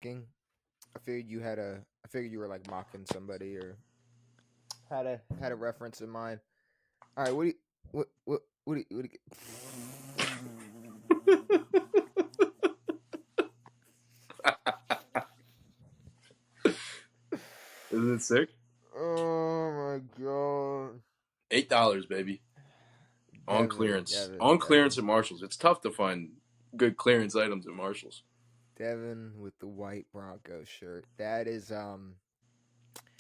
King. I figured you were like mocking somebody or had a reference in mind. All right, what do Isn't it sick? Oh my god. $8, baby. On clearance. On Devin, clearance at Marshalls. It's tough to find good clearance items at Marshalls. Devin with the white Bronco shirt. That is I,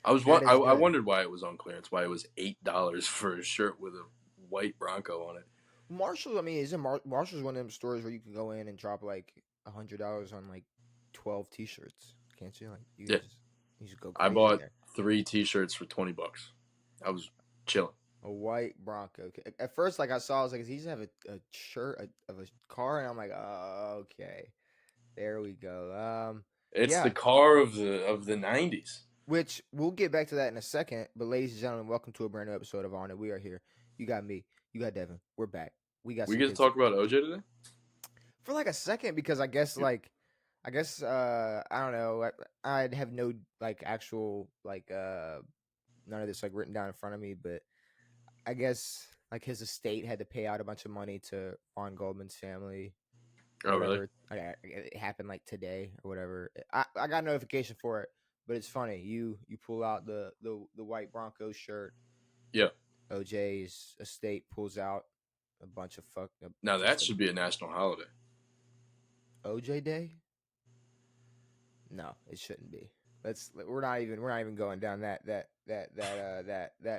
that is I good. wondered why it was on clearance. Why it was $8 for a shirt with a white Bronco on it. Marshalls. I mean, isn't Marshalls one of them stores where you can go in and drop like $100 on like 12 T-shirts? Can't you? Like Yeah, you just go I crazy bought there. 3 T-shirts for $20. I was chilling. A white Bronco. At first, like I saw, I was like, "Does he just have a shirt of a car?" And I'm like, "Oh, okay, there we go." It's the Yeah. car of the '90s. Which we'll get back to that in a second. But ladies and gentlemen, welcome to a brand new episode of On It. We are here. You got me. You got Devin. We're back. We got We some get to things talk about OJ today. for like a second because I guess I don't know. I have no like actual like none of this like written down in front of me, but I guess like his estate had to pay out a bunch of money to Ron Goldman's family or Oh, really? whatever. It happened like today or whatever. I got a notification for it, but it's funny. You pull out the white Broncos shirt. Yeah. OJ's estate pulls out a bunch of Now that just should be a national holiday. OJ Day. No, it shouldn't be. We're not even going down that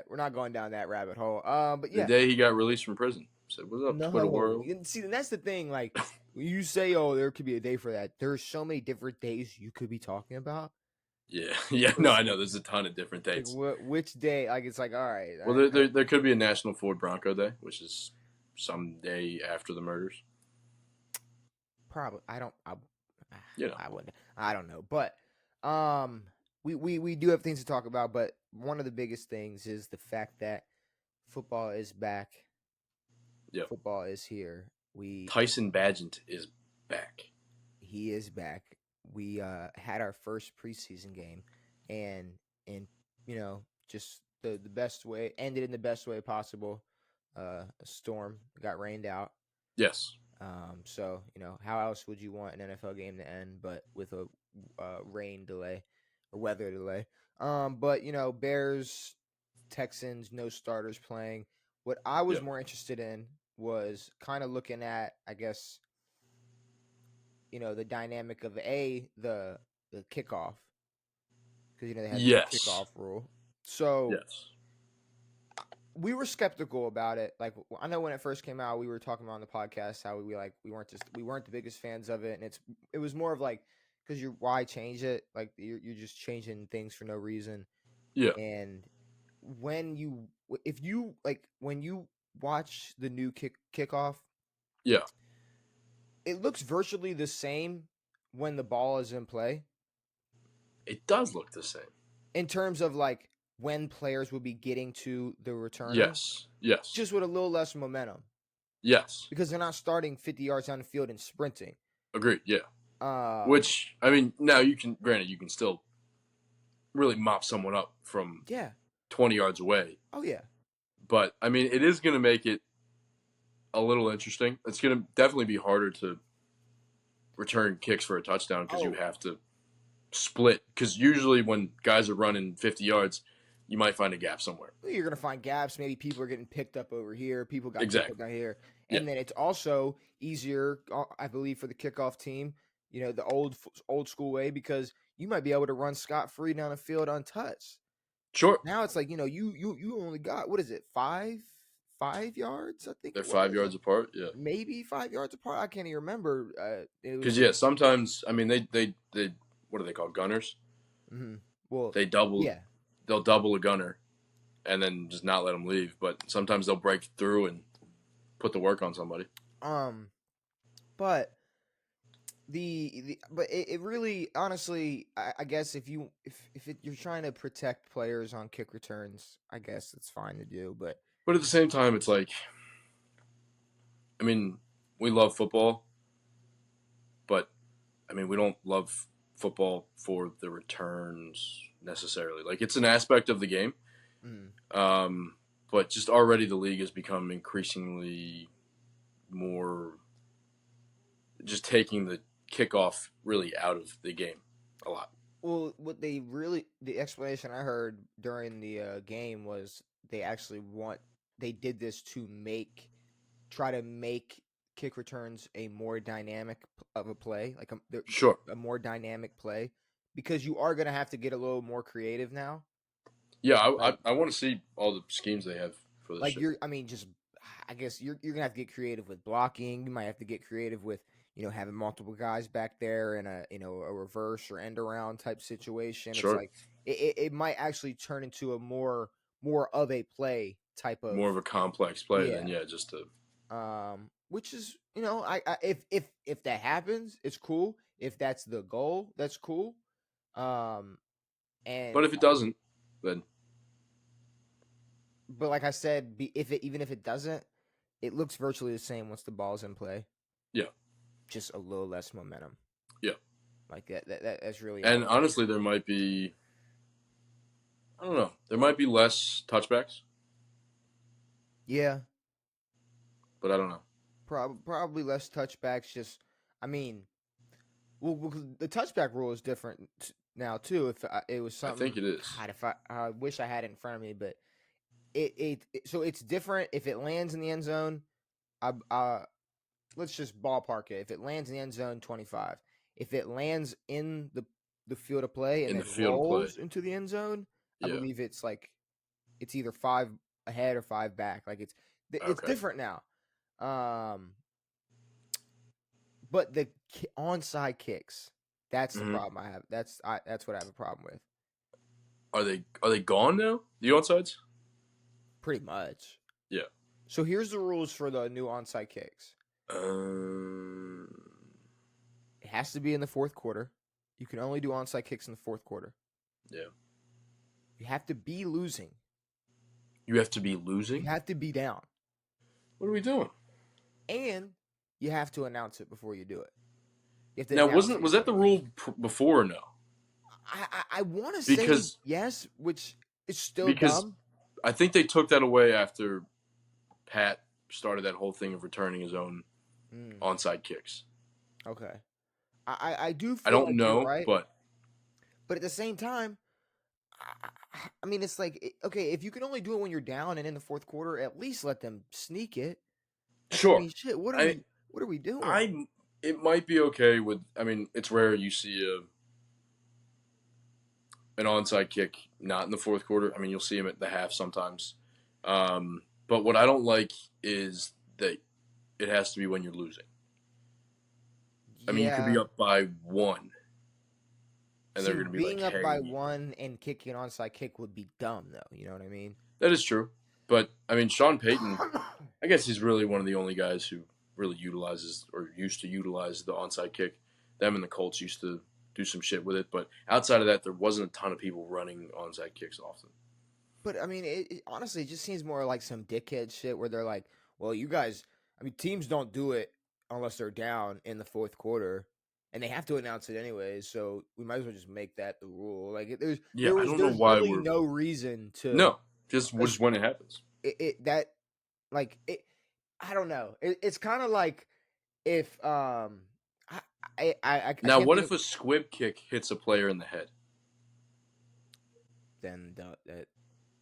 we're not going down that rabbit hole. But The yeah, day he got released from prison. Said, "What's up, Twitter no. world?" And see, and that's the thing. Like when you say, "Oh, there could be a day for that." There's so many different days you could be talking about. Yeah, yeah. No, It's I know. There's a ton of different like dates. which day? Like it's like all right. Well, there could be a National Ford Bronco Day, which is some day after the murders. Probably I don't. You know. I wouldn't. I don't know, but um, we do have things to talk about. But one of the biggest things is the fact that football is back. Yeah. Football is here. Tyson Bagent is back. He is back. We had our first preseason game, and you know just the best way ended in the best way possible. A storm got rained out. Yes. So how else would you want an NFL game to end but with a rain delay or weather delay? But Bears, Texans, no starters playing. What I was Yeah. more interested in was kind of looking at, I guess, the dynamic of the kickoff because they had the new Yes. kickoff rule. So Yes. we were skeptical about it. Like I know when it first came out, we were talking about on the podcast how we weren't the biggest fans of it, and it was more of like because why change it? Like you're just changing things for no reason. Yeah. And if you like when you watch the new kickoff, Yeah. it looks virtually the same when the ball is in play It does look the same. in terms of like when players will be getting to the returner, Yes. Yes. just with a little less momentum Yes. because they're not starting 50 yards down the field and sprinting. Agreed. Yeah. Um, Which I mean, now you can still really mop someone up from yeah. 20 yards away. Oh yeah. But I mean, it is going to make it a little interesting. It's going to definitely be harder to return kicks for a touchdown because you have to split. Because usually when guys are running 50 yards, you might find a gap somewhere. You're gonna find gaps. Maybe people are getting picked up over here. People got Exactly. picked up down here, Yeah. and then it's also easier, I believe, for the kickoff team. The old school way because you might be able to run scot free down the field untouched. Sure. Now it's like you only got what is it 5 yards? I think They're it 5 yards apart. Yeah. maybe 5 yards apart. I can't even remember. Because sometimes I mean they what do they call gunners? Mm-hmm. Well, They double. yeah. They'll double a gunner, and then just not let them leave. But sometimes they'll break through and put the work on somebody. But it really honestly I guess if you're trying to protect players on kick returns, I guess it's fine to do. But at the same time, it's like, we love football, but I mean, we don't love football for the returns necessarily. Like, it's an aspect of the game, but just already the league has become increasingly more just taking the kickoff really out of the game a lot. Well, the explanation I heard during the game was they did this to try to make kick returns a more dynamic of a play, like Sure. a more dynamic play, because you are going to have to get a little more creative now. Yeah, Like, I want to see all the schemes they have for this. like shit. I guess you're gonna have to get creative with blocking. You might have to get creative with having multiple guys back there in a reverse or end around type situation. Sure. It's like it might actually turn into a more of a play type of more of a complex play than just a which is if that happens, it's cool. If that's the goal, that's cool. And but if it doesn't, then but like I said, even if it doesn't, it looks virtually the same once the ball's in play. Yeah. Just a little less momentum. Yeah. Like that's really. And honestly, there might be, I don't know, there might be less touchbacks. Yeah. But I don't know. Probably less touchbacks. Just, I mean, well, the touchback rule is different now too. If it was something, I think it is. God, I wish I had it in front of me, but so it's different if it lands in the end zone. Let's just ballpark it. If it lands in the end zone, 25. If it lands in the field of play and then rolls into the end zone, I believe it's either 5 ahead or 5 back. Like it's different now. But the onside kicks, that's the problem I have. That's what I have a problem with. Are they gone now? The onsides? Pretty much. Yeah. So here's the rules for the new onside kicks. It has to be in the fourth quarter. You can only do onside kicks in the fourth quarter. Yeah. You have to be losing. You have to be losing? You have to be down. What are we doing? And you have to announce it before you do it. You have to now, was that the rule before or no? I want to say yes, which is still dumb. I think they took that away after Pat started that whole thing of returning his own onside kicks. Okay. I do feel I don't like know, you're right, but at the same time, I mean, it's like, okay, if you can only do it when you're down and in the fourth quarter, at least let them sneak it. Sure. I mean, shit, what are we doing? It might be okay with. I mean, it's rare you see an onside kick not in the fourth quarter. I mean, you'll see him at the half sometimes. But what I don't like is that it has to be when you're losing. I mean, you could be up by 1, and they're going to be being like, up by 1 and kicking an onside kick would be dumb, though. You know what I mean? That is true. But, I mean, Sean Payton, I guess he's really one of the only guys who really utilizes or used to utilize the onside kick. Them and the Colts used to do some shit with it. But outside of that, there wasn't a ton of people running onside kicks often. But, I mean, honestly, it just seems more like some dickhead shit where they're like, well, you guys, I mean, teams don't do it unless they're down in the fourth quarter. And they have to announce it anyways, so we might as well just make that the rule. Like, there's really no reason to. No, just when it happens. I don't know. It's kind of like if now what if a squib kick hits a player in the head? Then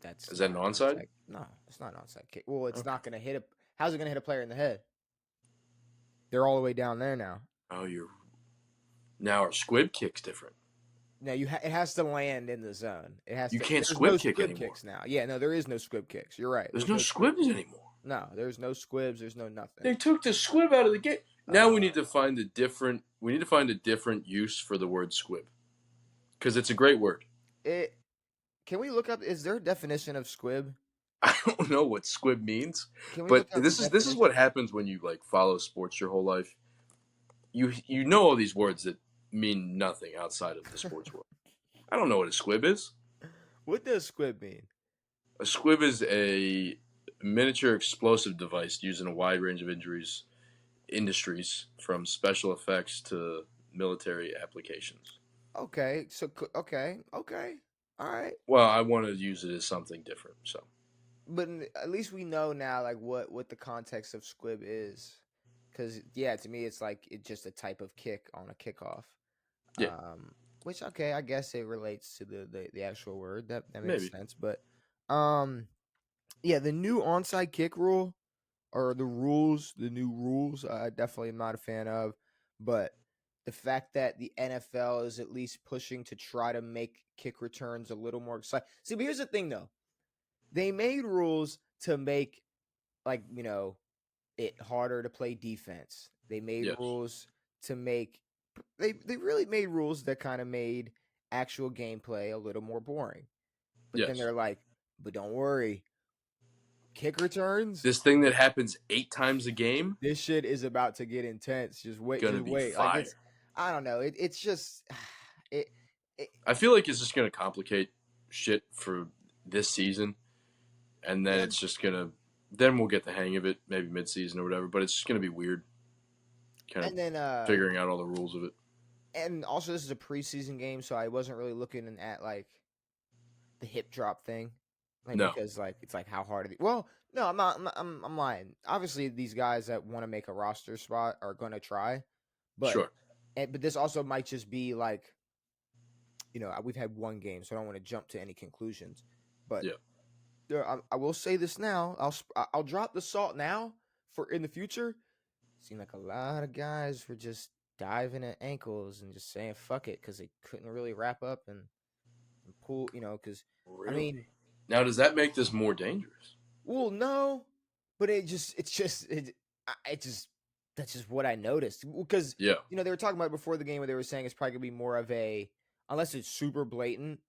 that's is that an onside? No, it's not an onside kick. Well, it's not going to hit how's it going to hit a player in the head? They're all the way down there now. Oh, now our squib kick's different. No, it has to land in the zone. It has. You can't squib kick anymore. Kicks now. Yeah, no, there is no squib kicks. You're right. There's no squibs anymore. No, there's no squibs. There's no nothing. They took the squib out of the game. Now we need to find a different. We need to find a different use for the word squib, because it's a great word. Can we look up? Is there a definition of squib? I don't know what squib means, but this is what happens when you follow sports your whole life. You know all these words that mean nothing outside of the sports world. I don't know what a squib is. What does squib mean? A squib is a miniature explosive device used in a wide range of industries, from special effects to military applications. Okay, so okay, all right. Well, I want to use it as something different. So But at least we know now, like what the context of squib is, because yeah, to me it's like it's just a type of kick on a kickoff. yeah, Um, which okay, I guess it relates to the actual word that makes maybe. sense. But um, yeah, the new onside kick rule or the new rules, I definitely am not a fan of. But the fact that the NFL is at least pushing to try to make kick returns a little more exciting. See, but here's the thing though. They made rules to make like, it harder to play defense. They made Yes, rules to make they really made rules that kind of made actual gameplay a little more boring. But then yes. they're like, but don't worry, kick returns. This thing that happens 8 times a game This shit is about to get intense. Just gonna be wait. Like fire. it's, I don't know. It's just, it, it. I feel like it's just gonna complicate shit for this season, and then Yeah. it's just gonna. Then we'll get the hang of it, maybe mid-season or whatever. But it's just gonna be weird, kind of And then, figuring out all the rules of it. and also this is a preseason game, so I wasn't really looking at like the hip drop thing, like No, because like it's like how hard are they? Well, no, I'm not. I'm lying. Obviously, these guys that want to make a roster spot are gonna try, but sure, but this also might just be like, we've had one game, so I don't want to jump to any conclusions. But yeah, I will say this now. I'll drop the salt now for in the future. Seemed like a lot of guys were just diving at ankles and just saying fuck it because they couldn't really wrap up and pull. Because I really. mean. Now, does that make this more dangerous? Well, no, but it just that's just what I noticed because Yeah, they were talking about it before the game where they were saying it's probably gonna be more of a unless it's super blatant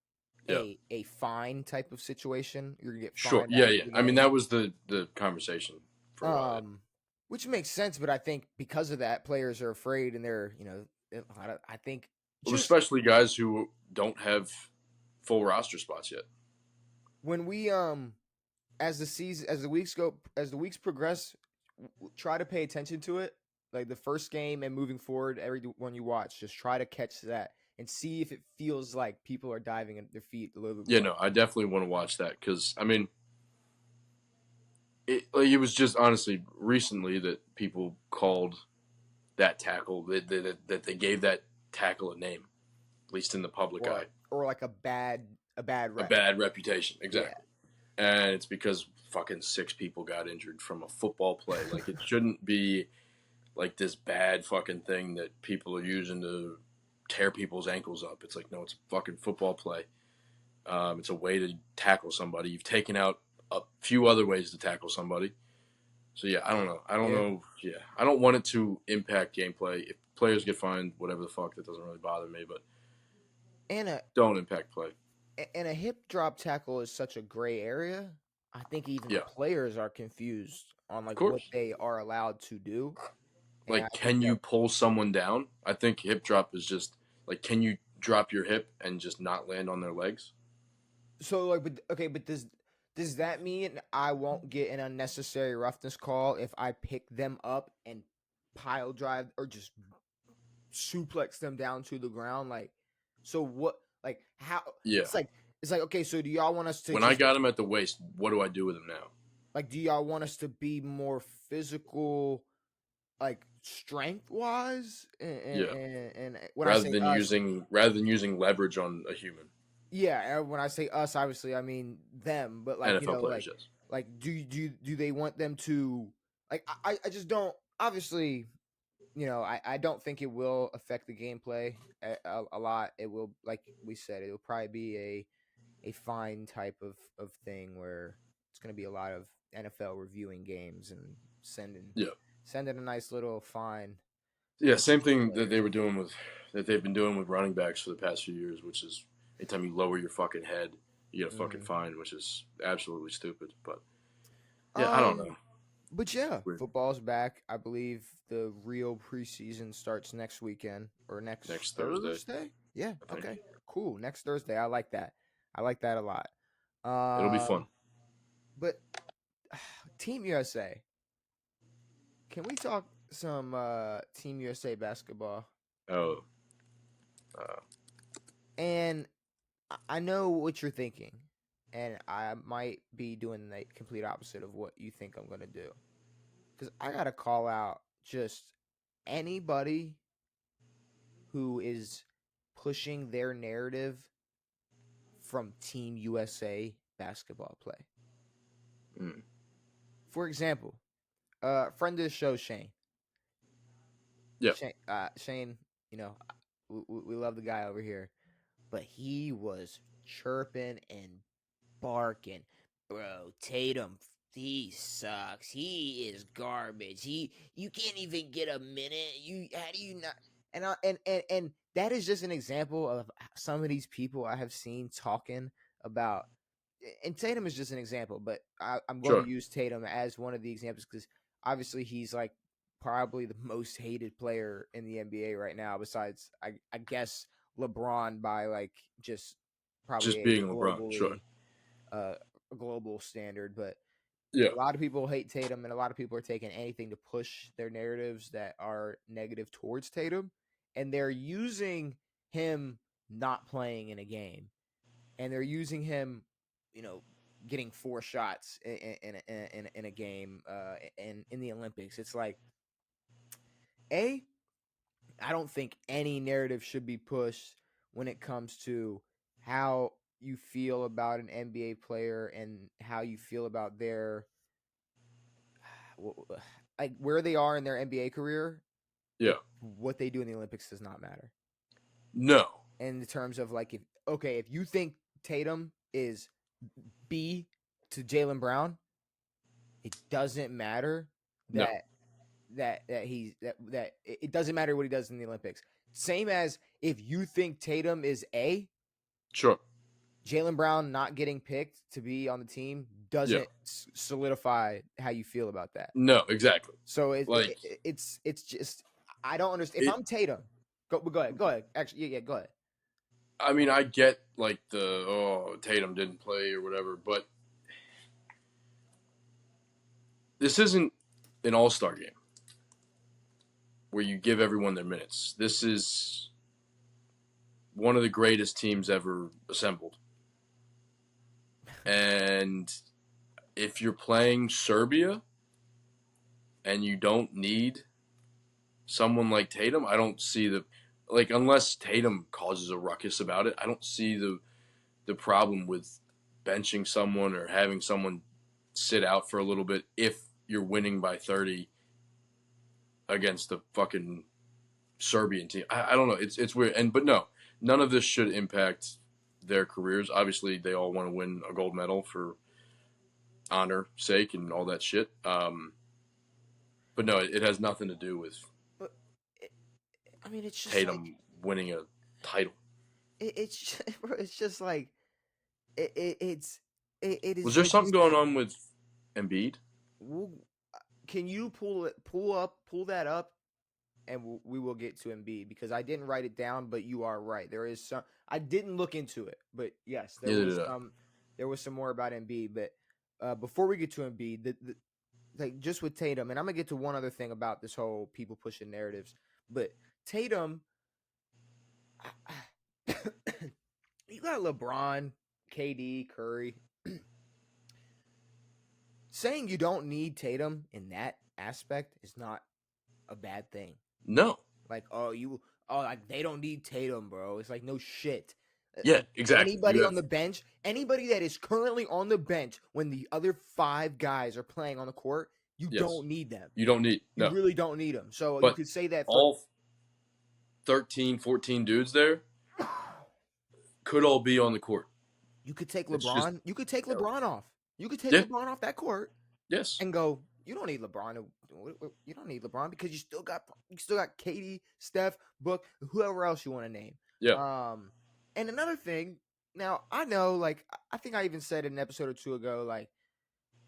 yeah, a fine type of situation. You're gonna get sure, fined yeah, after yeah. the I mean, game. that was the conversation for a while. Yeah. Which makes sense, but I think because of that, players are afraid and they're I think Well, just especially guys who don't have full roster spots yet. when we as the weeks go as the weeks progress, try to pay attention to it. Like the first game and moving forward, every one you watch, just try to catch that and see if it feels like people are diving at their feet a little bit Yeah, more. no, I definitely want to watch that because I mean, it was just honestly recently that people called that tackle that they gave that tackle a name, at least in the public eye, Or like a bad a rep. bad reputation. Yeah. Exactly, and it's because fucking 6 people got injured from a football play. Like it shouldn't be like this bad fucking thing that people are using to tear people's ankles up. It's like no, it's a fucking football play. It's a way to tackle somebody. You've taken out a few other ways to tackle somebody. So yeah, I don't know. I don't Yeah. know. Yeah, I don't want it to impact gameplay. If players get fined, whatever the fuck, that doesn't really bother me. But And a don't impact play. and a hip drop tackle is such a gray area. I think even the Yeah, players are confused on of like what course. they are allowed to do. And I Like, think can that you pull someone down? I think hip drop is just like, can you drop your hip and just not land on their legs? so like but okay, but does that mean I won't get an unnecessary roughness call if I pick them up and pile drive or just suplex them down to the ground? Like, so what? Like, how? Yeah. It's like okay. So do y'all want us to When I just got him at the waist, what do I do with him now? like? Do y'all want us to be more physical, like strength wise? Yeah. And when I say us, Rather than using leverage on a human. yeah, when I say us, obviously I mean them. But like NFL players, yes. do they want them to like? I just don't. Obviously, I don't think it will affect the gameplay a lot. It will, like we said, it will probably be a fine type of thing where it's going to be a lot of NFL reviewing games and sending Yeah. sending a nice little fine Yeah, to same thing that players. they've been doing with running backs for the past few years, which is anytime you lower your fucking head, you get a fucking Hmm. fine, which is absolutely stupid. But yeah, I don't Um, know. but yeah, Weird. football's back. I believe the real preseason starts next weekend or next Next Thursday, Thursday. Yeah. I think Okay. Cool. Next Thursday. I like that. I like that a lot. it'll be fun. But Team USA. Can we talk some Team USA basketball? Oh, uh, And I know what you're thinking, and I might be doing the complete opposite of what you think I'm going to do. Because I got to call out just anybody who is pushing their narrative from Team USA basketball play. Mm. For example, friend of the show, Shane. Yeah. Shane, you know, we love the guy over here, but he was chirping and barking. Bro, Tatum, he sucks. He is garbage. You can't even get a minute. How do you not? And that is just an example of some of these people I have seen talking about. And Tatum is just an example, but I'm going Sure. to use Tatum as one of the examples because obviously he's like probably the most hated player in the NBA right now, besides I guess LeBron by like just probably Just a being LeBron. Sure. a global standard. But Yeah. a lot of people hate Tatum, and a lot of people are taking anything to push their narratives that are negative towards Tatum, and they're using him not playing in a game, and they're using him, you know, getting 4 shots in a game, and in the Olympics. It's like, I don't think any narrative should be pushed when it comes to how you feel about an NBA player and how you feel about their like where they are in their NBA career. Yeah. What they do in the Olympics does not matter. No. In the terms of like, if you think Tatum is B to Jaylen Brown, it doesn't matter No. that it doesn't matter what he does in the Olympics. Same as if you think Tatum is A, Sure. Jaylen Brown not getting picked to be on the team doesn't solidify how you feel about that. No, exactly. So Like it's just I don't understand. If I'm Tatum, go ahead. Actually, yeah, go ahead. I mean, I get like Tatum didn't play or whatever, but this isn't an all-star game where you give everyone their minutes. This is one of the greatest teams ever assembled. And if you're playing Serbia and you don't need someone like Tatum, I don't see unless Tatum causes a ruckus about it, I don't see the problem with benching someone or having someone sit out for a little bit if you're winning by 30 against the fucking Serbian team. I don't know. It's weird. But no, none of this should impact their careers. Obviously, they all want to win a gold medal for honor sake and all that shit. But no, it has nothing to do with But I mean, it's just Tatum like winning a title. it's just like it is Was there like you something going said. on with Embiid? Can you pull that up, and we will get to Embiid because I didn't write it down, but you are right. There is some. I didn't look into it, but yes, there was some more about Embiid. But before we get to Embiid, like just with Tatum, and I'm gonna get to one other thing about this whole people pushing narratives, but Tatum, you got LeBron, KD, Curry. Saying you don't need Tatum in that aspect is not a bad thing. No. Like, like they don't need Tatum, bro. It's like, no shit. Yeah, Like exactly. anybody on the bench, anybody that is currently on the bench when the other 5 guys are playing on the court, you don't need them. You don't need You really don't need them. So but you could say that for all 13, 14 dudes there could all be on the court. You could take LeBron. You could take LeBron off. You could take Yeah. LeBron off that court. Yes. And go, you don't need LeBron. You don't need LeBron because you still got KD, Steph, Book, whoever else you want to name. Yeah. And another thing, now I know, like I think I even said in an episode or 2 ago, like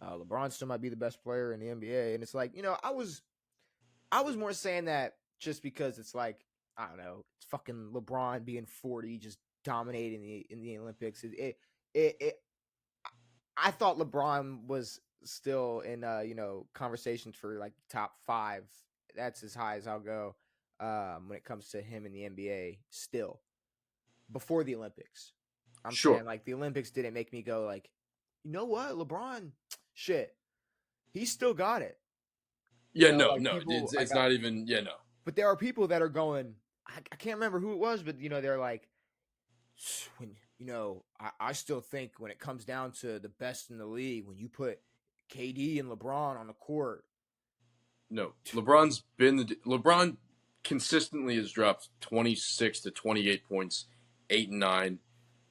LeBron still might be the best player in the NBA, and it's like, I was more saying that just because it's like, I don't know, it's fucking LeBron being 40, just dominating in the Olympics. I thought LeBron was still in conversations for like top 5. That's as high as I'll go when it comes to him in the NBA still. before the Olympics. I'm Sure. saying like the Olympics didn't make me go like, you know what, LeBron, shit, he still got it. Yeah, No, no, like no. people, It's not even. Yeah, no. but there are people that are going. I can't remember who it was, but they're like, when I still think when it comes down to the best in the league, when you put KD and LeBron on the court, No, LeBron consistently has dropped 26 to 28 points, 8 and 9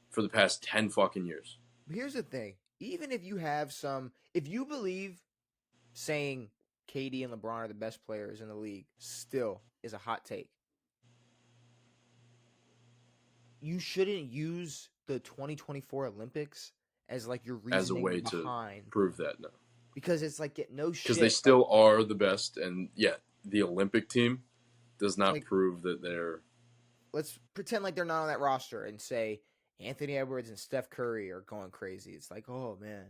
for the past 10 fucking years. but here's the thing: even if you have if you believe saying KD and LeBron are the best players in the league, still is a hot take. You shouldn't use the 2024 Olympics as like your As a reasoning way to behind, prove that, no. because it's like get no Because they shit. still are the best, and yeah, the Olympic team does not Like, prove that they're. let's pretend like they're not on that roster and say Anthony Edwards and Steph Curry are going crazy. It's like, oh man,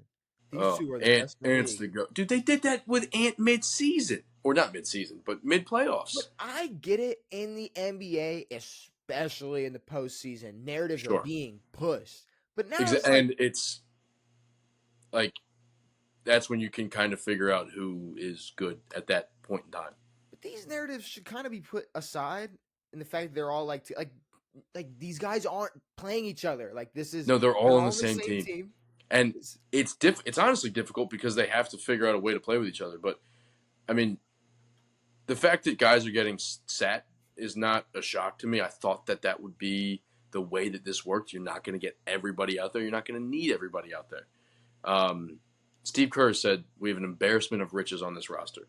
these Oh, two are the best in the Ant's league. the go. Dude, they did that with Ant mid-season. Or not mid-season, but mid-playoffs. But I get it in the NBA, especially in the postseason. Narratives are Sure. being pushed. But now it's like, And it's like, that's when you can kind of figure out who is good at that point in time. but these narratives should kind of be put aside in the fact that they're all like these guys aren't playing each other. Like this is No, they're they're all on all the same team. team. And it's honestly difficult because they have to figure out a way to play with each other. But, I mean, the fact that guys are getting sat is not a shock to me. I thought that would be the way that this worked. You're not going to get everybody out there. You're not going to need everybody out there. Steve Kerr said we have an embarrassment of riches on this roster.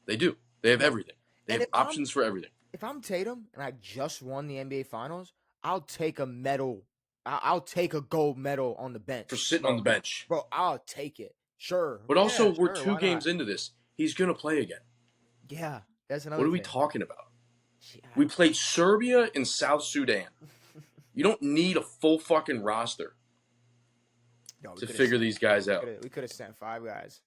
They do. They have everything. They have options for everything. If I'm Tatum and I just won the NBA Finals, I'll take a medal. I'll take a gold medal on the bench. For sitting bro. on the bench. Bro, I'll take it. Sure. But also, yeah, we're sure, 2 why games not? into this. He's going to play again. Yeah, that's another What are we thing. talking about? Yeah. We played Serbia and South Sudan. You don't need a full fucking roster to figure these guys out. We could have sent 5 guys.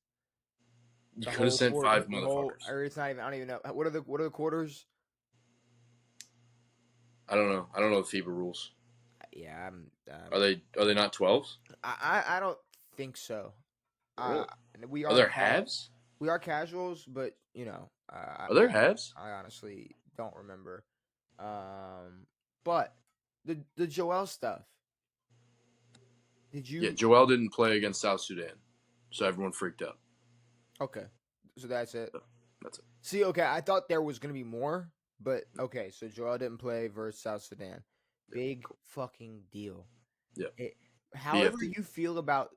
You could have sent 5 motherfuckers. Or it's not even. I don't even know. What are the quarters? I don't know. I don't know the FIBA rules. Yeah, Are they not 12s? I don't think so. Really? We Are there halves? We are casuals, but Are there halves? I honestly don't remember. But the Joel stuff. Did you? Yeah, Joel didn't play against South Sudan, so everyone freaked out. Okay, so that's it. That's it. See, okay, I thought there was gonna be more, but okay, so Joel didn't play versus South Sudan. Big fucking deal. Yeah. However BFD. you feel about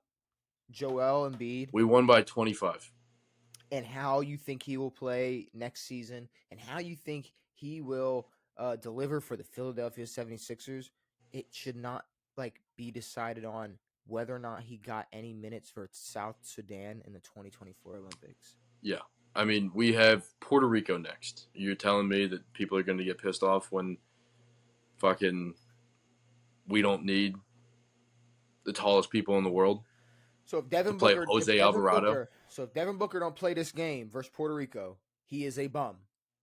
Joel Embiid, We won by 25. and how you think he will play next season, and how you think he will deliver for the Philadelphia 76ers, it should not be decided on whether or not he got any minutes for South Sudan in the 2024 Olympics. Yeah. I mean, we have Puerto Rico next. You're telling me that people are going to get pissed off when fucking we don't need the tallest people in the world? So if Devin play Booker, Jose Alvarado. If Devin Booker don't play this game versus Puerto Rico, he is a bum.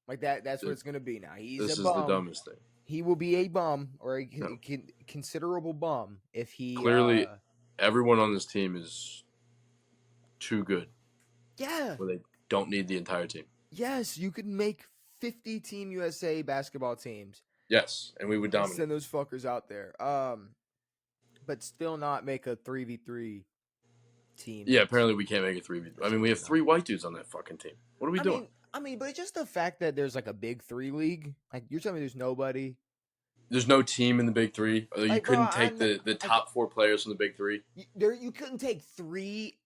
Like that. That's what it's going to be now. He's This a is bum. the dumbest thing. He will be a bum or a considerable bum if he Clearly, everyone on this team is too good. Yeah. Where they don't need the entire team. Yes, you could make 50 Team USA basketball teams. Yes, and we would dominate. Send those fuckers out there. But still not make a 3v3 team. Yeah, apparently we can't make a 3v3. I mean, we have 3 white dudes on that fucking team. What are we doing? I mean, but it's just the fact that there's like a big 3 league. Like you're telling me there's nobody. There's no team in the big 3. You couldn't take the top 4 players from the big 3. You couldn't take 3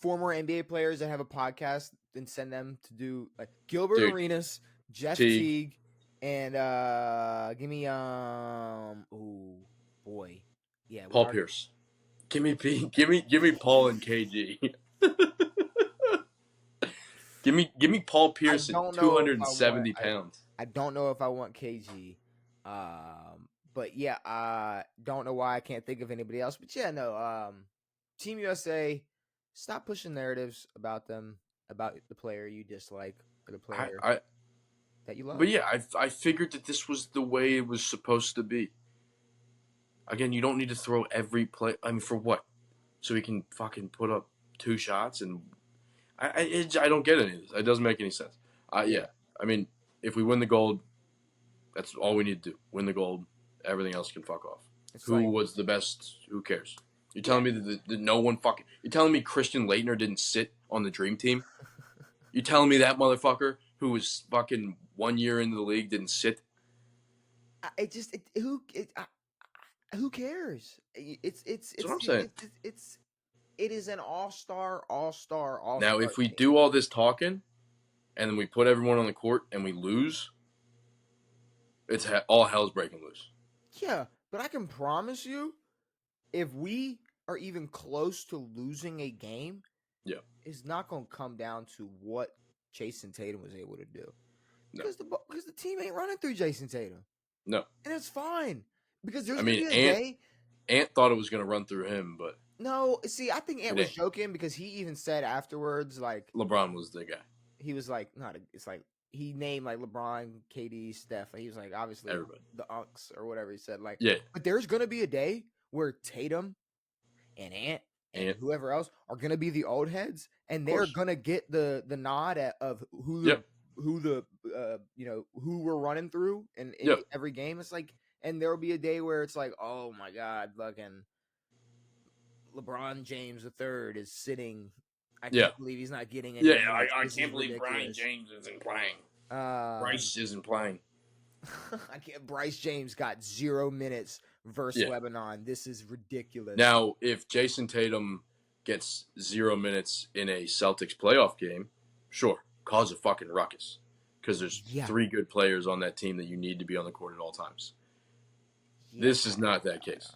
former NBA players that have a podcast and send them to do like Gilbert Arenas, Jeff Teague, and give me oh boy, yeah, Paul Pierce. Give me Paul and KG. give me Paul Pierce at 270 pounds. I don't know if I want KG. But yeah, I don't know why I can't think of anybody else. But yeah, no. Team USA, stop pushing narratives about them, about the player you dislike or the player that you love. But yeah, I figured that this was the way it was supposed to be. Again, you don't need to throw every play. I mean, for what? So he can fucking put up 2 shots, and I don't get any of this. It doesn't make any sense. Yeah, Yeah. I mean, if we win the gold, that's all we need to do. Win the gold. Everything else can fuck off. it's Who like was the best? Who cares? You're yeah. telling me that no one fucking. You're telling me Christian Leitner didn't sit on the dream team? You're telling me that motherfucker who was fucking 1 year into the league didn't sit? Who cares? That's what I'm saying. It is an all Now, star if we team. do all this talking and then we put everyone on the court and we lose, it's all hell's breaking loose. Yeah, but I can promise you, if we are even close to losing a game, Yeah. it's not going to come down to what Jason Tatum was able to do, No. because the team ain't running through Jason Tatum, No. and it's fine because there's I going mean, to be a day. Ant thought it was going to run through him, but No, see, I think Ant It was ain't. joking because he even said afterwards, like LeBron was the guy. he was like, it's like he named like LeBron, KD, Steph. He was like, obviously Everybody. the Unks or whatever he said. Like, Yeah. but there's gonna be a day where Tatum and Ant and whoever else are gonna be the old heads, and they're course. gonna get the nod of who Yep. who we're running through in Yep. every game. It's like, and there will be a day where it's like, oh my god, fucking LeBron James III is sitting. I can't believe he's not getting any. Yeah, minutes. I This can't is believe Brian ridiculous. James isn't playing. Bryce isn't playing. I can't. Bryce James got 0 minutes versus Yeah. Lebanon. This is ridiculous. Now, if Jason Tatum gets 0 minutes in a Celtics playoff game, sure, cause a fucking ruckus. Because there's 3 good players on that team that you need to be on the court at all times. This is not that case.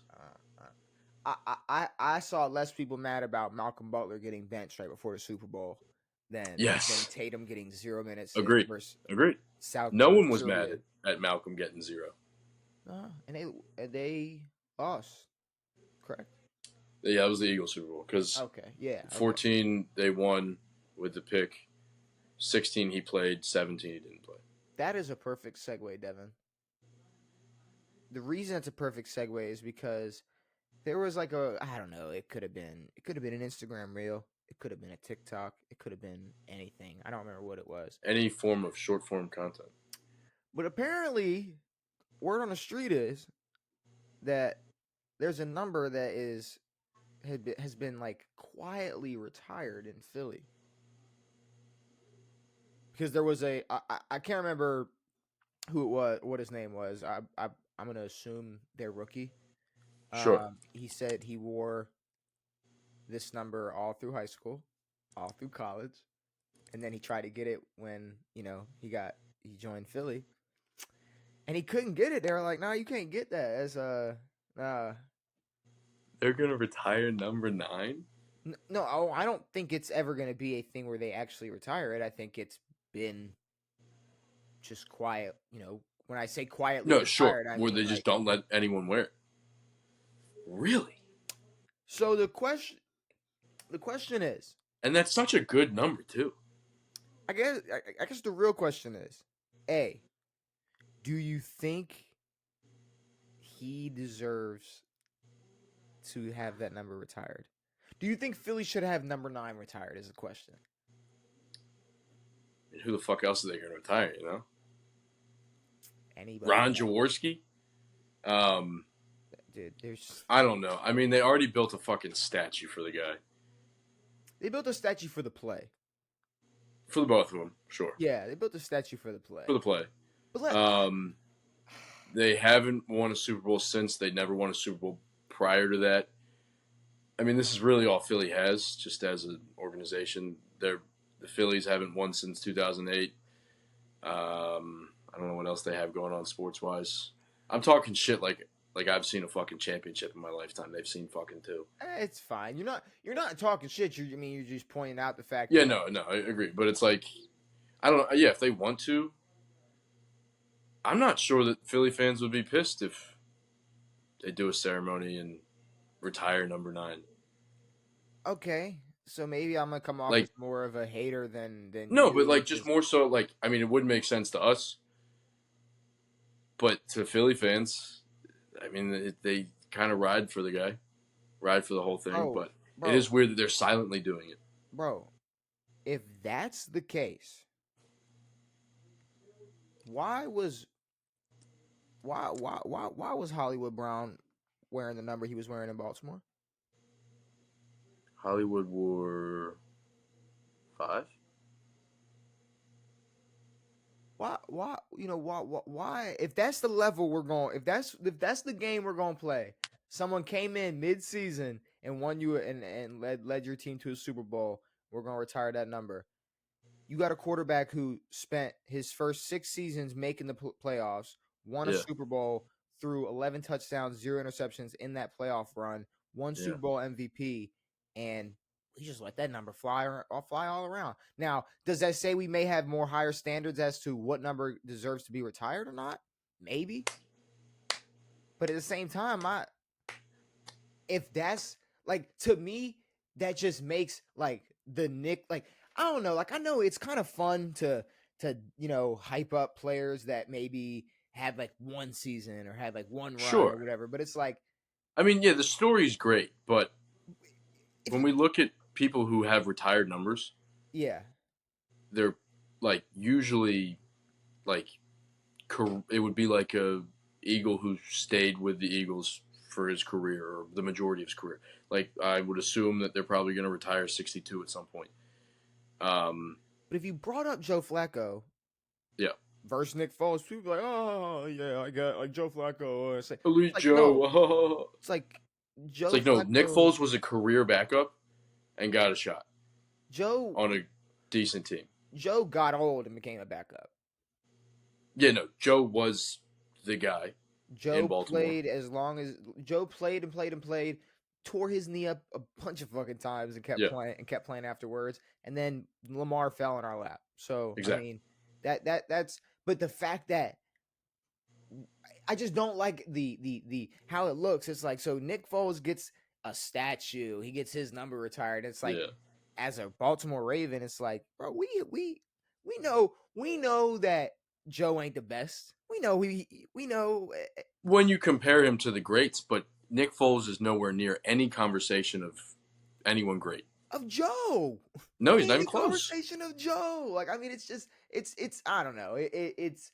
I saw less people mad about Malcolm Butler getting benched right before the Super Bowl than Tatum getting 0 minutes. Agreed. South no one was Korea. mad at Malcolm getting 0. And they lost. Correct. Yeah, that was the Eagles Super Bowl. Because 14 they won with the pick. 16 he played. 17 he didn't play. That is a perfect segue, Devin. The reason it's a perfect segue is because there was like I don't know, it could have been an Instagram reel, it could have been a TikTok, it could have been anything. I don't remember what it was. Any form of short form content. But apparently, word on the street is that there's a number that has been like quietly retired in Philly. Because there was I can't remember who it was, what his name was. I'm gonna assume they're rookie. Sure. He said he wore this number all through high school, all through college, and then he tried to get it when he joined Philly, and he couldn't get it. They were like, "No, you can't get that." As they're gonna retire number 9. No, I don't think it's ever gonna be a thing where they actually retire it. I think it's been just quiet. When I say quietly retired, I where mean they just don't let anyone wear it. Really? So the question is, and that's such a good number too. I guess the real question is, A, do you think he deserves to have that number retired? Do you think Philly should have number 9 retired? Is the question. And who the fuck else are they going to retire? Anybody? Ron Jaworski. Dude, I don't know. I mean, they already built a fucking statue for the guy. They built a statue for the play. For the both of them, sure. Yeah, they built a statue for the play. But they haven't won a Super Bowl since. They never won a Super Bowl prior to that. I mean, this is really all Philly has, just as an organization. The Phillies haven't won since 2008. I don't know what else they have going on sports-wise. I'm talking shit like I've seen a fucking championship in my lifetime. They've seen fucking 2. It's fine. You're not talking shit. You're just pointing out the fact. Yeah, no, I agree. But it's like, I don't know. Yeah, if they want to, I'm not sure that Philly fans would be pissed if they do a ceremony and retire number 9. Okay, so maybe I'm gonna come off as more of a hater than no, but just more so. I mean, it would make sense to us, but to Philly fans, I mean, they kind of ride for the guy, ride for the whole thing. bro, But it bro, is weird that they're silently doing it. bro. If that's the case, why was why was Hollywood Brown wearing the number he was wearing in Baltimore? Hollywood wore 5. Why if that's the level we're going, if that's the game we're going to play, someone came in mid-season and won you and led your team to a Super Bowl, we're going to retire that number. You got a quarterback who spent his first 6 seasons making the playoffs, won a Yeah, Super Bowl, threw 11 touchdowns, 0 interceptions in that playoff run, won yeah. Super Bowl MVP, and we just let that number fly all around. Now, does that say we may have more higher standards as to what number deserves to be retired or not? Maybe. But at the same time, if that's like, to me, that just makes like the Nick, like, I don't know, like, I know it's kind of fun to hype up players that maybe had like one season or had like one run or Sure. whatever, but it's like, I mean, yeah, the story's great, but if when you, we look at people who have retired numbers, yeah, they're like usually like it would be like a Eagle who stayed with the Eagles for his career or the majority of his career. Like I would assume that they're probably going to retire 62 at some point. but if you brought up Joe Flacco, Yeah. versus Nick Foles, people are like, oh yeah, I got like Joe Flacco. Elite Like no, Joe. it's like It's Joe like no, Nick Flacco. Foles was a career backup and got a shot Joe on a decent team. Joe got old and became a backup. Yeah, no, Joe was the guy in Joe Baltimore. played as long as Joe played and played and played, tore his knee up a bunch of fucking times and kept playing afterwards. And then Lamar fell in our lap. So Exactly. I mean, that's but the fact that I just don't like the how it looks. It's like, so Nick Foles gets a statue, he gets his number retired. It's like, Yeah. as a Baltimore Raven, it's like, bro, we know that Joe ain't the best. We know When you compare him to the greats, but Nick Foles is nowhere near any conversation of anyone great. of Joe. No, he's not Any even close. conversation of Joe. Like, I mean, it's just it's I don't know. It's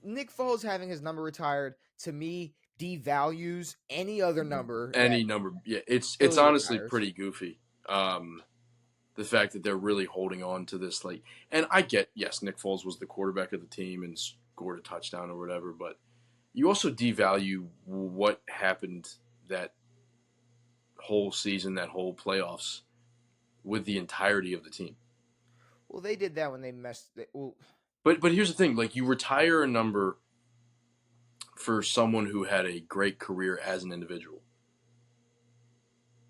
Nick Foles having his number retired, to me, devalues any other number Any that number. Yeah, it's Philly honestly retires. pretty goofy. The fact that they're really holding on to this, like, and I get, yes, Nick Foles was the quarterback of the team and scored a touchdown or whatever, but you also devalue what happened that whole season, that whole playoffs, with the entirety of the team. Well, they did that when they messed. Well, But here's the thing: like, you retire a number for someone who had a great career as an individual.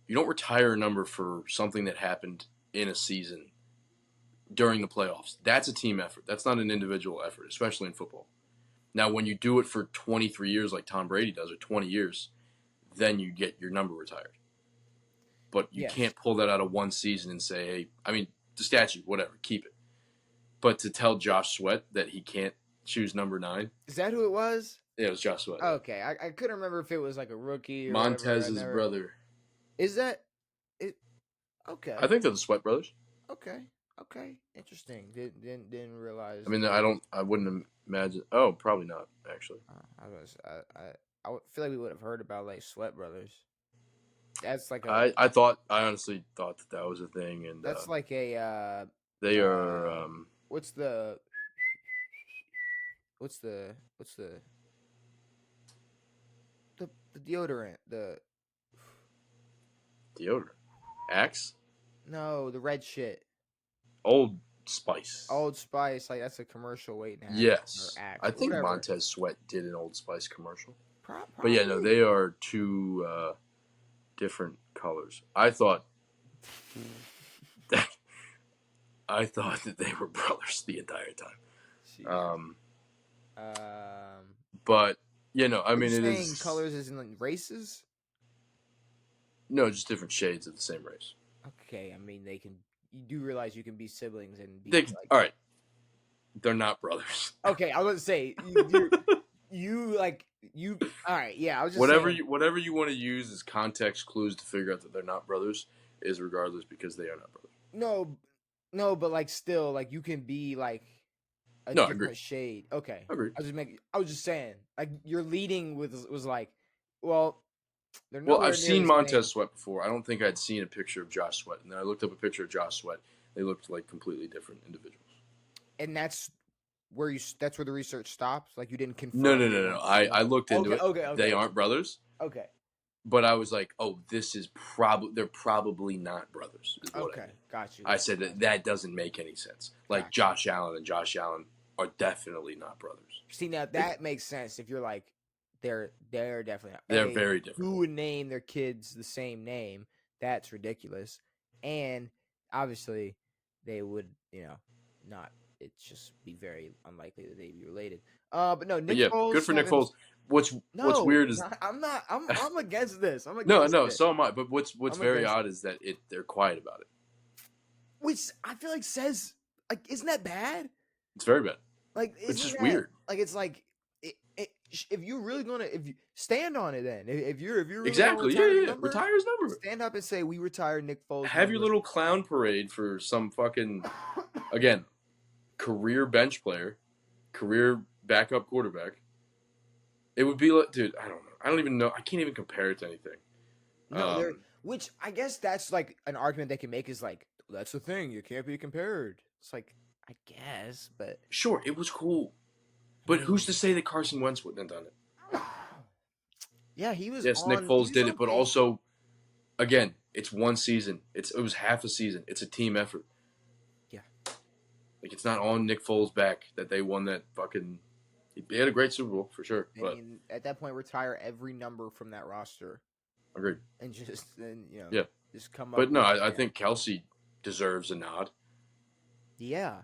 You don't retire a number for something that happened in a season during the playoffs. That's a team effort. That's not an individual effort, especially in football. Now, when you do it for 23 years like Tom Brady does, or 20 years, then you get your number retired. But you yes. can't pull that out of one season and say, hey, I mean, the statue, whatever, keep it. But to tell Josh Sweat that he can't choose number 9. Is that who it was? Yeah, it was Josh Sweat. Okay, I couldn't remember if it was like a rookie or Montez's brother. Is that it? Okay. I think they're the Sweat brothers. Okay. Interesting. Didn't realize. I mean, I wouldn't imagine. Oh, probably not, actually. I feel like we would have heard about like Sweat Brothers. That's like I honestly thought that was a thing, and that's like a they are what's the deodorant, the deodorant. Axe? no, the red shit. Old Spice. Old Spice, like that's a commercial waiting to happen. Yes. Or Axe, I think whatever. Montez Sweat did an Old Spice commercial. Probably. But yeah, no, they are two different colors. I thought that they were brothers the entire time. But you know, I mean, it is colors as in like races. No, just different shades of the same race. Okay, I mean they can. You do realize you can be siblings and be all right. They're not brothers. Okay, I was gonna say you all right, yeah, I was just Whatever saying. whatever you want to use as context clues to figure out that they're not brothers is regardless because they are not brothers. No, no, but like still, like you can be like a No, I agree. different shade. Okay. Agreed. I was just saying, like your leading was like, well, they're Well, nowhere I've near seen the Montez same. Sweat before. I don't think I'd seen a picture of Josh Sweat, and then I looked up a picture of Josh Sweat. They looked like completely different individuals. And that's where the research stops. Like you didn't No, confirm no, they no, no. weren't I looked into okay, it. okay, okay, They okay. aren't brothers, Okay. but I was like, oh, this is they're probably not brothers. Is what I Okay. did. Got you. I said that doesn't make any sense. Like Got you. Josh Allen and Josh Allen are definitely not brothers. See, now Like, that makes sense if you're like they're definitely not. they're very different. Who would name their kids the same name? That's ridiculous. And obviously they would, not it's just be very unlikely that they'd be related. But no, But Nick yeah, good Foles for Nick having Foles. What's no, weird is I'm not I'm against this. I'm no, against no. it. So am I. But what's I'm very against odd it. is that they're quiet about it. Which I feel like says like isn't that bad? It's very bad. Like, It's isn't just that weird. like it's like if you're really gonna if you stand on it, then if you're really gonna Exactly. Yeah, retire the yeah, yeah. number, Retire his number. stand up and say we retire Nick Foles' Have your number. little clown parade for some fucking again career bench player, career backup quarterback. It would be like, dude, I don't know. I don't even know. I can't even compare it to anything. No, there. Which I guess that's like an argument they can make is like that's the thing you can't be compared. It's like I guess, but Sure, it was cool, but who's to say that Carson Wentz wouldn't have done it? yeah, he was Yes, Nick on. He Foles was did on it, but pace. also, again, it's one season. It was half a season. It's a team effort. Yeah, Like it's not on Nick Foles' back that they won that fucking. He had a great Super Bowl for sure, I but mean, at that point, retire every number from that roster agreed. and just then Yeah, just come up. but no, With, I think Kelsey deserves a nod, yeah.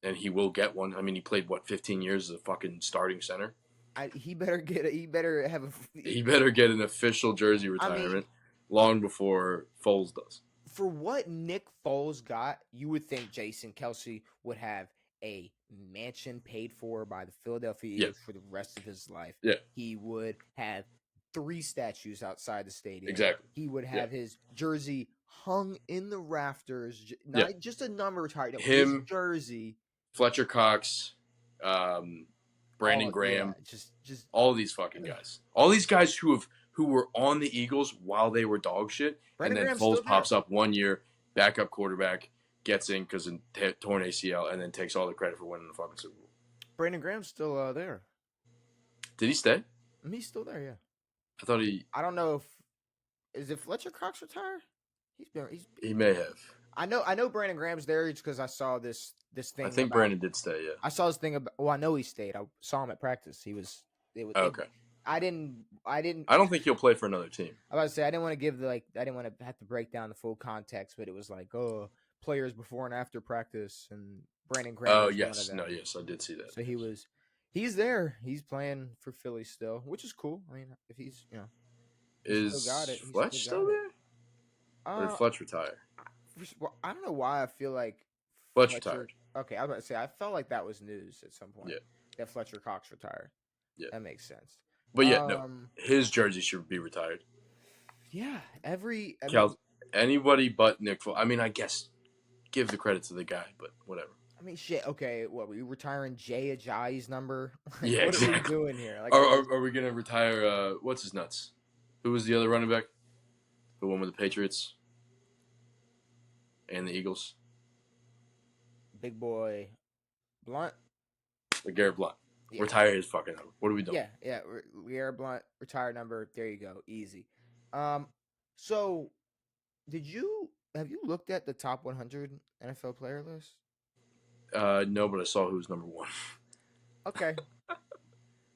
and he will get one. I mean, he played 15 years as a fucking starting center. He better get. He better have a. He better get an official jersey I retirement mean, long before Foles does. for what Nick Foles got, you would think Jason Kelsey would have a mansion paid for by the Philadelphia Yeah. Eagles for the rest of his life. Yeah. He would have 3 statues outside the stadium. Exactly. He would have his jersey hung in the rafters, Yeah. not just a number retired. No, Him, his jersey. Fletcher Cox, Brandon Oh, Graham, yeah, just all these fucking guys. All these guys who were on the Eagles while they were dog shit, Brandon and then Graham's still Foles pops up one year, backup quarterback, gets in because of torn ACL, and then takes all the credit for winning the fucking Super Bowl. Brandon Graham's still there. Did he stay? He's still there, yeah. I thought he. I don't know if is it Fletcher Cox retired? He may have. I know Brandon Graham's there because I saw this thing. I think Brandon did stay. Yeah. I saw this thing about. Well, I know he stayed. I saw him at practice. He was. Okay. I didn't. I don't think he'll play for another team. I was about to say I didn't want to give I didn't want to have to break down the full context, but it was like players before and after practice and Brandon Graham. Oh yes, no, yes, I did see that. So he's there. He's playing for Philly still, which is cool. I mean, if he's is Fletch still there? Or did Fletch retire? Well, I don't know why I feel like Fletch retired. Okay, I was about to say I felt like that was news at some point. Yeah, that Fletcher Cox retired. Yeah, that makes sense. But yeah, no, his jersey should be retired. Yeah, anybody but Nick Foles. I mean, I guess give the credit to the guy, but whatever. I mean, shit. Okay, what were you retiring Jay Ajayi's number? Yeah, what exactly. are we doing here? Like, are we gonna retire? What's his nuts? Who was the other running back? Who won with the Patriots and the Eagles? Big boy Blunt. Garrett Blunt. Yeah. Retire his fucking number. What are we doing? Yeah. Garrett Blunt retired number. There you go. Easy. So have you looked at the top 100 NFL player list? No, but I saw who was number 1. Okay.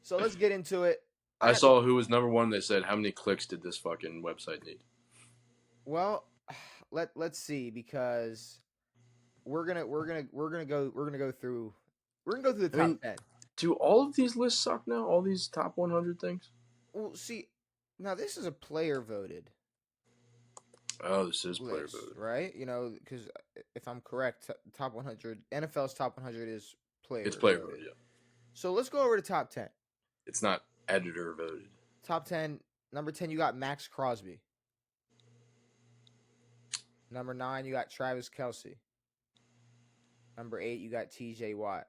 So let's get into it. I saw who was number 1. They said, how many clicks did this fucking website need? Well, let's see, because we're gonna go through the top 10. Do all of these lists suck now? All these top 100 things? Well, see, now this is a player voted. Oh, this is player voted, right? Because if I'm correct, top 100 NFL's top 100 is player. It's player voted, yeah. So let's go over to top 10. It's not editor voted. Top 10. Number 10, you got Max Crosby. Number 9, you got Travis Kelce. Number 8, you got TJ Watt.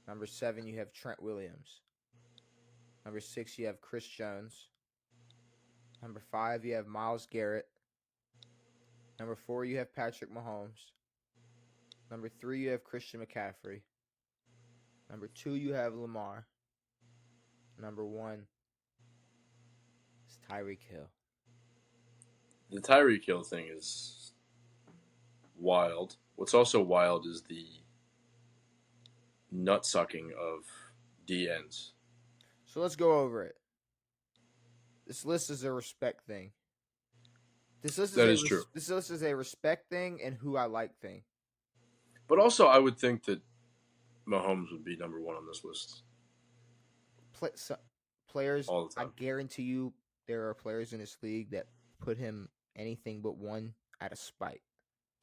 Number 7, you have Trent Williams. Number 6, you have Chris Jones. Number 5, you have Myles Garrett. Number 4, you have Patrick Mahomes. Number 3, you have Christian McCaffrey. Number 2, you have Lamar. Number 1 is Tyreek Hill. The Tyreek Hill thing is wild. What's also wild is the nut sucking of DNs. So let's go over it. This list is a respect thing. This list That is true. This list is a respect thing and who I like thing. But also, I would think that Mahomes would be number 1 on this list. Players, all the time. I guarantee you there are players in this league that put him anything but 1 out of spite.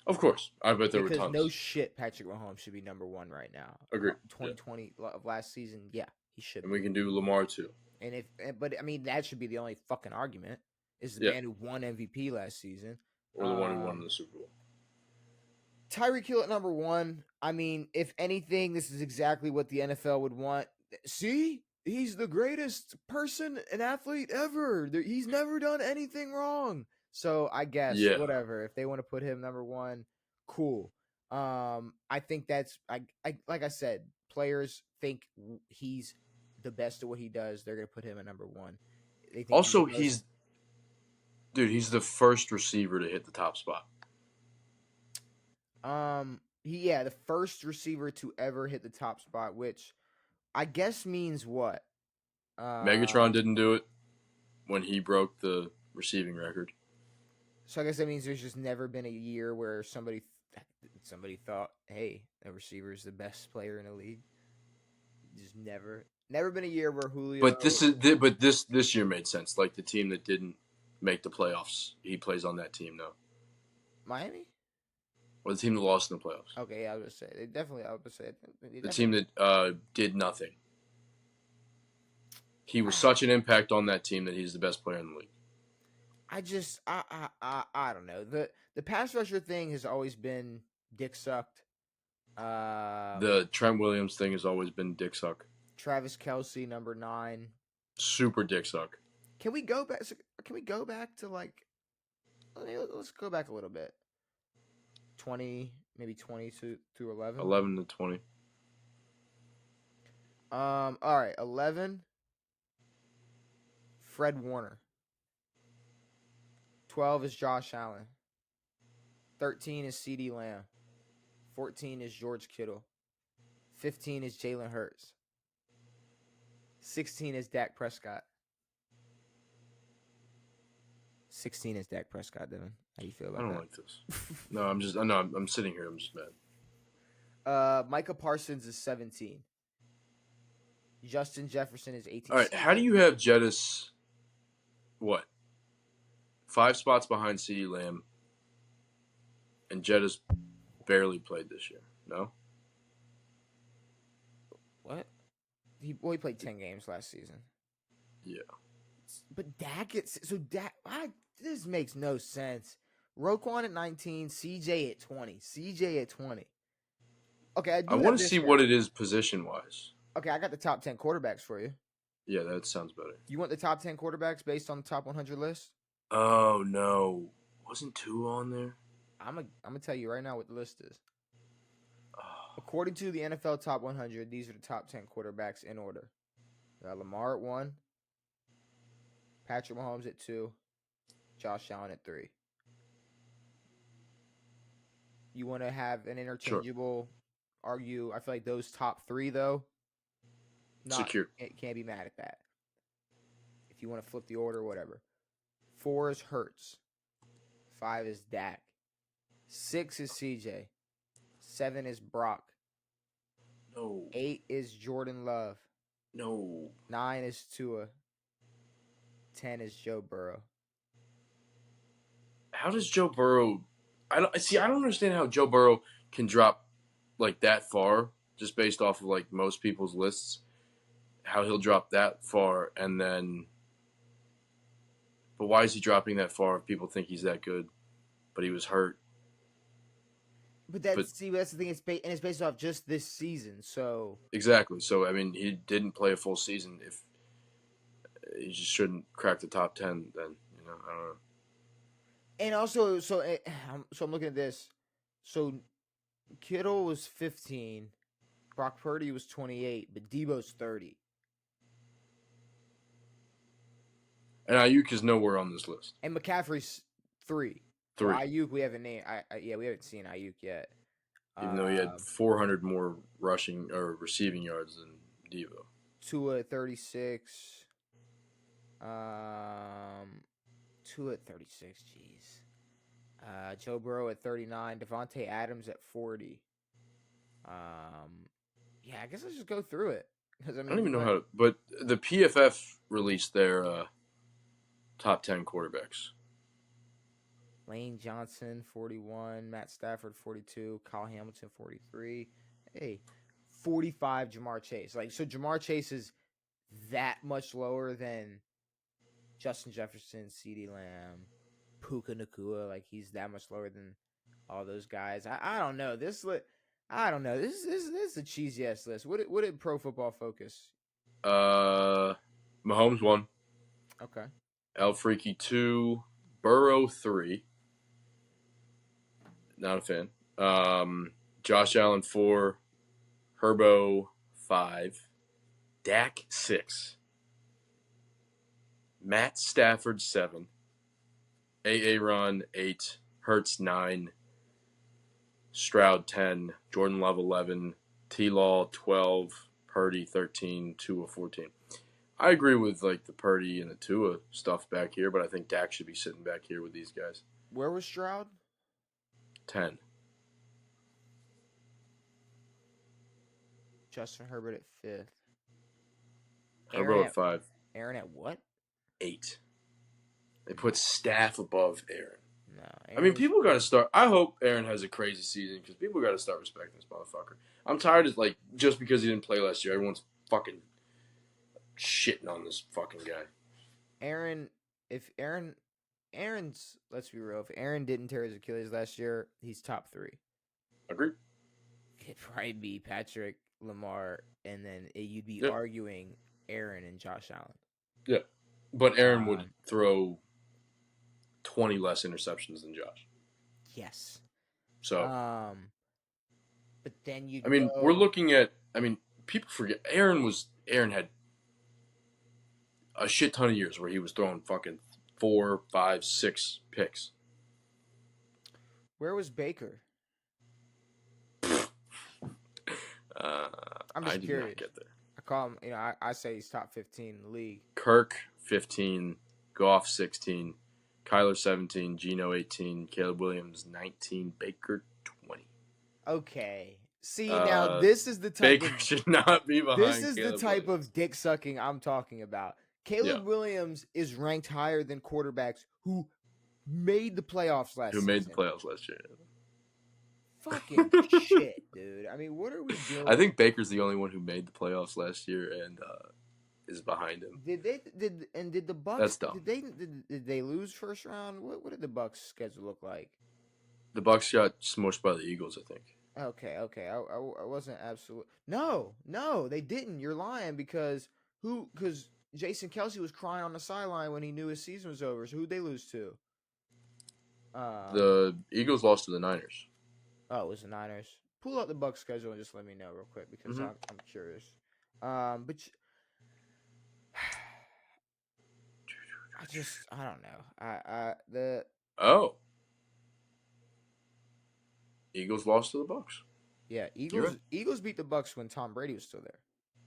Of course. I bet there were Because tons. no shit, Patrick Mahomes should be number 1 right now. Agreed. 2020 of last season, yeah, he should. And we can do Lamar too. But I mean, that should be the only fucking argument. Is the man who won MVP last season, or the one who won the Super Bowl. Tyreek Hill at number 1. I mean, if anything, this is exactly what the NFL would want. See, he's the greatest person, an athlete ever. He's never done anything wrong. So I guess whatever. If they want to put him number 1, cool. I think that's I like I said, players think he's the best at what he does. They're gonna put him at number 1. They think also, he's the first receiver to hit the top spot. The first receiver to ever hit the top spot, which I guess means what? Megatron didn't do it when he broke the receiving record. So I guess that means there's just never been a year where somebody thought, hey, a receiver is the best player in the league. Just never been a year where Julio. But this year made sense. Like the team that didn't make the playoffs, he plays on that team now. Miami? Or the team that lost in the playoffs. Okay, yeah, I was gonna say the team that did nothing. He was such an impact on that team that he's the best player in the league. I don't know. The pass rusher thing has always been dick sucked. The Trent Williams thing has always been dick suck. Travis Kelce, number 9. Super dick suck. Can we go back to like? Let's go back a little bit. 20, maybe 20 to 11. 11 to 20. All right, 11. Fred Warner. 12 is Josh Allen. 13 is CeeDee Lamb. 14 is George Kittle. 15 is Jalen Hurts. 16 is Dak Prescott. 16 is Dak Prescott, Devin. How do you feel about that? I don't like this. No, I'm sitting here. I'm just mad. Micah Parsons is 17. Justin Jefferson is 18. All right, how do you have Jettis, 5 spots behind CeeDee Lamb, and Jettis barely played this year? No? What? He played 10 games last season. Yeah. But Dak this makes no sense. Roquan at 19, CJ at 20. Okay, I want to see what it is position-wise. Okay, I got the top 10 quarterbacks for you. Yeah, that sounds better. You want the top 10 quarterbacks based on the top 100 list? Oh, no. Wasn't Tua on there? I'm gonna tell you right now what the list is. According to the NFL Top 100, these are the top 10 quarterbacks in order. Lamar at 1, Patrick Mahomes at 2, Josh Allen at 3. You want to have an interchangeable argue? I feel like those top 3, though, secure. Can't be mad at that. If you want to flip the order, whatever. 4 is Hurts. 5 is Dak. 6 is CJ. 7 is Brock. No. 8 is Jordan Love. No. 9 is Tua. 10 is Joe Burrow. How does Joe Burrow? I don't understand how Joe Burrow can drop like that far just based off of like most people's lists. how he'll drop that far, and then, but why is he dropping that far if people think he's that good? But he was hurt. But that's the thing. It's based off just this season. So exactly. So I mean, he didn't play a full season. If he just shouldn't crack the top 10, then I don't know. And also, so I'm looking at this. So Kittle was 15, Brock Purdy was 28, but Debo's 30. And Ayuk is nowhere on this list. And McCaffrey's 3. Well, Ayuk, we haven't named. We haven't seen Ayuk yet. Even though he had 400 more rushing or receiving yards than Debo. Tua at 36. Tua at 36. Jeez. Joe Burrow at 39. Devontae Adams at 40. Yeah, I guess let's just go through it. I don't even know how to. But the PFF released their top 10 quarterbacks. Lane Johnson, 41. Matt Stafford, 42. Kyle Hamilton, 43. Hey, 45 Jamar Chase. So Jamar Chase is that much lower than Justin Jefferson, CeeDee Lamb, Puka Nacua. He's that much lower than all those guys. I don't know. I don't know. This is a cheesy ass list. What did Pro Football Focus? Mahomes 1. Okay. El Freaky 2. Burrow 3. Not a fan. Josh Allen 4. Herbo 5. Dak 6. Matt Stafford 7. Aaron 8. Hurts 9. Stroud 10. Jordan Love 11. T-Law 12. Purdy 13. Tua 14. I agree with the Purdy and the Tua stuff back here, but I think Dak should be sitting back here with these guys. Where was Stroud? 10. Justin Herbert at 5th. Herbert at 5. Aaron at what? 8. They put Staff above Aaron. No. I mean, people got to start. I hope Aaron has a crazy season because people got to start respecting this motherfucker. I'm tired of just because he didn't play last year, everyone's fucking shitting on this fucking guy. Aaron's, let's be real, if Aaron didn't tear his Achilles last year, he's top 3. Agreed. It'd probably be Patrick, Lamar, and then you'd be arguing Aaron and Josh Allen. Yeah. But Aaron would throw 20 less interceptions than Josh. Yes. So. But then we're looking at. People forget Aaron had a shit ton of years where he was throwing fucking 4, 5, 6 picks. Where was Baker? I'm just curious. Not get there. I call him. I say he's top 15 in the league. Kirk 15, Goff 16, Kyler 17, Geno 18, Caleb Williams 19, Baker 20. Okay. See, now this is the type Baker should not be behind. This is the type of dick sucking I'm talking about. Caleb Williams is ranked higher than quarterbacks who made the playoffs last year. Fucking shit, dude. I mean, what are we doing? I think Baker's the only one who made the playoffs last year and is behind him. Did the Bucs? That's dumb. Did they lose first round? What did the Bucs schedule look like? The Bucs got smushed by the Eagles, I think. Okay. I wasn't absolute. No, they didn't. You're lying because Jason Kelce was crying on the sideline when he knew his season was over. So who'd they lose to? The Eagles lost to the Niners. Oh, it was the Niners. Pull out the Bucs schedule and just let me know real quick because I'm curious. But I don't know. Eagles lost to the Bucs. Yeah, Eagles beat the Bucs when Tom Brady was still there.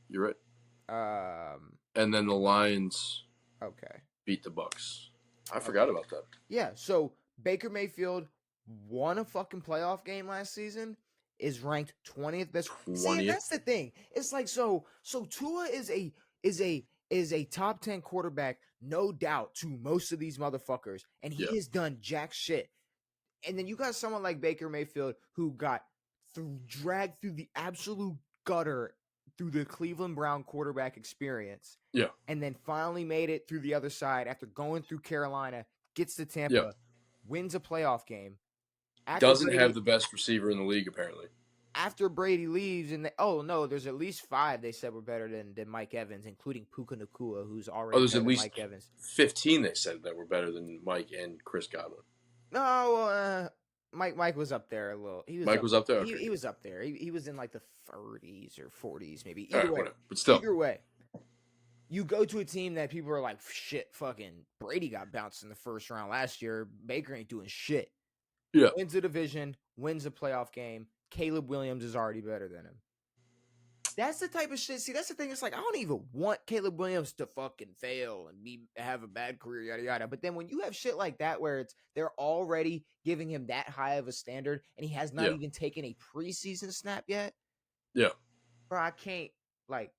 You're right. And then the Lions beat the Bucs. I forgot about that. Yeah, so Baker Mayfield won a fucking playoff game last season, is ranked 20th best. 20th. See, that's the thing. It's so Tua is a top 10 quarterback, no doubt, to most of these motherfuckers, and he has done jack shit. And then you got someone like Baker Mayfield who got dragged through the absolute gutter through the Cleveland Brown quarterback experience. Yeah. And then finally made it through the other side after going through Carolina, gets to Tampa, Yeah. wins a playoff game. Doesn't have the best receiver in the league, apparently. After Brady leaves, and there's at least 5 they said were better than Mike Evans, including Puka Nacua, who's already there's better at than least Mike Evans. 15 they said that were better than Mike and Chris Godwin. No, Mike was up there a little. Mike was up there? He Okay. was up there. He was in like the 30s or 40s, maybe. All right, whatever. But still. Either way, you go to a team that people are like, shit, fucking Brady got bounced in the first round last year. Baker ain't doing shit. Yeah. Wins the division, wins a playoff game. Caleb Williams is already better than him. That's the type of shit. See, that's the thing. It's like, I don't even want Caleb Williams to fucking fail and have a bad career, yada, yada. But then when you have shit like that where they're already giving him that high of a standard and he has not even taken a preseason snap yet. Yeah. Bro, I can't, like.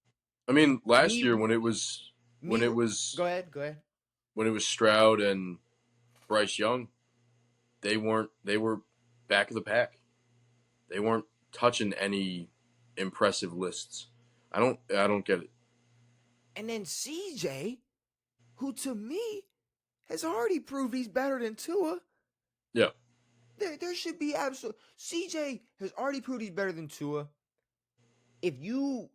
I mean, last year when it was. Go ahead. When it was Stroud and Bryce Young, they were back of the pack. They weren't touching any impressive lists. I don't get it. And then CJ, who to me has already proved he's better than Tua. Yeah. There should be absolute. CJ has already proved he's better than Tua. If you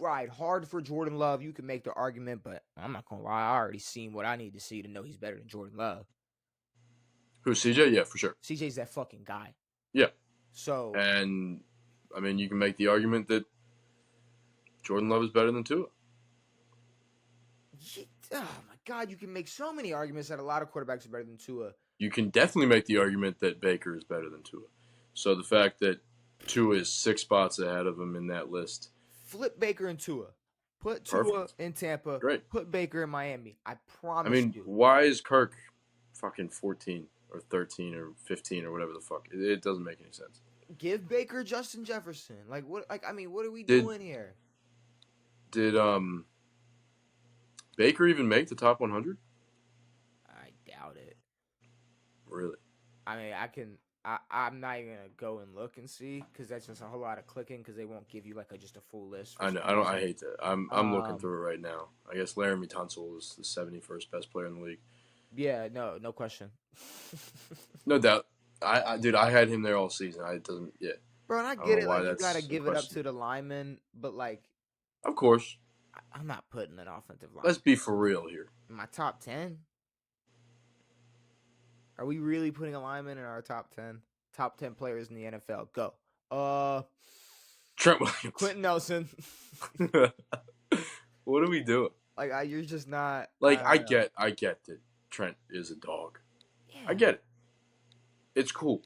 ride hard for Jordan Love, you can make the argument, but I'm not gonna lie, I already seen what I need to see to know he's better than Jordan Love. Who, CJ? Yeah, for sure. CJ's that fucking guy. Yeah. So, and I mean, you can make the argument that Jordan Love is better than Tua. Oh my God, you can make so many arguments that a lot of quarterbacks are better than Tua. You can definitely make the argument that Baker is better than Tua. So the fact that Tua is 6 spots ahead of him in that list. Flip Baker and Tua. Put Tua in Tampa. Great. Put Baker in Miami. I promise you. I mean, why is Kirk fucking 14 or 13 or 15 or whatever the fuck? It doesn't make any sense. Give Baker Justin Jefferson. Like what? Like I mean, what are we doing here? Did Baker even make the top 100? I doubt it. Really? I mean, I'm not even gonna go and look and see because that's just a whole lot of clicking because they won't give you like just a full list. I know. I hate that. I'm looking through it right now. I guess Laramie Tunsil is the 71st best player in the league. Yeah. No question. No doubt. Dude, I had him there all season. Bro, and I get it. Like, you gotta give it up to the linemen, but like, of course, I'm not putting an offensive line. Let's be for real here. My top 10. Are we really putting a lineman in our top 10? Top 10 players in the NFL. Go. Trent Williams. Quentin Nelson. What are we doing? Like, you're just not. Like, I get that Trent is a dog. Yeah. I get it. It's cool.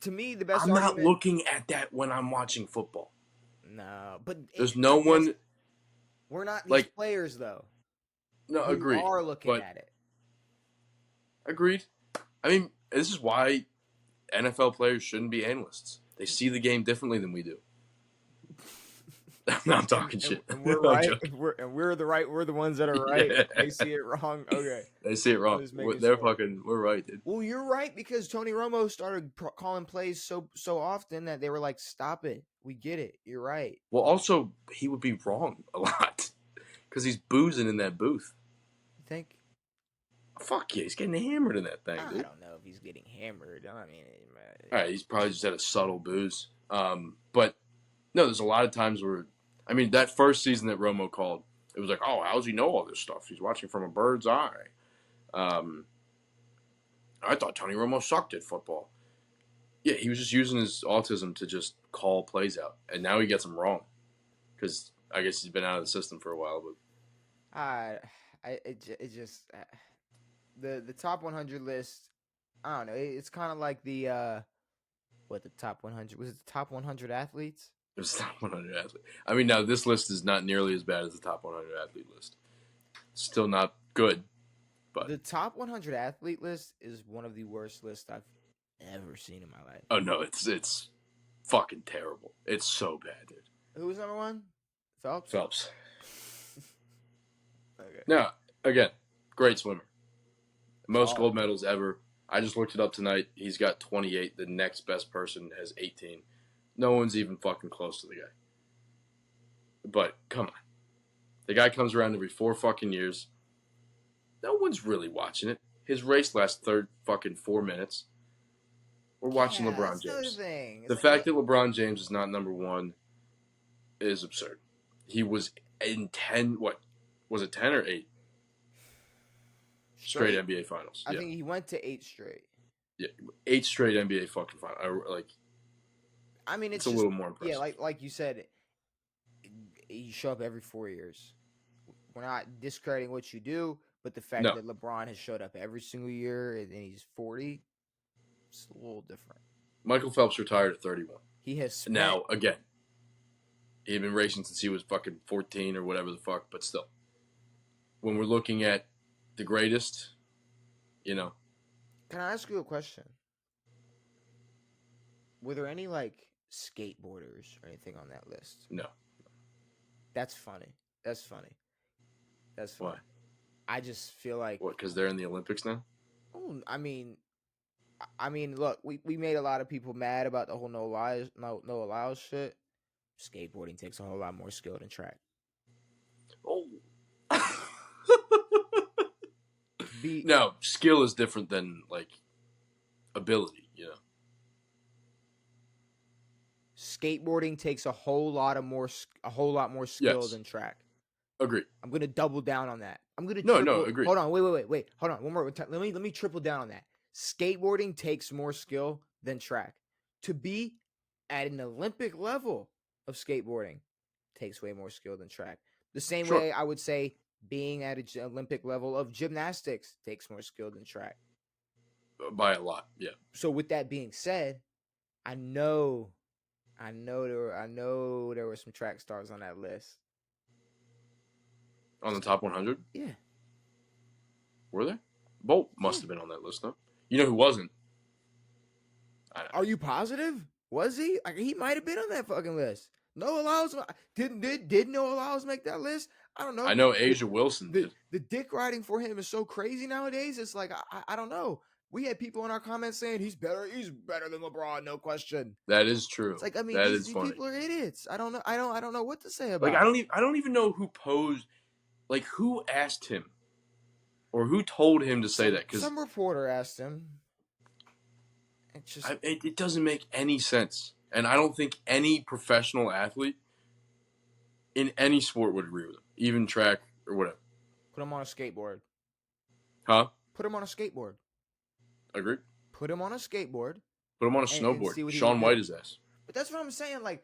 To me, the best. I'm not looking at that when I'm watching football. No, but there's no one. We're not these players, though. No, agreed. We are looking at it. Agreed. I mean, this is why NFL players shouldn't be analysts. They see the game differently than we do. I'm talking shit. And we're right. We're the ones that are right. Yeah. They see it wrong. Okay. They see it wrong. We're right, dude. Well, you're right because Tony Romo started calling plays so often that they were like, "Stop it. We get it. You're right." Well, also he would be wrong a lot because he's boozing in that booth. You think? Fuck yeah, he's getting hammered in that thing, dude. I don't know if he's getting hammered. I mean, all right, he's probably just had a subtle booze. But no, there's a lot of times where, I mean, that first season that Romo called, it was like, oh, how does he know all this stuff? He's watching from a bird's eye. I thought Tony Romo sucked at football. Yeah, he was just using his autism to just call plays out, and now he gets them wrong because I guess he's been out of the system for a while. But the top 100 list, I don't know. It's kind of like the top 100 was it the top 100 athletes? It was the top 100 athletes. I mean, now this list is not nearly as bad as the top 100 athlete list. Still not good, but the top 100 athlete list is one of the worst lists I've ever seen in my life. Oh no, it's fucking terrible. It's so bad, dude. Who was number one? Phelps. Okay. Now, again, great swimmer. Most gold medals ever. I just looked it up tonight. He's got 28. The next best person has 18. No one's even fucking close to the guy. But come on. The guy comes around every 4 fucking years. No one's really watching it. His race lasts 4 minutes. We're watching Yeah, LeBron that's the other James. thing. It's The like, fact that LeBron James is not number one is absurd. He was in 10, what? Was it 10 or 8? Straight NBA finals. I think he went to 8 straight. Yeah, 8 straight NBA fucking finals. I mean, it's a little more impressive. Yeah, like you said, you show up every 4 years. We're not discrediting what you do, but the fact that LeBron has showed up every single year and he's 40, it's a little different. Michael Phelps retired at 31. He has spent... Now, again, he'd been racing since he was fucking 14 or whatever the fuck, but still. When we're looking at the greatest, you know. Can I ask you a question? Were there any, like, skateboarders or anything on that list? No. That's funny. That's funny. Why? I just feel like... What, because they're in the Olympics now? Oh, I mean, look, we made a lot of people mad about the whole no allows shit. Skateboarding takes a whole lot more skill than track. Oh. No, skill is different than, like, ability, you know. Skateboarding takes a whole lot more skill than track. Agreed. I'm gonna double down on that. I'm gonna agree. Hold on, wait. Hold on, one more time. Let me triple down on that. Skateboarding takes more skill than track. To be at an Olympic level of skateboarding takes way more skill than track. The same way I would say being at an Olympic level of gymnastics takes more skill than track. By a lot, yeah. So with that being said, I know there were some track stars on that list. On the top 100? Yeah. Were there? Bolt must have been on that list, though. You know who wasn't? Are you positive? Was he? He might have been on that fucking list. No allows. Did no allows make that list? I don't know. I know Asia Wilson did. The dick riding for him is so crazy nowadays. It's like I don't know. We had people in our comments saying he's better than LeBron, no question. That is true. It's like, I mean, these people are idiots. I don't know what to say about. Like I don't even know who posed, like who asked him, or who told him to say that. Because some reporter asked him. It doesn't make any sense, and I don't think any professional athlete in any sport would agree with him, even track or whatever. Put him on a skateboard. Huh? Put him on a skateboard. Agreed. Put him on a skateboard. Put him on a snowboard. Shaun White his ass. But that's what I'm saying. Like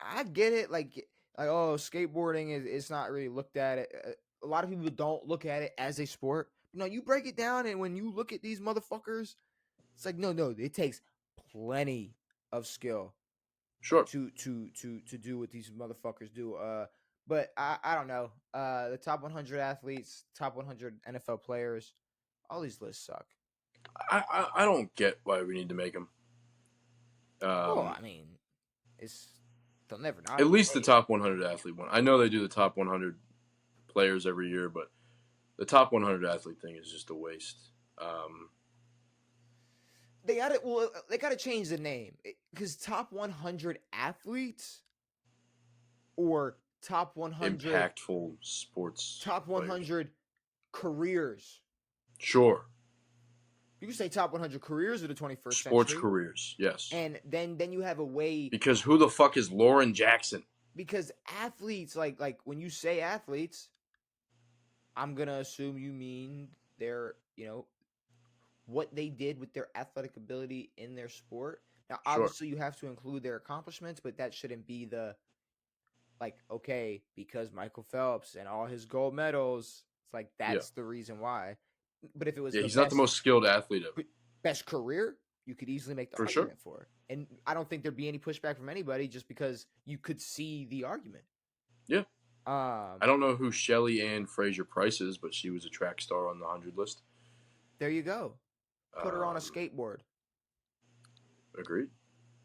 I get it. Like oh, skateboarding is not really looked at it. A lot of people don't look at it as a sport. You break it down, and when you look at these motherfuckers, it's like no, it takes plenty of skill. Sure. To do what these motherfuckers do. But I don't know. The top 100 athletes, top 100 NFL players, all these lists suck. I don't get why we need to make them. I mean, they'll never not. At least the top 100 athlete one. I know they do the top 100 players every year, but the top 100 athlete thing is just a waste. They gotta change the name because top 100 athletes or top 100 impactful sports. Top 100 careers. Sure. You can say top 100 careers of the 21st century. Sports careers, yes. And then you have a way. Because who the fuck is Lauren Jackson? Because athletes, like when you say athletes, I'm going to assume you mean their, what they did with their athletic ability in their sport. Now, obviously, you have to include their accomplishments, but that shouldn't be okay, because Michael Phelps and all his gold medals, it's like that's the reason why. But if it was he's not the most skilled athlete ever. Best career, you could easily make the argument for it. And I don't think there'd be any pushback from anybody just because you could see the argument. Yeah. I don't know who Shelly Ann Fraser Price is, but she was a track star on the 100 list. There you go. Put her on a skateboard. Agreed.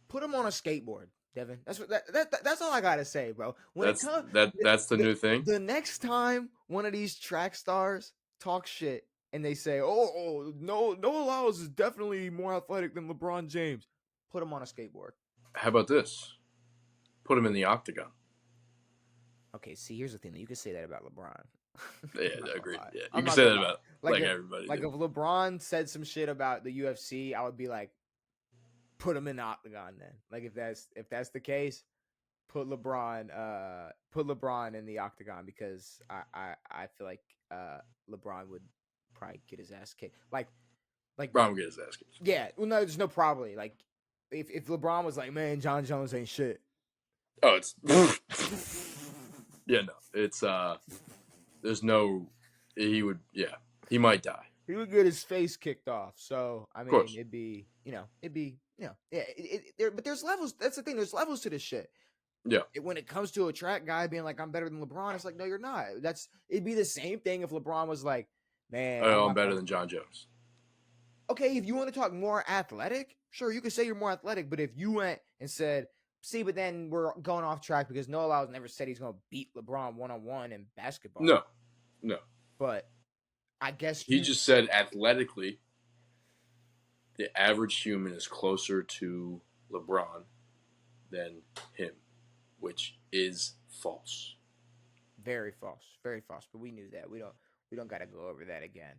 Put him on a skateboard, Devin. That's all I gotta say, bro. That's the new thing. The next time one of these track stars talk shit and they say, "Oh, no allows is definitely more athletic than LeBron James," put him on a skateboard. How about this? Put him in the octagon. Okay, see, here's the thing. You can say that about LeBron. Yeah, I'm not I gonna agree. lie. Yeah, you I'm can not say gonna that lie. about Like if everybody. like Dude. if LeBron said some shit about the UFC, I would be like, put him in the octagon then. Like if that's the case, put LeBron in the octagon because I feel like LeBron would probably get his ass kicked. Like Brown will get his ass kicked. yeah, well no, there's no probably. Like if LeBron was like, man, John Jones ain't shit. Oh, it's yeah, no, it's there's no, he would, yeah, he might die. He would get his face kicked off. So I Of mean, course. yeah. But there's levels. That's the thing. There's levels to this shit. Yeah. When it comes to a track guy being like, I'm better than LeBron, it's like, no, you're not. It'd be the same thing if LeBron was like, man, I'm Oh, I'm not better gonna. than John Jones. Okay, if you want to talk more athletic, sure, you could say you're more athletic. But if you went and said, see, but then we're going off track because Noah Lyles never said he's gonna beat LeBron 1-on-1 in basketball. No, no. But I guess He just said athletically, the average human is closer to LeBron than him, which is false. very false, very false. But we knew that. We don't got to go over that again.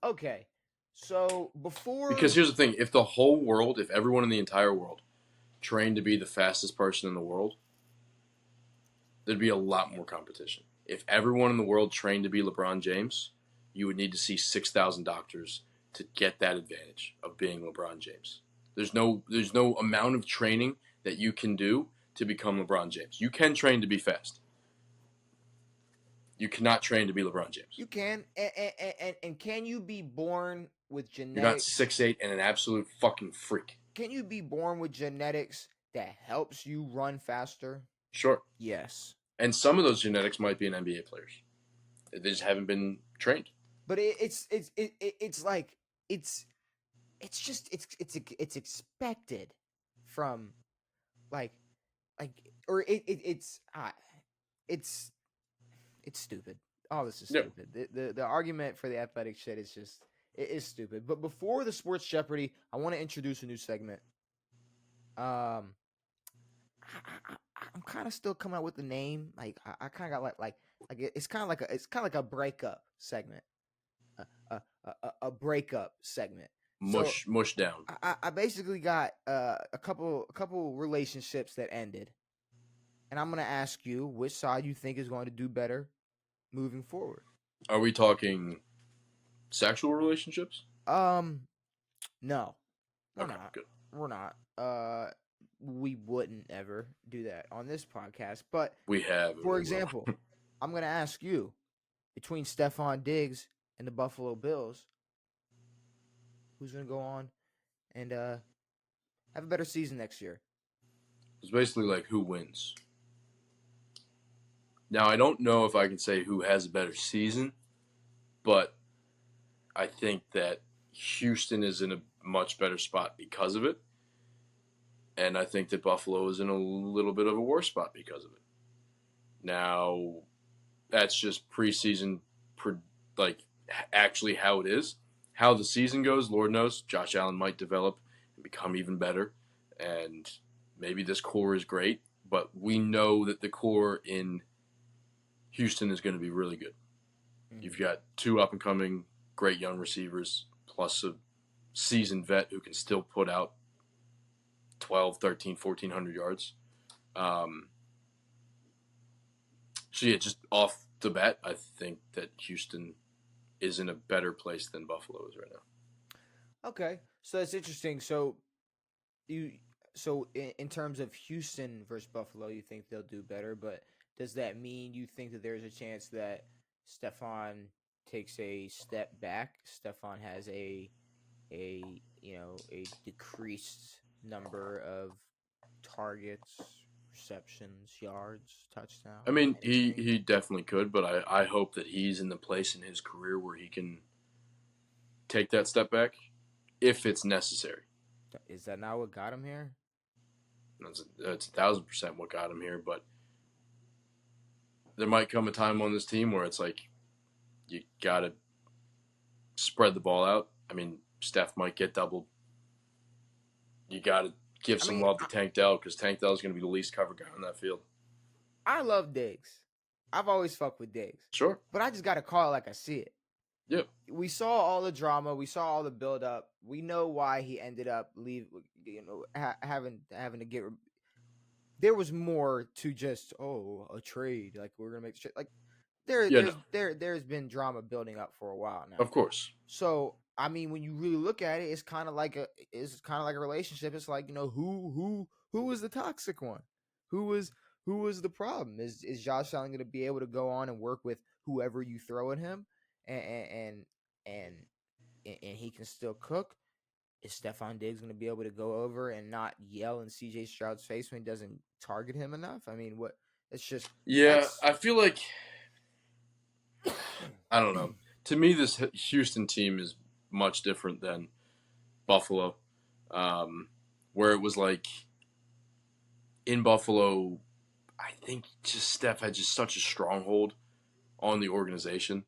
Okay. So before Because here's the thing: if everyone in the entire world trained to be the fastest person in the world, there'd be a lot more competition. If everyone in the world trained to be LeBron James, you would need to see 6,000 doctors to get that advantage of being LeBron James. There's no amount of training that you can do to become LeBron James. You can train to be fast. You cannot train to be LeBron James. you can, and can you be born with You're not genetics? 6'8" and an absolute fucking freak. Can you be born with genetics that helps you run faster? Sure. Yes. And some of those genetics might be in NBA players. They just haven't been trained. But it's like it's it's expected from like or it's stupid. All this is Yep. stupid. The argument for the athletic shit is just it is stupid. But before the sports Jeopardy, I want to introduce a new segment. I'm kind of still coming up with the name. Like I kind of got it's kind of like a breakup segment. A breakup segment. Mush down. I basically got a couple relationships that ended, and I'm gonna ask you which side you think is going to do better moving forward. Are we talking sexual relationships? No, we're Okay, not. good. We're not. We wouldn't ever do that on this podcast. But We have. for example, I'm gonna ask you between Stephon Diggs and the Buffalo Bills, who's gonna go on and have a better season next year? It's basically like who wins. Now, I don't know if I can say who has a better season, but I think that Houston is in a much better spot because of it. And I think that Buffalo is in a little bit of a worse spot because of it. Now, that's just preseason, like actually how it is. How the season goes, Lord knows. Josh Allen might develop and become even better. And maybe this core is great, but we know that the core in Houston is going to be really good. Mm-hmm. You've got two up-and-coming great young receivers, plus a seasoned vet who can still put out 12, 13, 1,400 yards. So, yeah, just off the bat, I think that Houston is in a better place than Buffalo is right now. Okay, so that's interesting. So, in terms of Houston versus Buffalo, you think they'll do better, but does that mean you think that there's a chance that Stephon takes a step back? Stephon has a decreased number of targets, receptions, yards, touchdowns. I mean, he definitely could, but I hope that he's in the place in his career where he can take that step back if it's necessary. Is that not what got him here? That's 1,000% what got him here, but there might come a time on this team where it's like you got to spread the ball out. I mean, Steph might get doubled. You got to give some love to Tank Dell because Tank Dell is going to be the least covered guy on that field. I love Diggs. I've always fucked with Diggs. Sure. But I just got to call it like I see it. Yeah. We saw all the drama. We saw all the build up. We know why he ended up having to get. There was more to just a trade. Like we're gonna make the trade. Like there's been drama building up for a while now. Of course. So I mean, when you really look at it, it's kind of like a relationship. It's like who was the toxic one? Who was the problem? Is Josh Allen going to be able to go on and work with whoever you throw at him, and he can still cook? Is Stephon Diggs going to be able to go over and not yell in CJ Stroud's face when he doesn't target him enough? I mean, what? It's just I feel like I don't know. To me, this Houston team is much different than Buffalo, where it was like in Buffalo, I think just Steph had just such a stronghold on the organization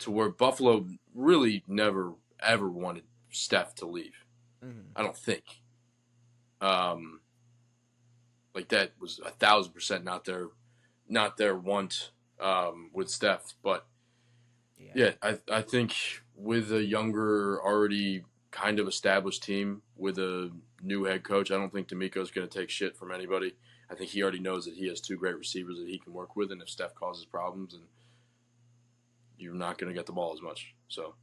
to where Buffalo really never ever wanted Steph to leave. Mm-hmm. I don't think. Like that was 1,000% not their want with Steph, but yeah, I think with a younger, already kind of established team with a new head coach, I don't think D'Amico's going to take shit from anybody. I think he already knows that he has two great receivers that he can work with, and if Steph causes problems, then you're not going to get the ball as much. So,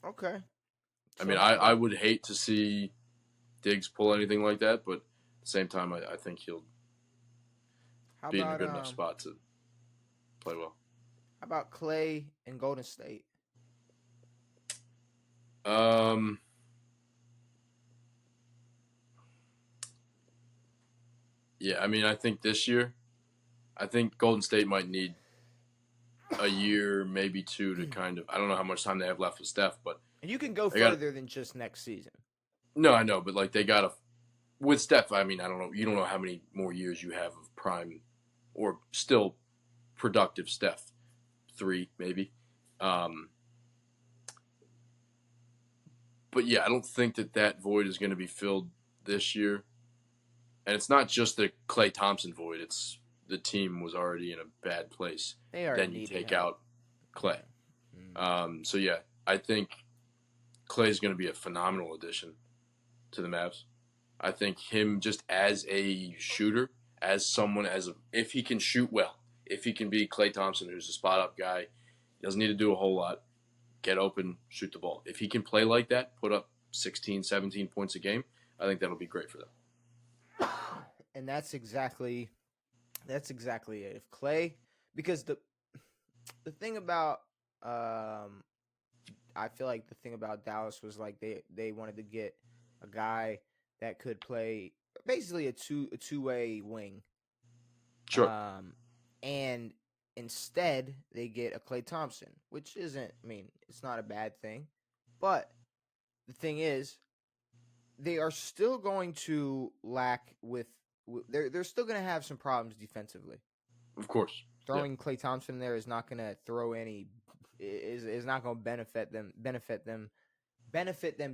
okay. I mean, I would hate to see Diggs pull anything like that, but at the same time, I think he'll be in a good enough spot to play well. How about Clay and Golden State? Yeah, I mean, I think this year, I think Golden State might need a year, maybe two, to kind of. I don't know how much time they have left with Steph, but and you can go further than just next season. No, I know, but like they gotta with Steph. I mean, I don't know. You don't know how many more years you have of prime or still productive Steph. 3 maybe. But yeah, I don't think that void is going to be filled this year. And it's not just the Klay Thompson void. It's the team was already in a bad place. Then you take out Klay. So yeah, I think Klay is going to be a phenomenal addition to the Mavs. I think him just as a shooter, as someone if he can shoot well, if he can be Klay Thompson, who's a spot up guy, doesn't need to do a whole lot, get open, shoot the ball. If he can play like that, put up 16, 17 points a game, I think that'll be great for them. And that's exactly it. If Klay, because the thing about I feel like the thing about Dallas was like they wanted to get a guy that could play basically a two-way wing. Sure. And instead they get a Klay Thompson, which isn't. I mean, it's not a bad thing, but the thing is, they are still going to lack with. They're still going to have some problems defensively. Of course. Throwing Klay Thompson there is not going to throw any. Is not going to benefit them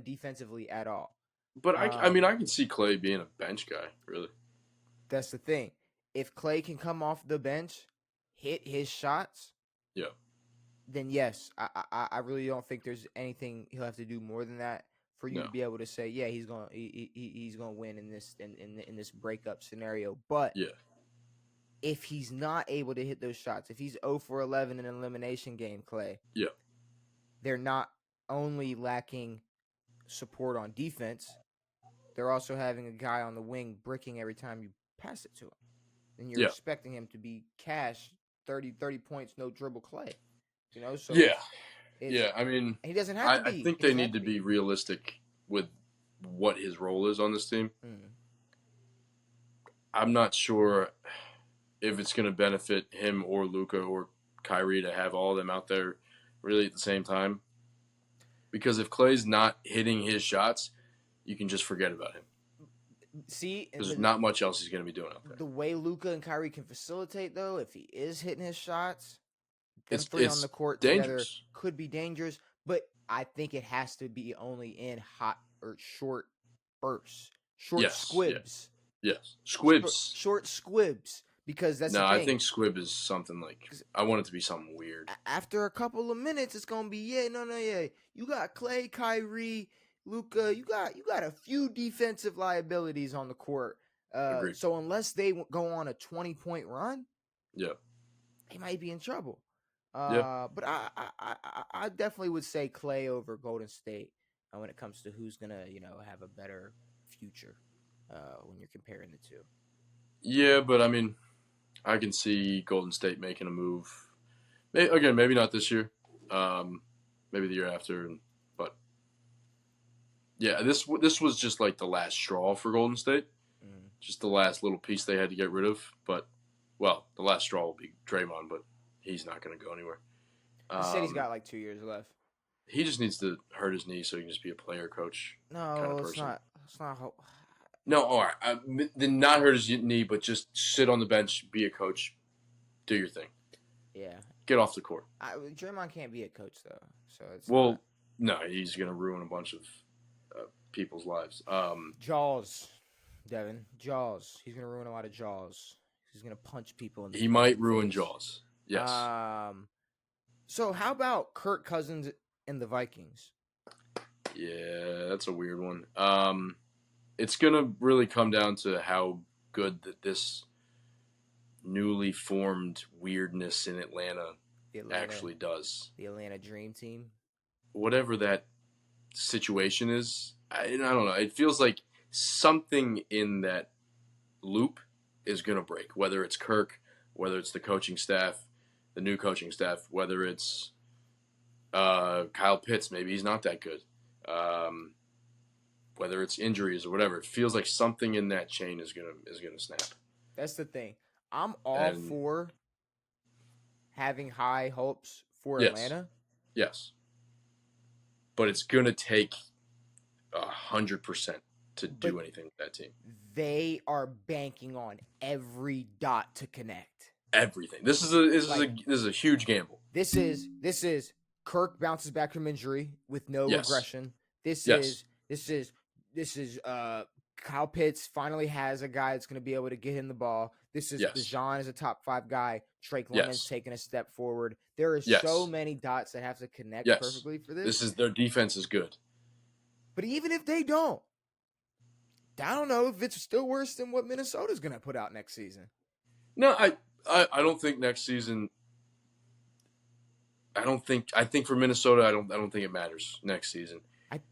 defensively at all. But I mean, I can see Klay being a bench guy. Really. That's the thing. If Klay can come off the bench, hit his shots, then yes, I really don't think there's anything he'll have to do more than that for you to be able to say, yeah, he's gonna win in this breakup scenario. But if he's not able to hit those shots, if he's 0 for 11 in an elimination game, Klay, they're not only lacking support on defense, they're also having a guy on the wing bricking every time you pass it to him. And you're expecting him to be cash 30 points, no dribble Klay. You know, so I mean, he doesn't have to be. I think they need to be realistic with what his role is on this team. I'm not sure if it's going to benefit him or Luka or Kyrie to have all of them out there really at the same time. Because if Klay's not hitting his shots, you can just forget about him. See, there's not much else he's going to be doing out there. The way Luka and Kyrie can facilitate, though, if he is hitting his shots, them three on the court dangerous. Together could be dangerous. But I think it has to be only in hot or short bursts, short squibs. Yes, squibs. Short squibs, because that's the No, I thing. think Squibb is something like, I want it to be something weird. After a couple of minutes, it's gonna be yeah. You got Clay, Kyrie, Luca. You got a few defensive liabilities on the court. Agreed. So unless they go on a 20-point run, Yeah. they might be in trouble. Yeah. But I definitely would say Clay over Golden State when it comes to who's gonna have a better future when you're comparing the two. Yeah, but I mean, I can see Golden State making a move. Again, maybe not this year. Maybe the year after. But yeah, this was just like the last straw for Golden State. Just the last little piece they had to get rid of. But, well, the last straw will be Draymond, but he's not going to go anywhere. He said he's got like 2 years left. He just needs to hurt his knee so he can just be a player coach kind of person. It's not. No, all right. Then not hurt his knee, but just sit on the bench, be a coach, do your thing. Yeah. Get off the court. Draymond can't be a coach though, so it's no, he's gonna ruin a bunch of people's lives. Jaws, Devin. Jaws. He's gonna ruin a lot of jaws. He's gonna punch people in the He might ruin Jaws. Yes. So how about Kirk Cousins and the Vikings? Yeah, that's a weird one. It's gonna really come down to how good this newly formed weirdness in Atlanta actually does. The Atlanta Dream Team. Whatever that situation is, I don't know. It feels like something in that loop is going to break, whether it's Kirk, whether it's the coaching staff, the new coaching staff, whether it's Kyle Pitts, maybe he's not that good, whether it's injuries or whatever. It feels like something in that chain is gonna snap. That's the thing. I'm all for having high hopes for Atlanta. Yes. But it's going to take 100% to do anything with that team. They are banking on every dot to connect. Everything. This is a huge gamble. This is Kirk bounces back from injury with no regression. This is Kyle Pitts finally has a guy that's going to be able to get him the ball. This is Bijan is a top 5 guy. Drake London's taking a step forward. There are so many dots that have to connect perfectly for this. Their defense is good. But even if they don't, I don't know if it's still worse than what Minnesota's going to put out next season. No, I don't think next season. I think for Minnesota, I don't think it matters next season.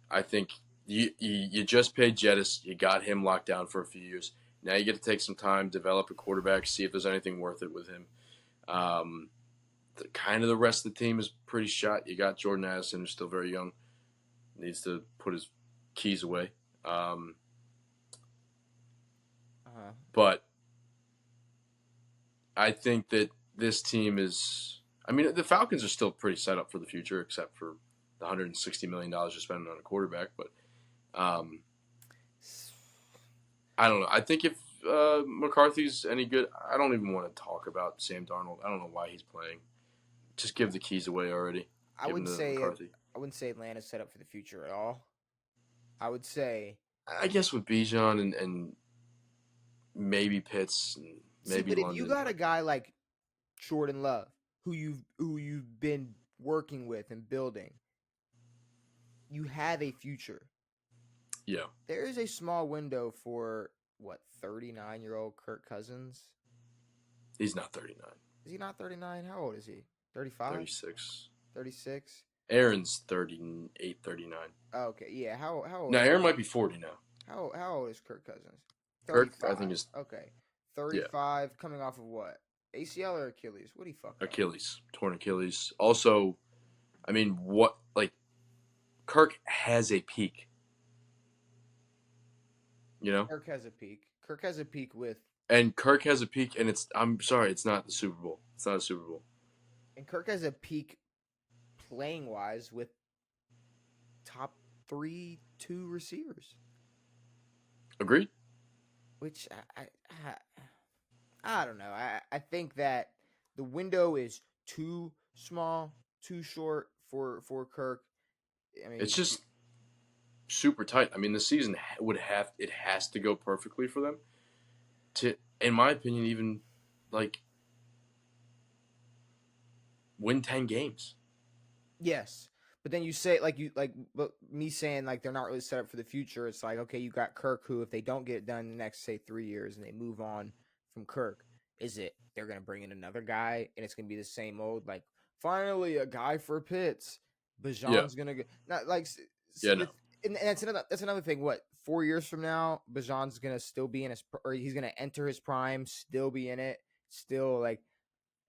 I think you just paid Jettis. You got him locked down for a few years. Now you get to take some time, develop a quarterback, see if there's anything worth it with him. The rest of the team is pretty shot. You got Jordan Addison, who's still very young, needs to put his keys away. But I think that this team is. I mean, the Falcons are still pretty set up for the future, except for the $160 million you're spending on a quarterback. But I don't know. I think if McCarthy's any good, I don't even want to talk about Sam Darnold. I don't know why he's playing. Just give the keys away already. I wouldn't say Atlanta's set up for the future at all. I would say. I guess with Bijan and maybe Pitts and maybe but London. If you got a guy like Jordan Love, who you've been working with and building, you have a future. Yeah. There is a small window for 39-year-old Kirk Cousins. He's not 39. Is he not 39? How old is he? 35? 36. 36? Aaron's 38, 39. Oh, okay, yeah. How old? Now Aaron might be 40 now. How old is Kirk Cousins? 35. Kirk, I think is 35. Coming off of what? ACL or Achilles? What do you fuck? Achilles, torn Achilles. Also, I mean, Kirk has a peak. You know, Kirk has a peak. Kirk has a peak with. And Kirk has a peak, and I'm sorry, it's not the Super Bowl. It's not a Super Bowl. And Kirk has a peak playing wise with top 2 receivers. Agreed. Which I don't know. I think that the window is too small, too short for Kirk. I mean, it's just super tight. I mean, the season has to go perfectly for them to, in my opinion, even like win 10 games. Yes. But then you say but me saying like they're not really set up for the future. It's like, okay, you got Kirk, who if they don't get it done in the next say 3 years and they move on from Kirk, is it they're gonna bring in another guy and it's gonna be the same old like finally a guy for Pitts. Yeah. Bajan's gonna get not like Yeah, no. and that's another thing. What 4 years from now, Bajan's gonna still be in his or he's gonna enter his prime, still be in it, still like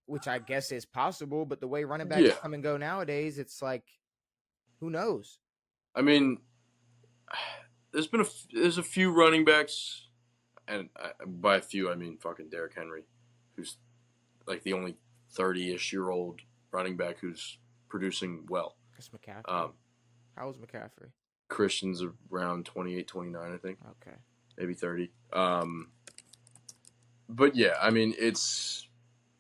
which I guess is possible. But the way running backs Yeah. come and go nowadays, it's like who knows? I mean, there's a few running backs, and by a few I mean fucking Derrick Henry, who's like the only 30-ish-year-old running back who's producing well. That's McCaffrey. How old's McCaffrey? Christian's around 28, 29, I think. Okay. Maybe 30. But yeah, I mean, it's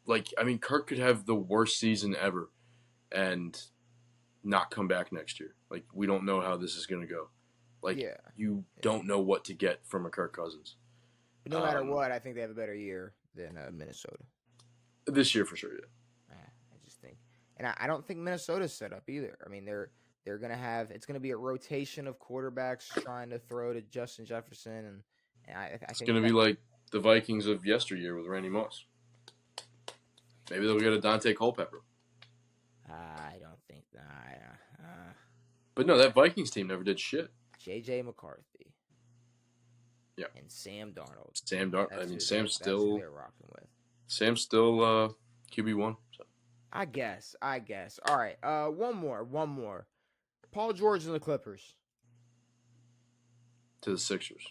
like, I mean, Kirk could have the worst season ever and not come back next year. Like, we don't know how this is going to go. Like, you don't know what to get from a Kirk Cousins. But no matter what, I think they have a better year than Minnesota. This year for sure, yeah. I just think. And I don't think Minnesota's set up either. I mean, they're going to have – it's going to be a rotation of quarterbacks trying to throw to Justin Jefferson. And I think it's going to be like the Vikings of yesteryear with Randy Moss. Maybe they'll get a Dante Culpepper. I don't think that. But no, that Vikings team never did shit. J.J. McCarthy. Yeah. And Sam Darnold. I mean, Sam's still. They're rocking with. Sam's still QB1. So. I guess. All right. One more. Paul George and the Clippers. To the Sixers.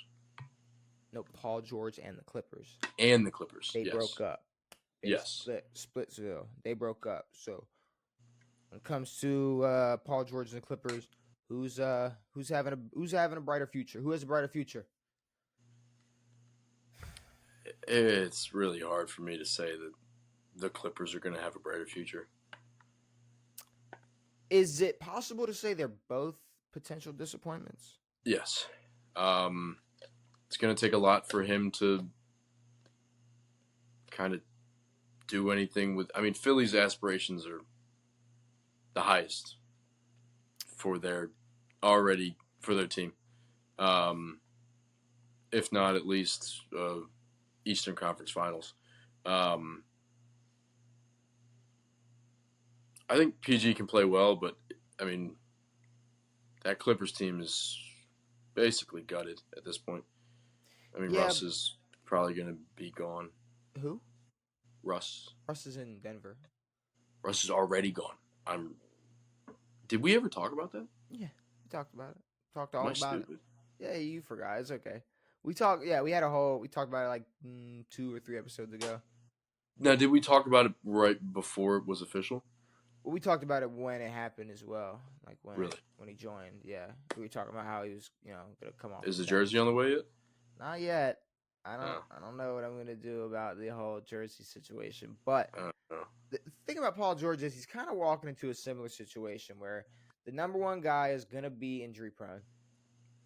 No, Paul George and the Clippers. And the Clippers. They broke up. They yes. Splitsville. They broke up. So when it comes to Paul George and the Clippers, who's having a brighter future? Who has a brighter future? It's really hard for me to say that the Clippers are going to have a brighter future. Is it possible to say they're both potential disappointments? Yes. It's going to take a lot for him to kind of do anything with. I mean, Philly's aspirations are the highest for their team. If not at least Eastern Conference Finals. I think PG can play well, but I mean, that Clippers team is basically gutted at this point. I mean, Russ is probably going to be gone. Who? Russ. Russ is in Denver. Russ is already gone. Did we ever talk about that? Yeah, we talked about it. Talked all about stupid? it. Yeah, you forgot. It's okay. We talked. Yeah, we talked about it like 2 or 3 episodes ago. Now, did we talk about it right before it was official? Well, we talked about it when it happened as well. Like when he joined. Yeah, we were talking about how he was, gonna come off. Is the jersey on the way yet? Not yet. I don't know what I'm gonna do about the whole jersey situation. But the thing about Paul George is he's kind of walking into a similar situation where the number one guy is gonna be injury prone.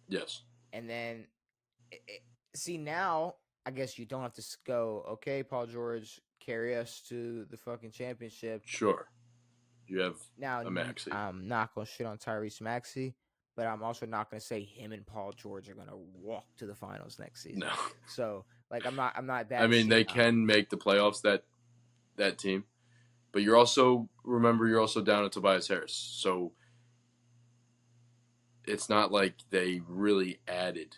Yes. And then, see now, I guess you don't have to go. Okay, Paul George, carry us to the fucking championship. Sure. You have now a Maxey. I'm not gonna shit on Tyrese Maxey. But I'm also not going to say him and Paul George are going to walk to the finals next season. No. So, like, I'm not that. I mean, they can make the playoffs, that team. But you're also down at Tobias Harris. So, it's not like they really added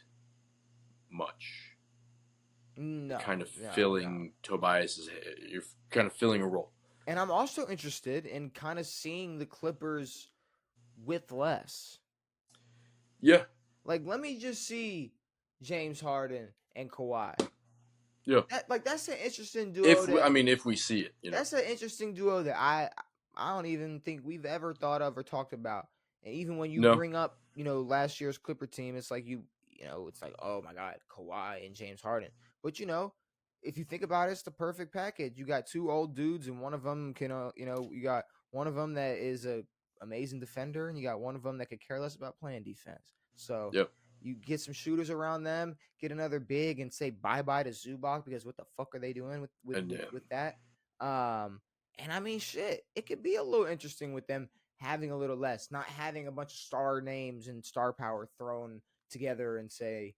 much. No. Kind of filling Tobias's head. You're kind of filling a role. And I'm also interested in kind of seeing the Clippers with less. Yeah. Like, let me just see James Harden and Kawhi. Yeah. That's an interesting duo. If we see it. That's an interesting duo that I don't even think we've ever thought of or talked about. And even when you bring up, last year's Clipper team, it's like it's like, oh my God, Kawhi and James Harden. But if you think about it, it's the perfect package. You got 2 old dudes, and one of them can, you got one of them that is a amazing defender, and you got one of them that could care less about playing defense. So You get some shooters around them, get another big, and say bye-bye to Zubac, because what the fuck are they doing with that? And I mean, shit, it could be a little interesting with them having a little less, not having a bunch of star names and star power thrown together and say,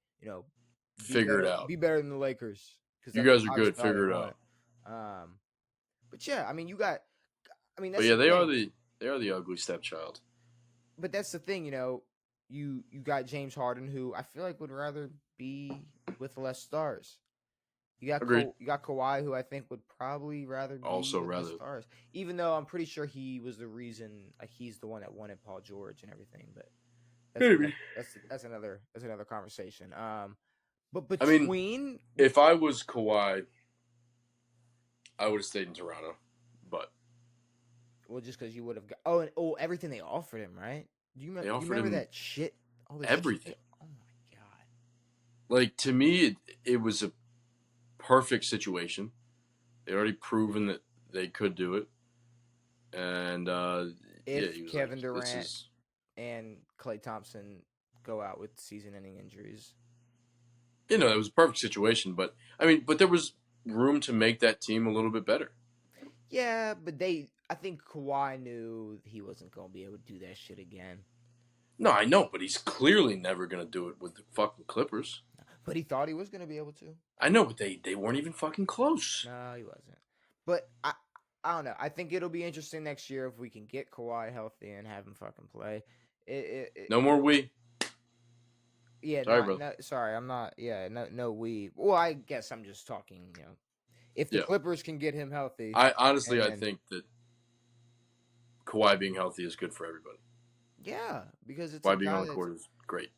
Figure it out. be better than the Lakers, because You that's guys are good. obviously all they Figure it want. out. But yeah, I mean, But that's yeah, the they are thing. the ugly stepchild. But that's the thing, you got James Harden, who I feel like would rather be with less stars. You got Agreed. You got Kawhi, who I think would probably rather be with less stars, even though I'm pretty sure he was the reason, like he's the one that wanted Paul George and everything. But that's another conversation. But between, if I was Kawhi, I would have stayed in Toronto. But just because you would have got everything they offered him, right? Do you remember that shit? Everything. Shit? Oh my god! Like, to me, it was a perfect situation. They already proven that they could do it, and if Kevin Durant and Klay Thompson go out with season-ending injuries, it was a perfect situation. But but there was room to make that team a little bit better. Yeah, but I think Kawhi knew he wasn't going to be able to do that shit again. No, I know, but he's clearly never going to do it with the fucking Clippers. But he thought he was going to be able to. I know, but they weren't even fucking close. No, he wasn't. But I don't know. I think it'll be interesting next year if we can get Kawhi healthy and have him fucking play. No more we. Yeah, sorry, bro. No, sorry, I'm not. Yeah, no we. Well, I guess I'm just talking, if the Clippers can get him healthy. I think that Kawhi being healthy is good for everybody. Yeah, because it's Kawhi being on the court is great.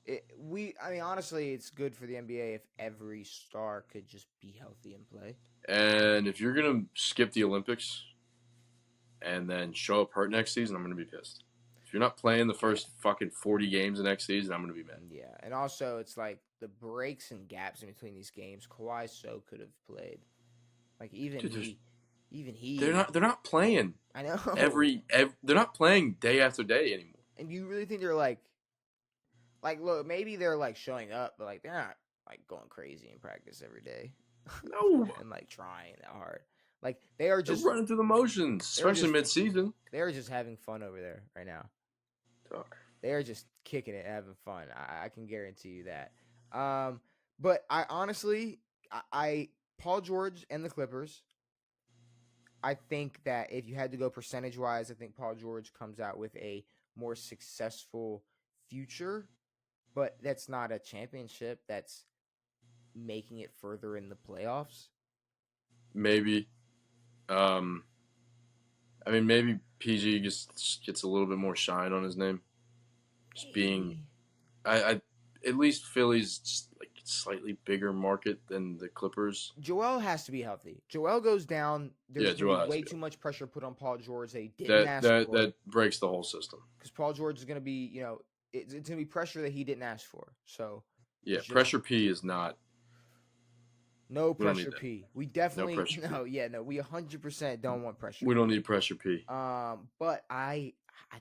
Honestly, it's good for the NBA if every star could just be healthy and play. And if you're gonna skip the Olympics and then show up hurt next season, I'm gonna be pissed. If you're not playing the first fucking 40 games the next season, I'm gonna be mad. Yeah, and also it's like the breaks and gaps in between these games. Kawhi could have played. Like even he. They're not playing. I know. They're not playing day after day anymore. And you really think they're like look, maybe they're like showing up, but like they're not like going crazy in practice every day. No. And like trying that hard. Like they're running through the motions, especially mid-season. They're just having fun over there right now. They're just kicking it, having fun. I can guarantee you that. But I honestly, Paul George and the Clippers, I think that if you had to go percentage-wise, I think Paul George comes out with a more successful future, but that's not a championship. That's making it further in the playoffs. Maybe. Maybe PG just gets a little bit more shine on his name. Just being, at least Philly's just like slightly bigger market than the Clippers. Joel has to be healthy. Joel goes down. There's way too much pressure put on Paul George. They didn't ask for. That breaks the whole system. Because Paul George is going to be, it's going to be pressure that he didn't ask for. So yeah, pressure P is not. No pressure P. We definitely we 100% don't want pressure. We don't need pressure P. But I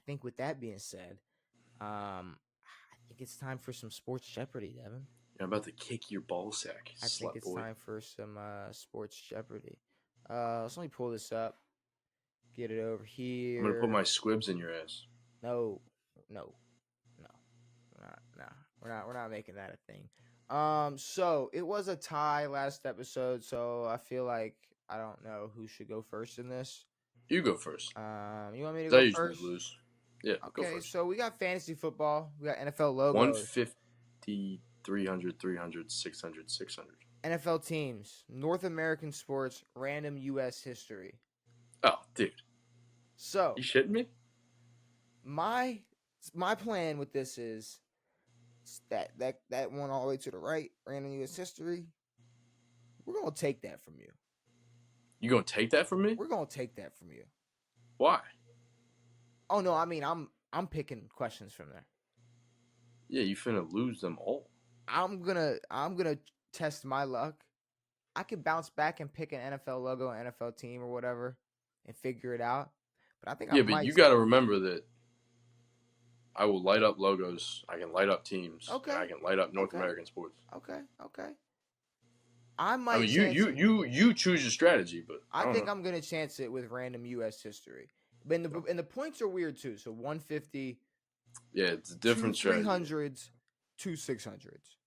think with that being said, I think it's time for some sports Jeopardy, Devin. I'm about to kick your ball sack. I think it's time for some sports Jeopardy. Let's let me pull this up. Get it over here. I'm gonna put my squibs in your ass. No. We're not making that a thing. So it was a tie last episode, so I feel like I don't know who should go first in this. You go first. You want me to go first? Lose. Yeah. Okay, go first. So we got fantasy football. We got NFL logos. 150, 300, 300, 600, 600. NFL teams, North American sports, random U.S. history. Oh, dude. So you shitting me? My plan with this is that one all the way to the right, random U.S. history. We're gonna take that from you. You gonna take that from me? We're gonna take that from you. Why? Oh no, I mean I'm picking questions from there. Yeah, you finna lose them all. I'm gonna test my luck. I could bounce back and pick an NFL logo, an NFL team, or whatever, and figure it out. But I think but you got to remember that I will light up logos. I can light up teams. Okay. And I can light up North Okay. American sports. Okay. I might. I mean, you choose your strategy, but I think know. I'm gonna chance it with random U.S. history. But and the points are weird too. So 150. Yeah, it's a different strategy. 300s, 600s.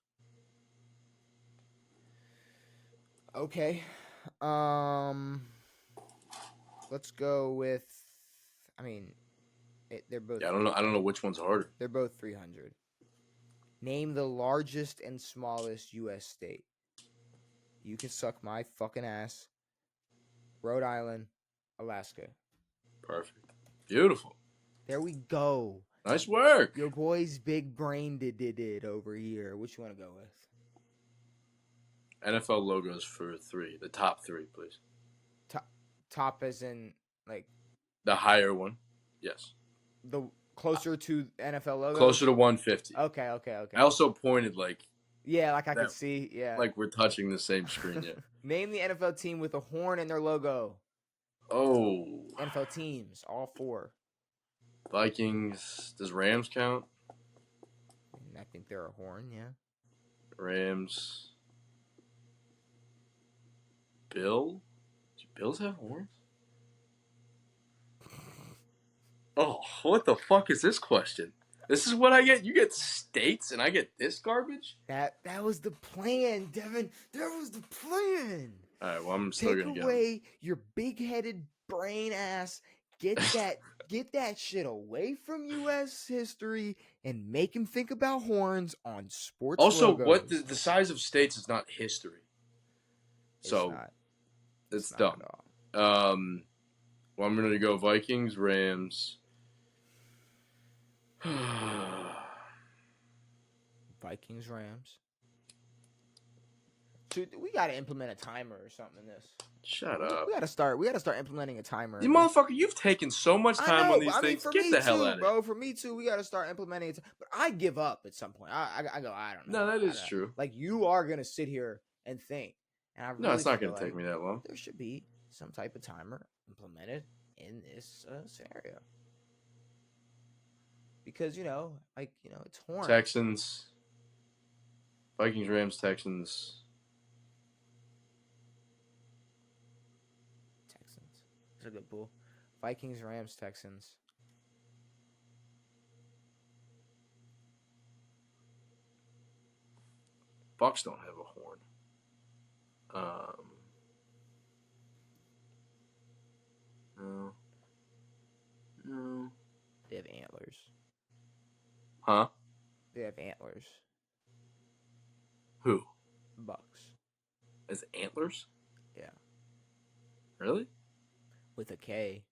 Okay. Let's go with. I mean, they're both. Yeah, I don't know which one's harder. They're both 300. Name the largest and smallest U.S. state. You can suck my fucking ass. Rhode Island, Alaska. Perfect. Beautiful. There we go. Nice work. Your boy's big brain did it over here. Which you want to go with? NFL logos for 3. The top 3, please. Top as in like the higher one. Yes. The closer to NFL logos. Closer to 150. Okay. I also pointed like. Yeah, like I could see. Yeah. Like we're touching the same screen. Yeah. Name the NFL team with a horn in their logo. Oh. NFL teams, all 4. Vikings. Does Rams count? I think they're a horn, yeah. Rams. Do Bills have horns? Oh, what the fuck is this question? This is what I get. You get states, and I get this garbage. That was the plan, Devin. That was the plan. All right. Well, I'm still gonna take away your big-headed brain ass. Get that shit away from U.S. history and make him think about horns on sports. Also, logos. what the size of states is not history. So it's dumb. Well, I'm gonna go Vikings, Rams. Vikings, Rams. Dude, we gotta implement a timer or something in this. Shut up. We gotta start implementing a timer. You motherfucker, you've taken so much time on these things. Get the hell out of it, bro. For me too, we gotta start implementing it. But I give up at some point. I go, I don't know. No, that is true. Like you are gonna sit here and think, and I really no, it's not gonna take me that long. There should be some type of timer implemented in this scenario. Because it's horn. Texans, Vikings, Rams, Texans. That's a good pool. Vikings, Rams, Texans. Bucks don't have a horn. No. They have antlers. Huh? They have antlers. Who? Bucks. As antlers? Yeah. Really? With a K.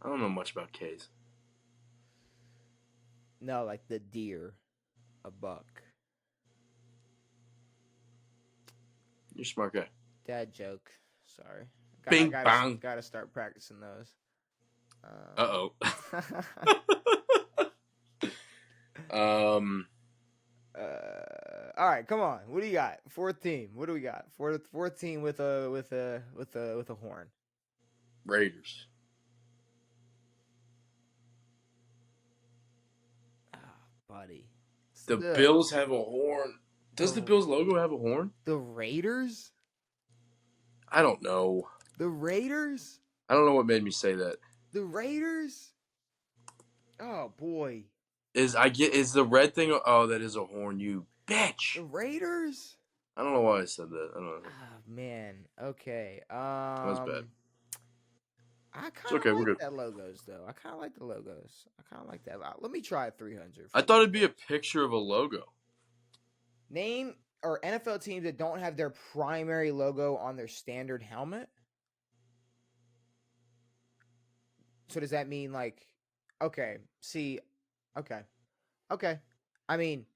I don't know much about K's. No, like the deer. A buck. You're a smart guy. Dad joke. Sorry. Bing bang. Gotta start practicing those. Uh-oh. All right, come on. What do you got? Fourth team. What do we got? Fourth team with a horn. Raiders. Buddy. The Bills have a horn. Does the Bills logo have a horn? The Raiders? I don't know. The Raiders? I don't know what made me say that. The Raiders? Oh boy. Is the red thing? Oh, that is a horn. You bitch. The Raiders? I don't know why I said that. I don't know. Oh, man. Okay. That was bad. I kind of like that logos though. I kind of like the logos. I kind of like that. Let me try 300. I thought it'd be a picture of a logo. Name or NFL teams that don't have their primary logo on their standard helmet. So does that mean like, okay, okay. I mean,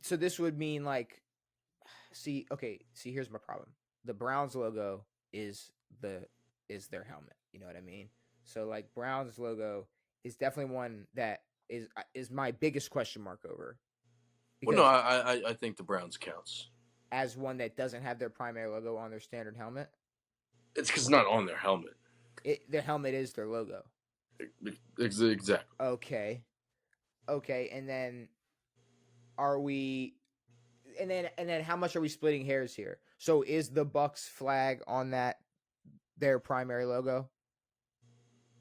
so this would mean like, here's my problem. The Browns logo is their helmet. You know what I mean? So like Browns logo is definitely one that is my biggest question mark over. Well, no, I think the Browns counts as one that doesn't have their primary logo on their standard helmet. It's because it's not on their helmet. Their helmet is their logo. Exactly. Okay. Okay, and then are we and then how much are we splitting hairs here? So is the Bucks flag on that their primary logo?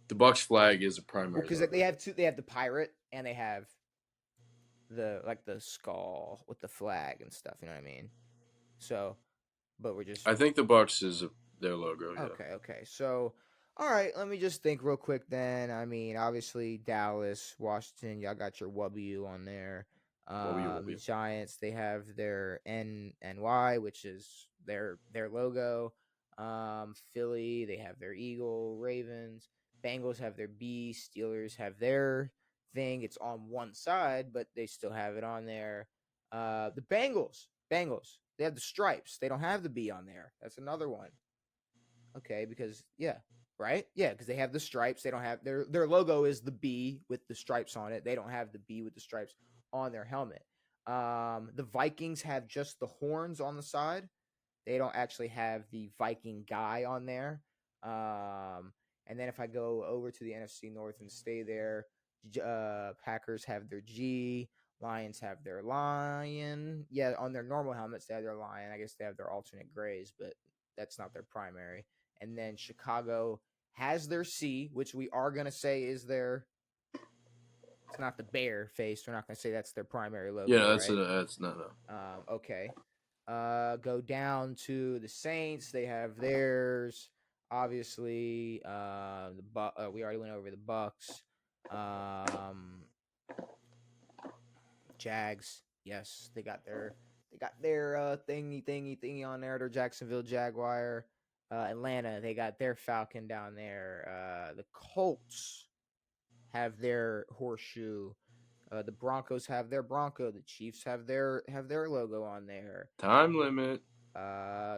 The Bucks flag is a Well, primary because logo. they have two. They have the pirate and they have the skull with the flag and stuff. You know what I mean? So, but we're just I think the Bucks is their logo. Yeah. okay. Okay. So, all right. Let me just think real quick. Then I mean, obviously Dallas, Washington. Y'all got your W on there. What were you? The Giants, they have their NY, which is their logo. Philly, they have their eagle. Ravens, Bengals have their B. Steelers have their thing. It's on one side, but they still have it on there. The Bengals, they have the stripes. They don't have the B on there. That's another one. Okay, because yeah, right? Yeah, because they have the stripes. They don't have their logo is the B with the stripes on it. They don't have the B with the stripes on their helmet. The Vikings have just the horns on the side. They don't actually have the Viking guy on there. And then if I go over to the NFC North and stay there, Packers have their G. Lions have their lion. Yeah, on their normal helmets, they have their lion. I guess they have their alternate grays, but that's not their primary. And then Chicago has their C, which we are going to say is their. It's not the bear face. We're not going to say that's their primary logo, Yeah, right? that's no. Okay. Go down to the Saints. They have theirs. Obviously, we already went over the Bucks. Jags. Yes, they got their thingy on there. Their Jacksonville Jaguar. Atlanta, they got their Falcon down there. The Colts have their horseshoe. The Broncos have their Bronco. The Chiefs have their logo on there. Time limit.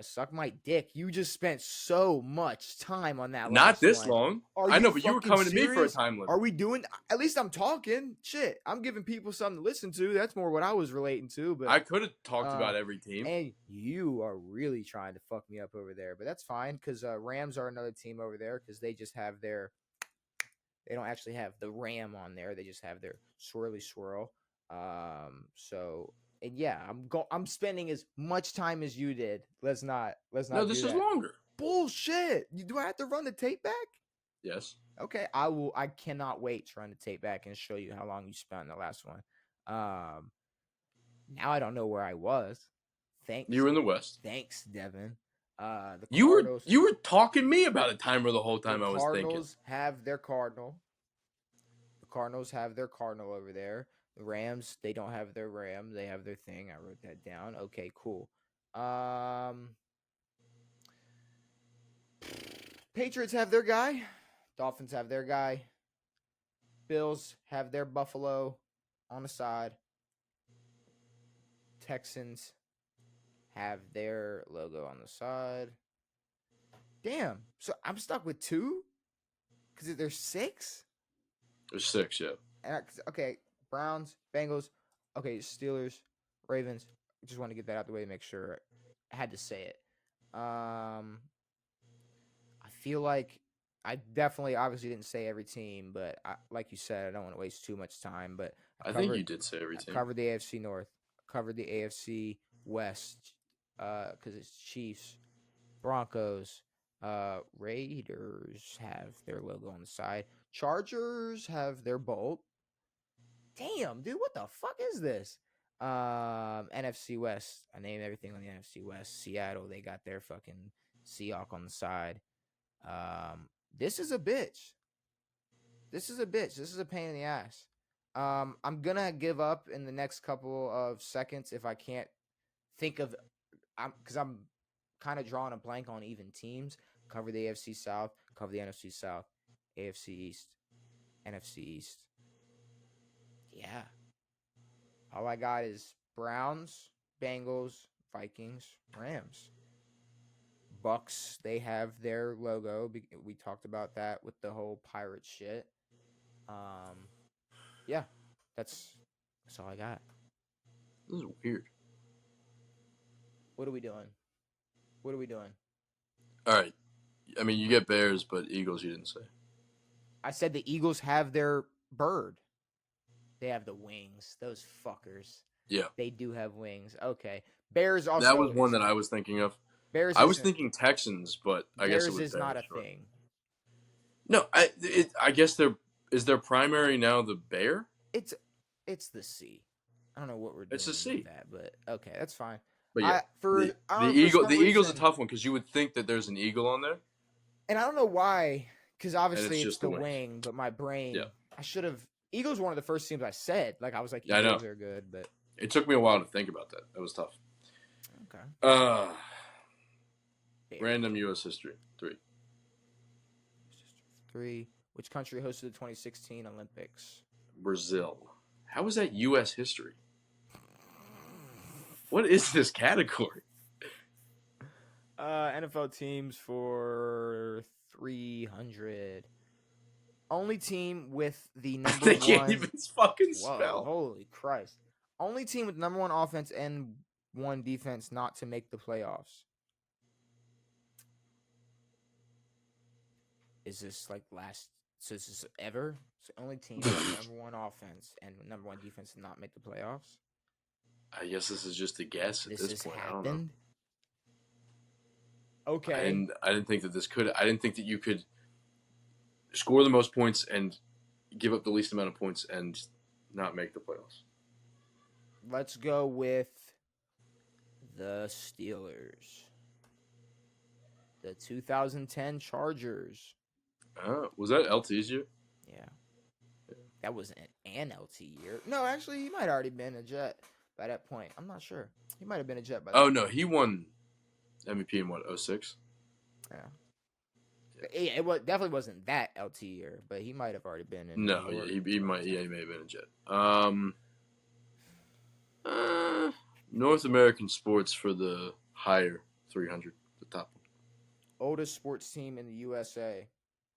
Suck my dick. You just spent so much time on that Not last this one. long. Are I you know, but you were fucking coming to me for a serious? time limit. Are we doing? At least I'm talking. Shit, I'm giving people something to listen to. That's more what I was relating to. But I could have talked about every team. and you are really trying to fuck me up over there. But that's fine because Rams are another team over there because they just have their. They don't actually have the ram on there. They just have their swirly swirl. So and yeah, I'm spending as much time as you did. Let's not. No, this is longer. Bullshit. Do I have to run the tape back? Yes. Okay, I will. I cannot wait to run the tape back and show you how long you spent on the last one. Now I don't know where I was. Thanks. You were in the West. Thanks, Devin. The Cardinals. You were talking me about a timer the whole time. I was thinking. Cardinals have their Cardinal. The Cardinals have their Cardinal over there. The Rams, they don't have their Ram. They have their thing. I wrote that down. Okay, cool. Patriots have their guy. Dolphins have their guy. Bills have their Buffalo on the side. Texans have their logo on the side. Damn. So I'm stuck with two? Because there's six? There's six, yeah. Okay. Browns, Bengals. Okay, Steelers, Ravens. I just want to get that out the way to make sure I had to say it. I feel like I definitely obviously didn't say every team, but like you said, I don't want to waste too much time. But I think you did say every team. I covered the AFC North, covered the AFC West, because it's Chiefs, Broncos, Raiders have their logo on the side. Chargers have their Bolt. Damn, dude, what the fuck is this? NFC West. I named everything on the NFC West. Seattle, they got their fucking Seahawk on the side. This is a bitch. This is a pain in the ass. I'm gonna give up in the next couple of seconds if I can't think of. Because I'm kind of drawing a blank on even teams. Cover the AFC South. Cover the NFC South. AFC East. NFC East. Yeah. All I got is Browns, Bengals, Vikings, Rams. Bucks, they have their logo. We talked about that with the whole pirate shit. Yeah, that's all I got. This is weird. What are we doing? All right. I mean, you get Bears, but Eagles you didn't say. I said the Eagles have their bird. They have the wings. Those fuckers. Yeah. They do have wings. Okay. Bears also. That was one that I was thinking of. Bears. I was thinking Texans, but I guess it Bears was is Bears. not a Right? thing. No, I guess is their primary now the bear? It's the C. I don't know what we're doing. It's a C. With that, but okay, that's fine. But yeah, the Eagle's a tough one because you would think that there's an eagle on there, and I don't know why. Because obviously it's the wing. wing, but my brain. Yeah. I should have. Eagles were one of the first teams I said. Like I was like, Eagles I know. Are good, but it took me a while to think about that. That was tough. Okay. Random U.S. history 3. Which country hosted the 2016 Olympics? Brazil. How is that U.S. history? What is this category? NFL teams for 300. Only team with the number they 1. They can't even fucking spell. Whoa, holy Christ. Only team with number 1 offense and 1 defense not to make the playoffs. Is this like last? So is this ever? So only team with number 1 offense and number 1 defense to not make the playoffs? I guess this is just a guess at this point. Happened? I don't know. Okay. And I didn't think that this could. I didn't think that you could score the most points and give up the least amount of points and not make the playoffs. Let's go with the Steelers. The 2010 Chargers. Was that LT's year? Yeah. That wasn't an LT year. No, actually, he might have already been a Jet by that point. I'm not sure. He might have been a Jet by that point. No, he won MVP in what, 06? Yeah. It definitely wasn't that LT year, but he might have already been in. No, yeah, he may have been a Jet. North American sports for the higher 300, the top one. Oldest sports team in the USA.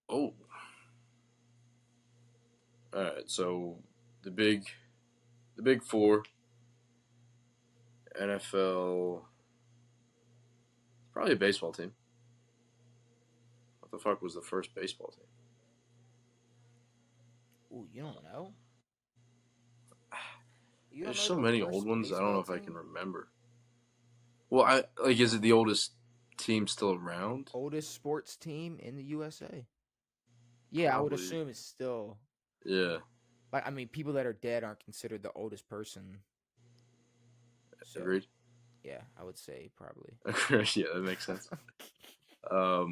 Oh. All right, so the big 4, NFL, probably a baseball team. What the fuck was the first baseball team? Ooh, you don't know? There's so many old ones. I don't know if I can remember. Well, is it the oldest team still around? Oldest sports team in the USA. Yeah, probably. I would assume it's still. Yeah. Like, I mean, people that are dead aren't considered the oldest person. So, agreed. Yeah, I would say probably. Yeah, that makes sense. I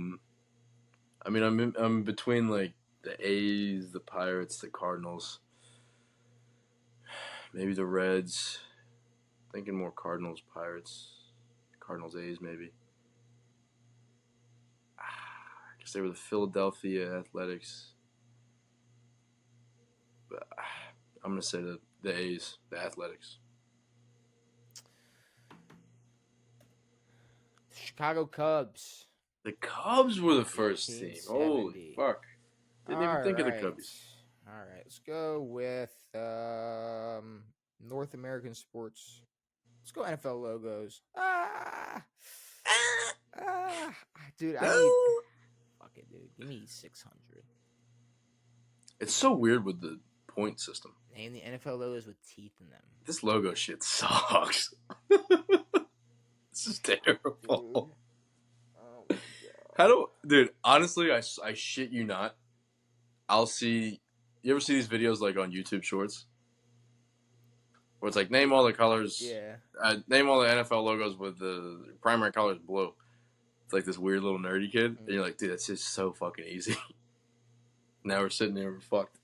mean, I'm between like the A's, the Pirates, the Cardinals, maybe the Reds. Thinking more Cardinals, Pirates, Cardinals, A's, maybe. I guess they were the Philadelphia Athletics. But I'm gonna say the A's, the Athletics. Chicago Cubs. The Cubs were the first team. Holy fuck. Didn't even think of the Cubs. All right, let's go with North American sports. Let's go NFL logos. Dude, fuck it, dude. Give me 600. It's so weird with the point system. Name the NFL logos with teeth in them. This logo shit sucks. This is terrible. Dude. Oh my God. Dude, honestly, I shit you not. You ever see these videos like on YouTube Shorts? Where it's like, name all the colors. Yeah. Name all the NFL logos with the primary colors blue. It's like this weird little nerdy kid. Mm-hmm. And you're like, dude, that's just so fucking easy. Now we're sitting there, we're fucked.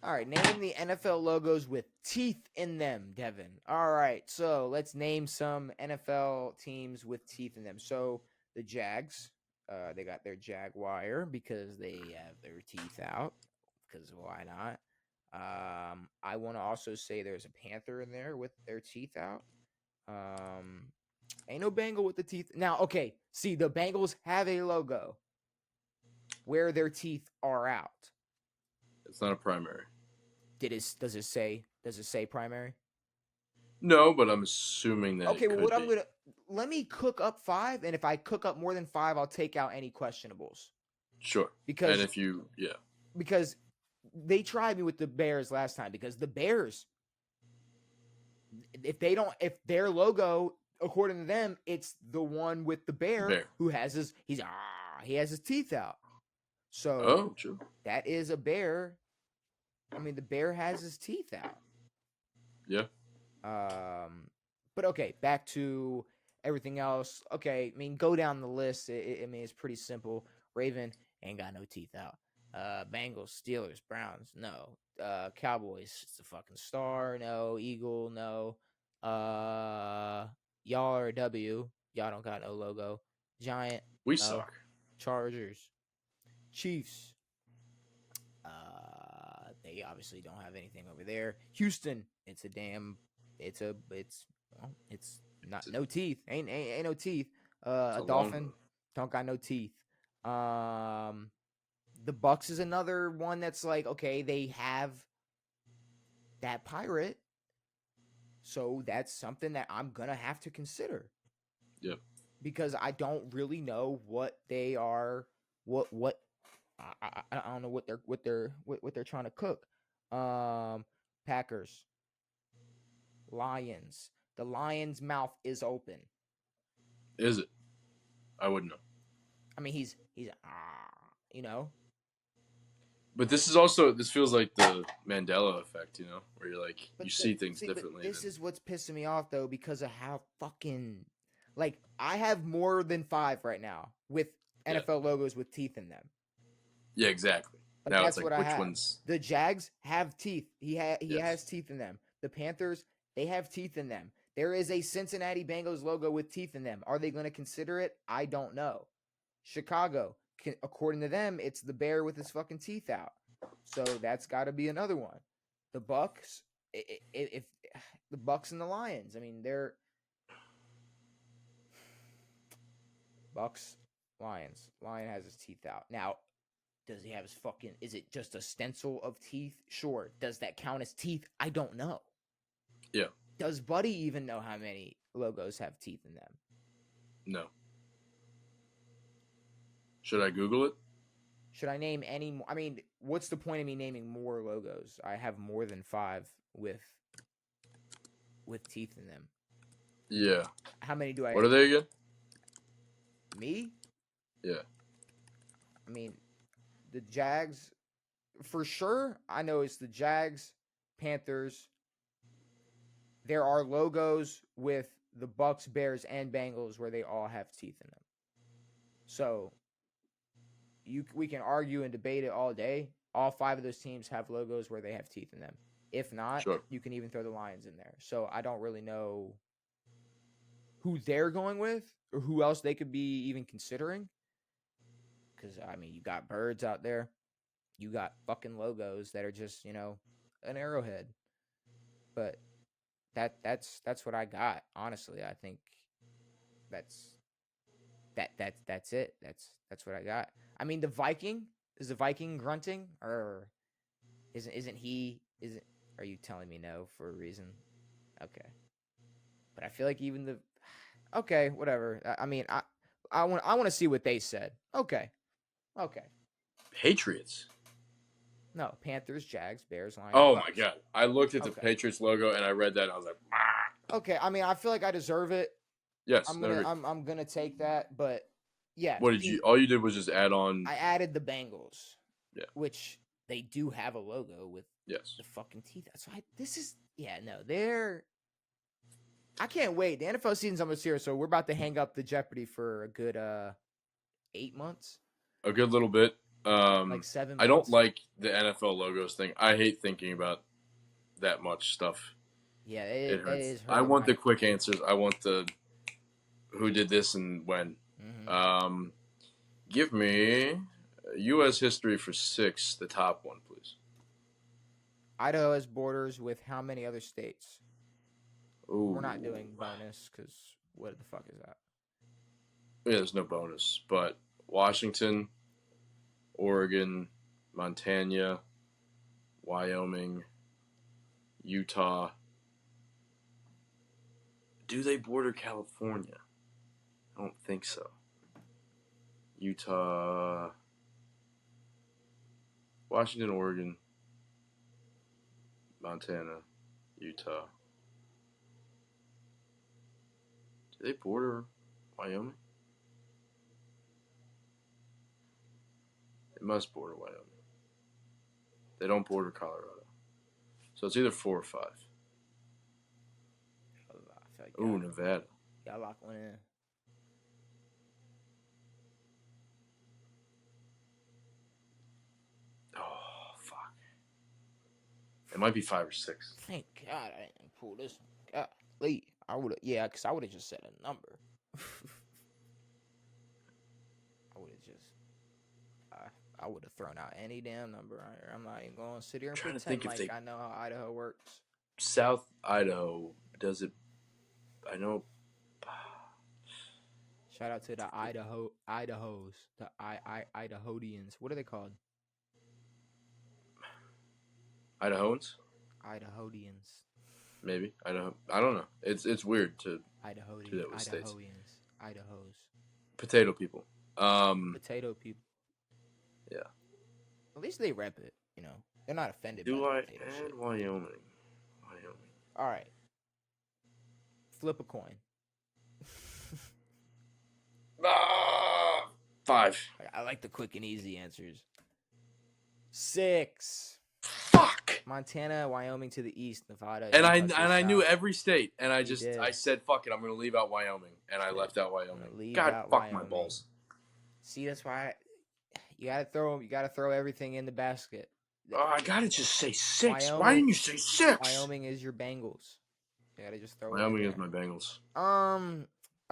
All right, name the NFL logos with teeth in them, Devin. All right, so let's name some NFL teams with teeth in them. So the Jags, they got their Jaguar because they have their teeth out. Because why not? I want to also say there's a Panther in there with their teeth out. Ain't no Bengal with the teeth. Now, okay, see, the Bengals have a logo where their teeth are out. It's not a primary. Does it say primary? No, but I'm assuming that. Okay, well, let me cook up 5, and if I cook up more than 5, I'll take out any questionables. Sure. Because and if you, yeah. because they tried me with the Bears last time, because the Bears, if their logo, according to them, it's the one with the bear Bear. who has he has his teeth out. So Oh, true. that is a bear. I mean, the bear has his teeth out. Yeah. But okay, back to everything else. Okay, I mean, go down the list. I mean, it's pretty simple. Raven ain't got no teeth out. Bengals, Steelers, Browns, no. Cowboys, it's the fucking star, no. Eagle, no. Y'all are a W. Y'all don't got no logo. Giant, We no. suck. Chargers, Chiefs. They obviously don't have anything over there. Houston, it's not no teeth. Ain't no teeth. A dolphin don't got no teeth. The Bucks is another one that's like, okay, they have that pirate, so that's something that I'm gonna have to consider. Yep. Because I don't really know what they are. What I don't know what they're trying to cook. Packers, Lions. The Lions' mouth is open. Is it? I wouldn't know. I mean, he's you know. But this feels like the Mandela effect, you know, where you're like you see things differently. This is what's pissing me off though, because of how fucking like I have more than 5 right now with NFL logos with teeth in them. Yeah, exactly. But now that's it's like what I which have. ones? The Jags have teeth. He has teeth in them. The Panthers, they have teeth in them. There is a Cincinnati Bengals logo with teeth in them. Are they going to consider it? I don't know. Chicago, according to them, it's the bear with his fucking teeth out. So that's got to be another one. The Bucks, if the Bucks and the Lions, I mean, they're Bucks, Lions. Lion has his teeth out. Now, does he have his fucking, is it just a stencil of teeth? Sure. Does that count as teeth? I don't know. Yeah. Does Buddy even know how many logos have teeth in them? No. Should I Google it? Should I name any more? I mean, what's the point of me naming more logos? I have more than 5 with teeth in them. Yeah. How many do I? What are they again? Me? Yeah. I mean, the Jags, for sure. I know it's the Jags, Panthers. There are logos with the Bucks, Bears, and Bengals where they all have teeth in them. So we can argue and debate it all day. All 5 of those teams have logos where they have teeth in them. If not, you can even throw the Lions in there. So I don't really know who they're going with or who else they could be even considering. Because, I mean, you got birds out there. You got fucking logos that are just, an arrowhead. But that's what I got. Honestly, I think that's it. That's what I got. I mean, the Viking, is the Viking grunting, or isn't he? Are you telling me no for a reason? Okay, but I feel like even okay, whatever. I mean, I want to see what they said. Okay. Patriots. No, Panthers, Jags, Bears, Lions. Oh Bucks. my god! I looked at the Patriots logo and I read that and I was like, ah. Okay. I mean, I feel like I deserve it. Yes, I'm gonna take that, but yeah. What did you? All you did was just add on. I added the Bengals. Yeah. Which they do have a logo with. Yes. The fucking teeth. So they're. I can't wait. The NFL season's almost here, so we're about to hang up the Jeopardy for a good 8 months. A good little bit. Like 7 months. I don't like the NFL logos thing. I hate thinking about that much stuff. Yeah, it hurts. I want the quick answers. I want the who did this and when. Mm-hmm. Give me U.S. history for 6, the top one, please. Idaho has borders with how many other states? Ooh. We're not doing bonus because what the fuck is that? Yeah, there's no bonus. But Washington, Oregon, Montana, Wyoming, Utah. Do they border California? I don't think so. Utah. Washington, Oregon, Montana, Utah. Do they border Wyoming? They must border Wyoming. They don't border Colorado. So it's either 4 or 5. Like Ooh, Nevada. Y'all lock one in. Oh, fuck. It might be 5 or 6. Thank God I didn't pull this one. Golly. I would have, yeah, because I would have just said a number. I would have thrown out any damn number right here. I'm not even going to sit here and pretend like I know how Idaho works. South Idaho, does it? I know. Shout out to the Idahos, the Idahodians. What are they called? Idahoans? Idahodians. Maybe. I don't know. It's weird to do that with states. Idahos. Potato people. Potato people. Yeah. At least they rep it, you know. They're not offended Do by I potato add shit. Wyoming? All right. Flip a coin. 5. I like the quick and easy answers. 6. Fuck. Montana, Wyoming to the east, Nevada. And I knew every state, and I said fuck it, I'm gonna leave out Wyoming, and I left out Wyoming. God, fuck Wyoming. My balls. See, that's why you gotta throw everything in the basket. Oh, I gotta just say 6. Wyoming, why didn't you say 6? Wyoming is your Bengals. You gotta just throw Wyoming it in is my Bengals.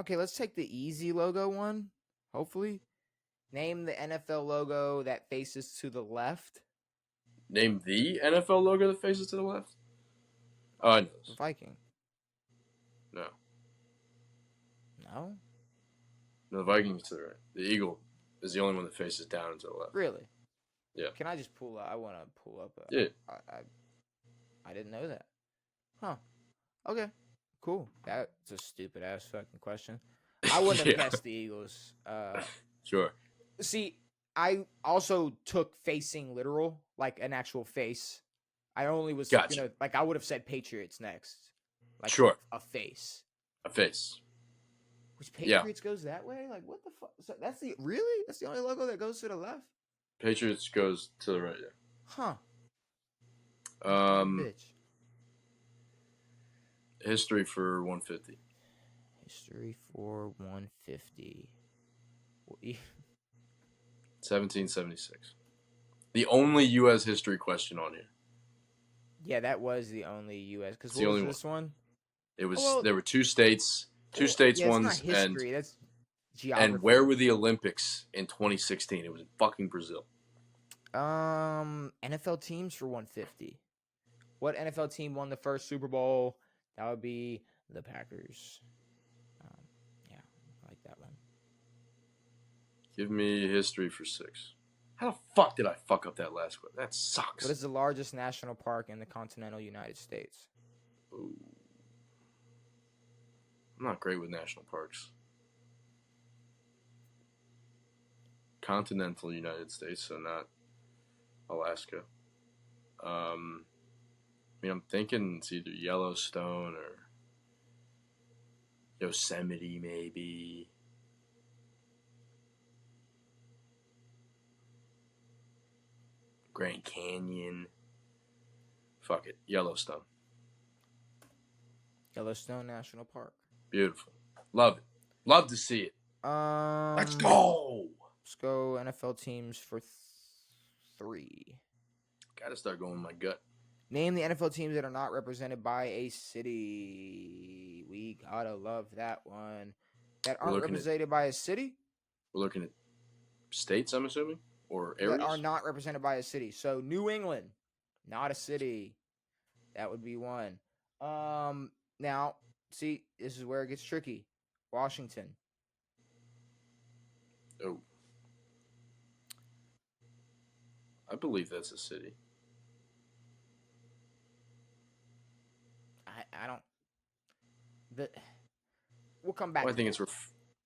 Okay, let's take the easy logo one. Hopefully, name the NFL logo that faces to the left. Name the NFL logo that faces to the left. Oh, I know this. Viking. No. No. No, the Viking is to the right. The eagle is the only one that faces down and to the left. Really? Yeah. Can I just pull up? I want to pull up. Yeah. I didn't know that. Huh. Okay. Cool. That's a stupid ass fucking question. I wouldn't have guessed the Eagles. Sure. See, I also took facing literal, like an actual face. I only was gotcha. Like I would have said Patriots next. Like sure. A face. A face. Which Patriots goes that way? Like what the fuck? So that's the only logo that goes to the left? Patriots goes to the right there. Huh. Bitch. History for 150. History for 150. 1776. The only U.S. history question on here. Yeah, that was the only U.S. Because what was this one? It was. There were 2 states. 2 states. Yeah, ones. It's not history. That's geography. And where were the Olympics in 2016? It was in fucking Brazil. NFL teams for 150. What NFL team won the first Super Bowl? That would be the Packers. Yeah, I like that one. Give me history for 6. How the fuck did I fuck up that last one? That sucks. What is the largest national park in the continental United States? Ooh. I'm not great with national parks. Continental United States, so not Alaska. I mean, I'm thinking it's either Yellowstone or Yosemite, maybe. Grand Canyon. Fuck it. Yellowstone. Yellowstone National Park. Beautiful. Love it. Love to see it. Let's go. Let's go NFL teams for 3. Gotta start going with my gut. Name the NFL teams that are not represented by a city. We gotta love that one. That aren't represented by a city? We're looking at states, I'm assuming? Or areas? That are not represented by a city. So New England, not a city. That would be one. Now, see, this is where it gets tricky. Washington. Oh. I believe that's a city. I don't. We'll come back. Well, I think it's.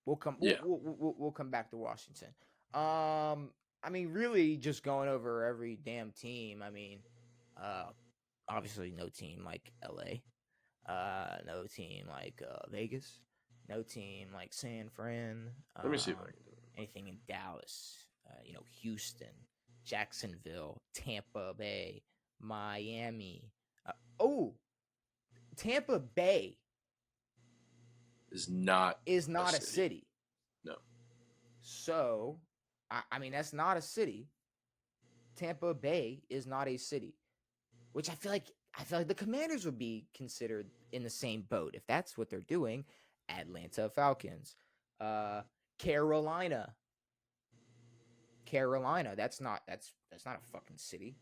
We'll come. Yeah. We'll come back to Washington. I I mean, really, just going over every damn team. I mean, obviously, no team like LA. No team like Vegas. No team like San Fran. Let me see if I can do it. Anything in Dallas. Houston, Jacksonville, Tampa Bay, Miami. Tampa Bay Is not a city. No. So, I mean, that's not a city. Tampa Bay is not a city, which I feel like the Commanders would be considered in the same boat if that's what they're doing. Atlanta Falcons, Carolina. That's not a fucking city.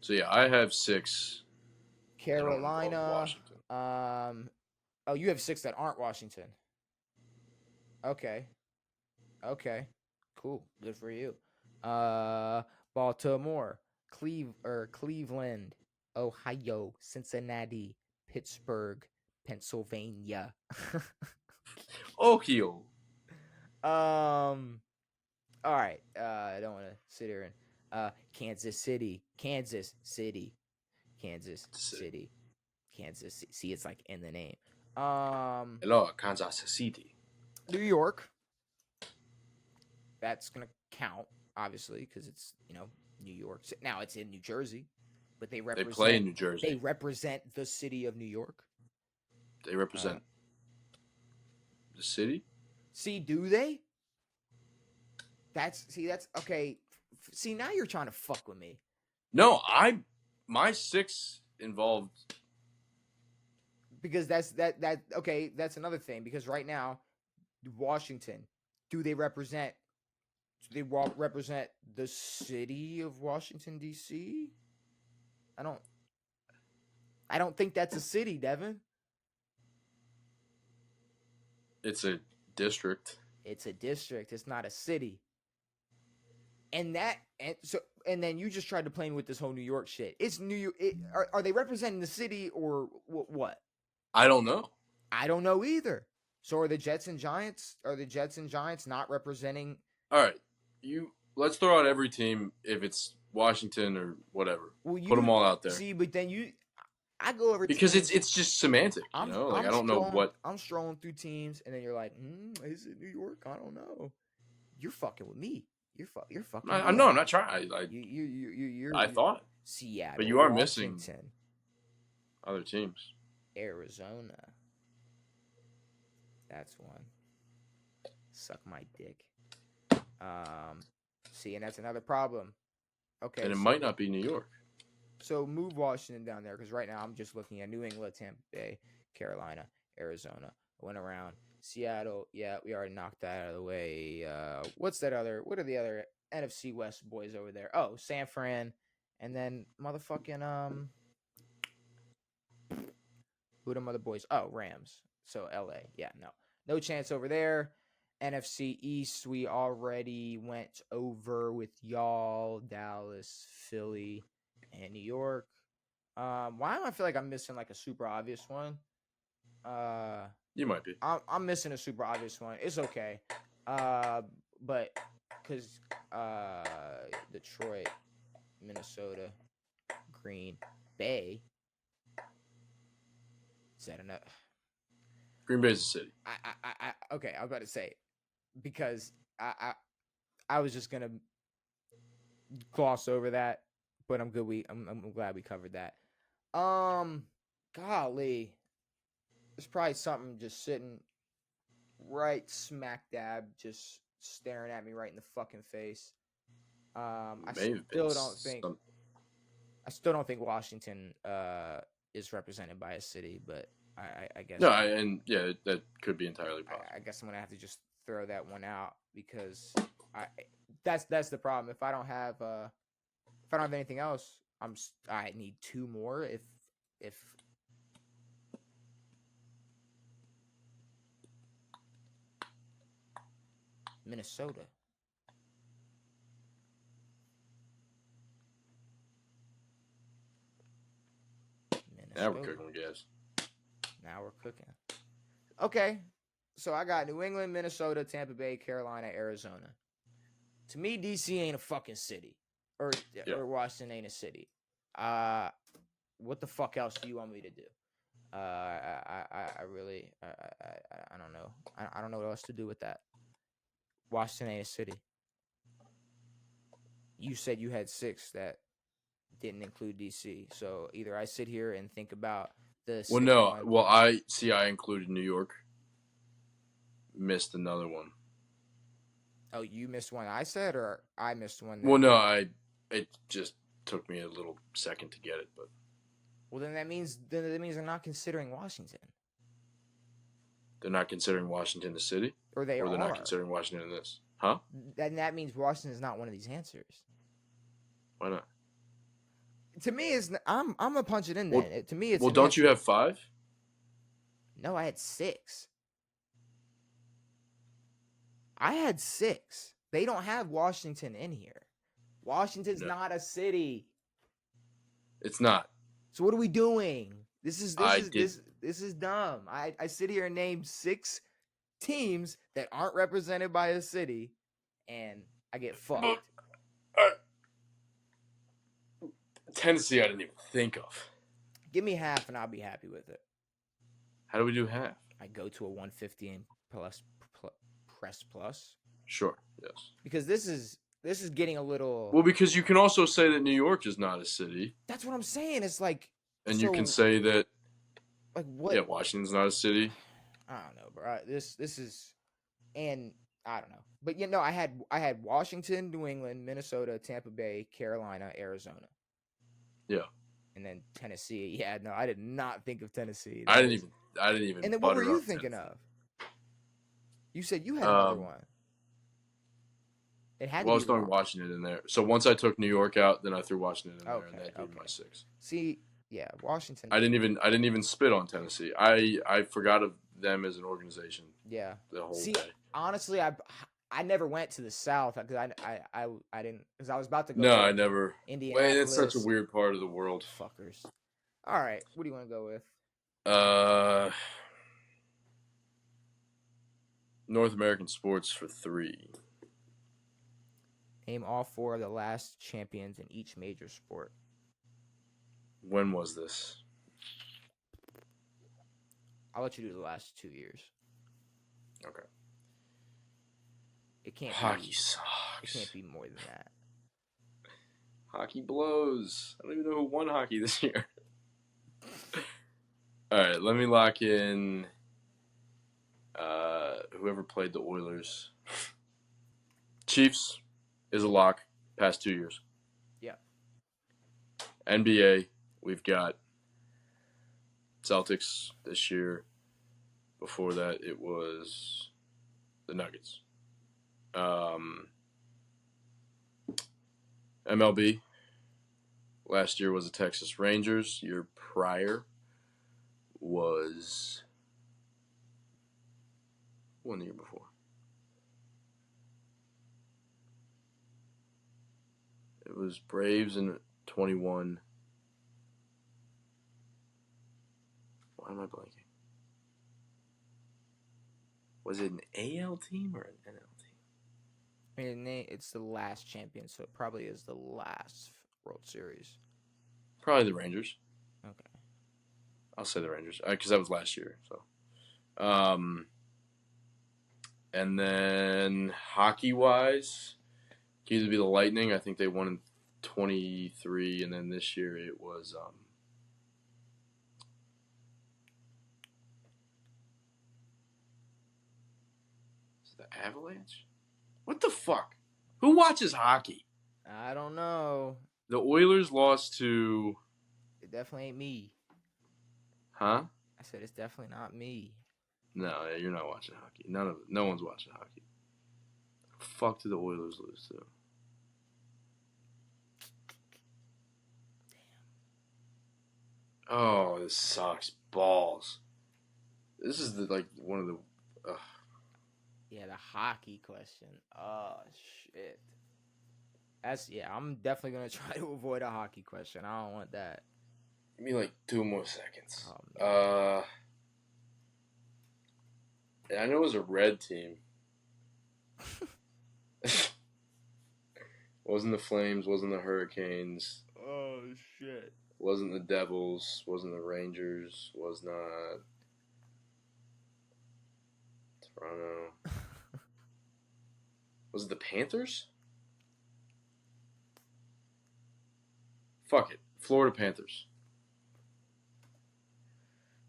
So yeah, I have 6. Carolina. Oh, you have 6 that aren't Washington. Okay. Cool. Good for you. Baltimore, Cleveland, Ohio, Cincinnati, Pittsburgh, Pennsylvania. Ohio. All right. I don't want to sit here and Kansas City. See, it's like in the name. Hello, Kansas City. New York. That's gonna count, obviously, because it's New York. Now it's in New Jersey, but they play in New Jersey. They represent the city of New York. They represent the city. See, do they? That's okay. See, now you're trying to fuck with me. No, my 6 involved. Because that's okay. That's another thing. Because right now, Washington, do they represent? Do they represent the city of Washington D.C.? I don't think that's a city, Devin. It's a district. It's a district. It's not a city. And then you just tried to play me with this whole New York shit. It's New York. Are they representing the city or what? I don't know. I don't know either. So are the Jets and Giants? Are the Jets and Giants not representing? All right, let's throw out every team if it's Washington or whatever. Put them all out there. See, but then I go over because teams. it's just semantic. I don't know what. I'm strolling through teams, and then you're like, is it New York? I don't know. You're fucking with me. You're fucking. I'm not trying. I thought Seattle, but you are Washington, missing other teams. Arizona. That's one. Suck my dick. See, and that's another problem. Okay. And it might not be New York. So move Washington down there, because right now I'm just looking at New England, Tampa Bay, Carolina, Arizona. I went around Seattle. Yeah, we already knocked that out of the way. What are the other NFC West boys over there? Oh, San Fran, and then motherfucking who are them other boys? Oh, Rams. So LA. Yeah, no chance over there. NFC East, we already went over with y'all, Dallas, Philly, and New York. Why do I feel like I'm missing like a super obvious one? You might be. I'm missing a super obvious one. It's okay. But because Detroit, Minnesota, Green Bay. Is that enough? Green Bay's a city. Okay, I was about to say, because I was just gonna gloss over that, but I'm good. I'm glad we covered that. Golly, there's probably something just sitting right smack dab, just staring at me right in the fucking face. I still don't think Washington is represented by a city, but I guess that could be entirely possible. I guess I'm gonna have to just throw that one out, because that's the problem. If I don't have anything else, I need 2 more. If Minnesota. Now we're cooking, guys. Now we're cooking. Okay. So I got New England, Minnesota, Tampa Bay, Carolina, Arizona. To me, DC ain't a fucking city, or Washington ain't a city. What the fuck else do you want me to do? I really, I don't know. I don't know what else to do with that. Washington ain't a city. You said you had 6 that didn't include DC. So either I sit here and think about the. Well, no. Well, I included New York. Missed another one. Oh, you missed one I said, or I missed one? Well, no, it just took me a little second to get it, but. Well, then that means they're not considering Washington. They're not considering Washington a city, or they're not considering Washington in this, huh? Then that means Washington is not one of these answers. Why not? To me, I'm gonna punch it in there. To me, it's. Well, don't you have 5? No, I had 6. I had 6. They don't have Washington in here. Washington's not a city. It's not. So what are we doing? This is dumb. I sit here and name 6 teams that aren't represented by a city, and I get fucked. Tennessee, I didn't even think of. Give me half, and I'll be happy with it. How do we do half? I go to a 150 and press plus. Sure. Yes. Because this is getting a little. Well, because you can also say that New York is not a city. That's what I'm saying. It's like. And you can say that. Like what? Yeah, Washington's not a city. I don't know, bro. This is, and I don't know, but I had Washington, New England, Minnesota, Tampa Bay, Carolina, Arizona. Yeah. And then Tennessee. Yeah, no, I did not think of Tennessee. I didn't even. And then what were you thinking of? You said you had another one. It had. Well, I was throwing Washington in there. So once I took New York out, then I threw Washington in there, and that gave my 6. See, yeah, Washington. I didn't even spit on Tennessee. I forgot of them as an organization. Yeah. The whole day. Honestly, I never went to the South because I didn't, because I was about to go. No, I never. Indianapolis. Wait, it's such a weird part of the world. Fuckers. All right, what do you want to go with? North American sports for 3. Name all 4 of the last champions in each major sport. When was this? I'll let you do the last 2 years. Okay. It can't. Hockey sucks. It can't be more than that. Hockey blows. I don't even know who won hockey this year. All right, let me lock in. Whoever played the Oilers. Chiefs is a lock. Past 2 years. Yeah. NBA, we've got Celtics this year. Before that, it was the Nuggets. MLB, last year was the Texas Rangers. Year prior was the year before. It was Braves in 21. Why am I blanking? Was it an AL team or an NL team? I mean, it's the last champion, so it probably is the last World Series. Probably the Rangers. Okay. I'll say the Rangers because that was last year. So, and then hockey-wise, it could either be the Lightning. I think they won in 23, and then this year it was the Avalanche. What the fuck? Who watches hockey? I don't know. The Oilers lost to. It definitely ain't me. Huh? I said it's definitely not me. No, you're not watching hockey. No one's watching hockey. The fuck did the Oilers lose to? Damn. Oh, this sucks balls. This is one of the. Yeah, the hockey question. Oh shit. I'm definitely gonna try to avoid a hockey question. I don't want that. Give me 2 more seconds. Oh, and I know it was a red team. Wasn't the Flames. Wasn't the Hurricanes. Oh shit. Wasn't the Devils. Wasn't the Rangers. Was not Toronto. Was it the Panthers? Fuck it. Florida Panthers.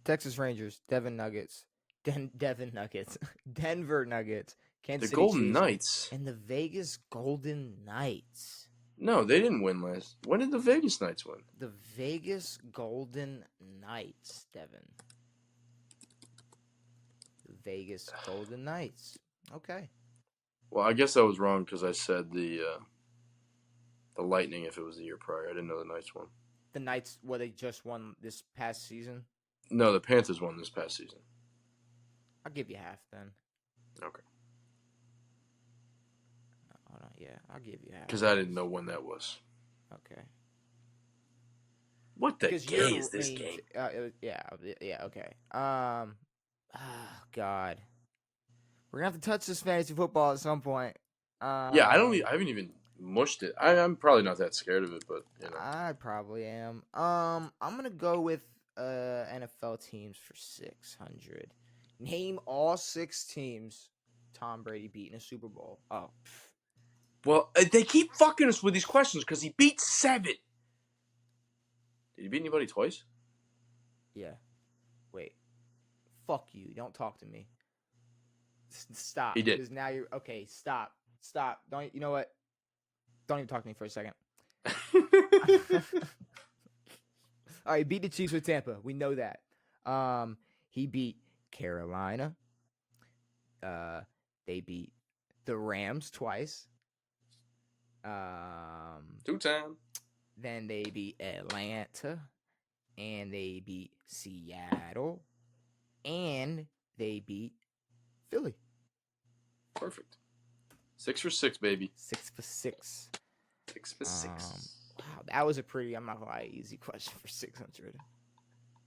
Texas Rangers, Devon Nuggets, Devon Nuggets, Denver Nuggets, Kansas The City Golden Chiefs, Knights. and the Vegas Golden Knights. No, they didn't win last. When did the Vegas Knights win? The Vegas Golden Knights, Devon. The Vegas Golden Knights. Okay. Well, I guess I was wrong because I said the Lightning if it was the year prior. I didn't know the Knights won. The Knights, they just won this past season? No, the Panthers won this past season. I'll give you half then. Okay. Hold on, yeah, I'll give you half. Because I didn't know when that was. Okay. What the gay is this game? Yeah, okay. God. We're going to have to touch this fantasy football at some point. Yeah, I haven't even mushed it. I'm probably not that scared of it, but, you know. I probably am. I'm going to go with NFL teams for 600. Name all 6 teams Tom Brady beat in a Super Bowl. Oh. Well, they keep fucking us with these questions because he beat 7. Did he beat anybody twice? Yeah. Wait. Fuck you. Don't talk to me. Stop. He did. Because now you're... Okay, stop. Don't... You know what? Don't even talk to me for a second. All right, beat the Chiefs with Tampa. We know that. He beat Carolina. They beat the Rams twice. 2 times. Then they beat Atlanta. And they beat Seattle. And they beat Philly. Perfect. 6 for 6, baby. 6 for 6. 6 for 6. Wow, that was a pretty, I'm not gonna lie, easy question for 600.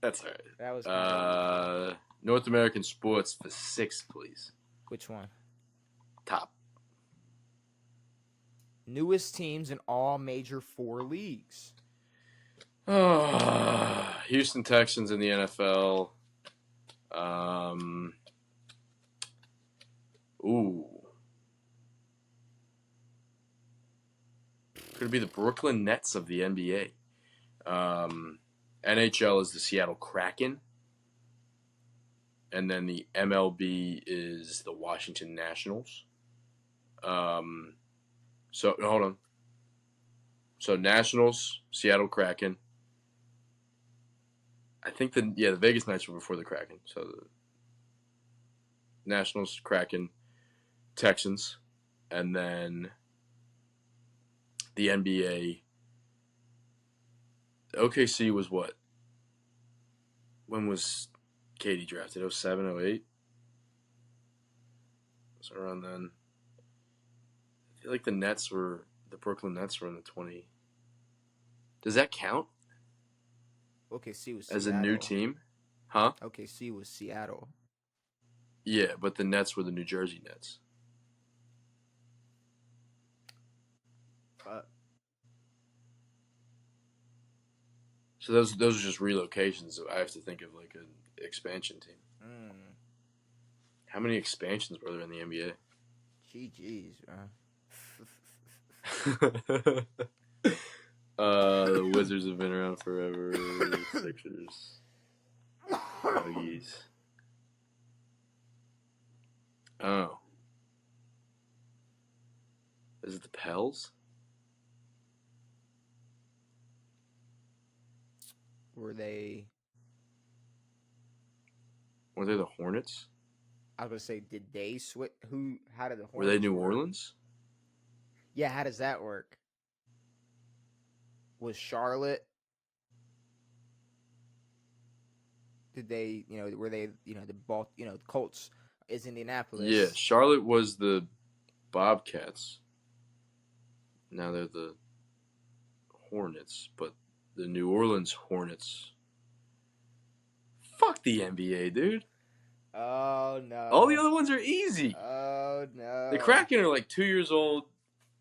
That's all right. That was North American sports for 6, please. Which one? Top. Newest teams in all major 4 leagues. Houston Texans in the NFL. Could it be the Brooklyn Nets of the NBA? NHL is the Seattle Kraken. And then the MLB is the Washington Nationals. So, hold on. So, Nationals, Seattle Kraken. I think the Vegas Knights were before the Kraken. So, the Nationals, Kraken, Texans, and then the NBA. OKC was what? When was Katie drafted? 07, 08? So around then. I feel like the Brooklyn Nets were in the 20. Does that count? OKC was as Seattle. a new team? Huh? OKC was Seattle. Yeah, but the Nets were the New Jersey Nets. So those are just relocations. I have to think of like an expansion team. How many expansions were there in the NBA? GG's, bro. The Wizards have been around forever. Sixers. Buggies. Oh. Is it the Pels? Were they the Hornets? I was going to say, did they switch? How did the Hornets Were they New work? Orleans? Yeah, how does that work? Was Charlotte? Did they, were they, the Colts is Indianapolis? Yeah, Charlotte was the Bobcats. Now they're the Hornets, but the New Orleans Hornets. Fuck the NBA, dude. Oh, no. All the other ones are easy. Oh, no. The Kraken are like 2 years old.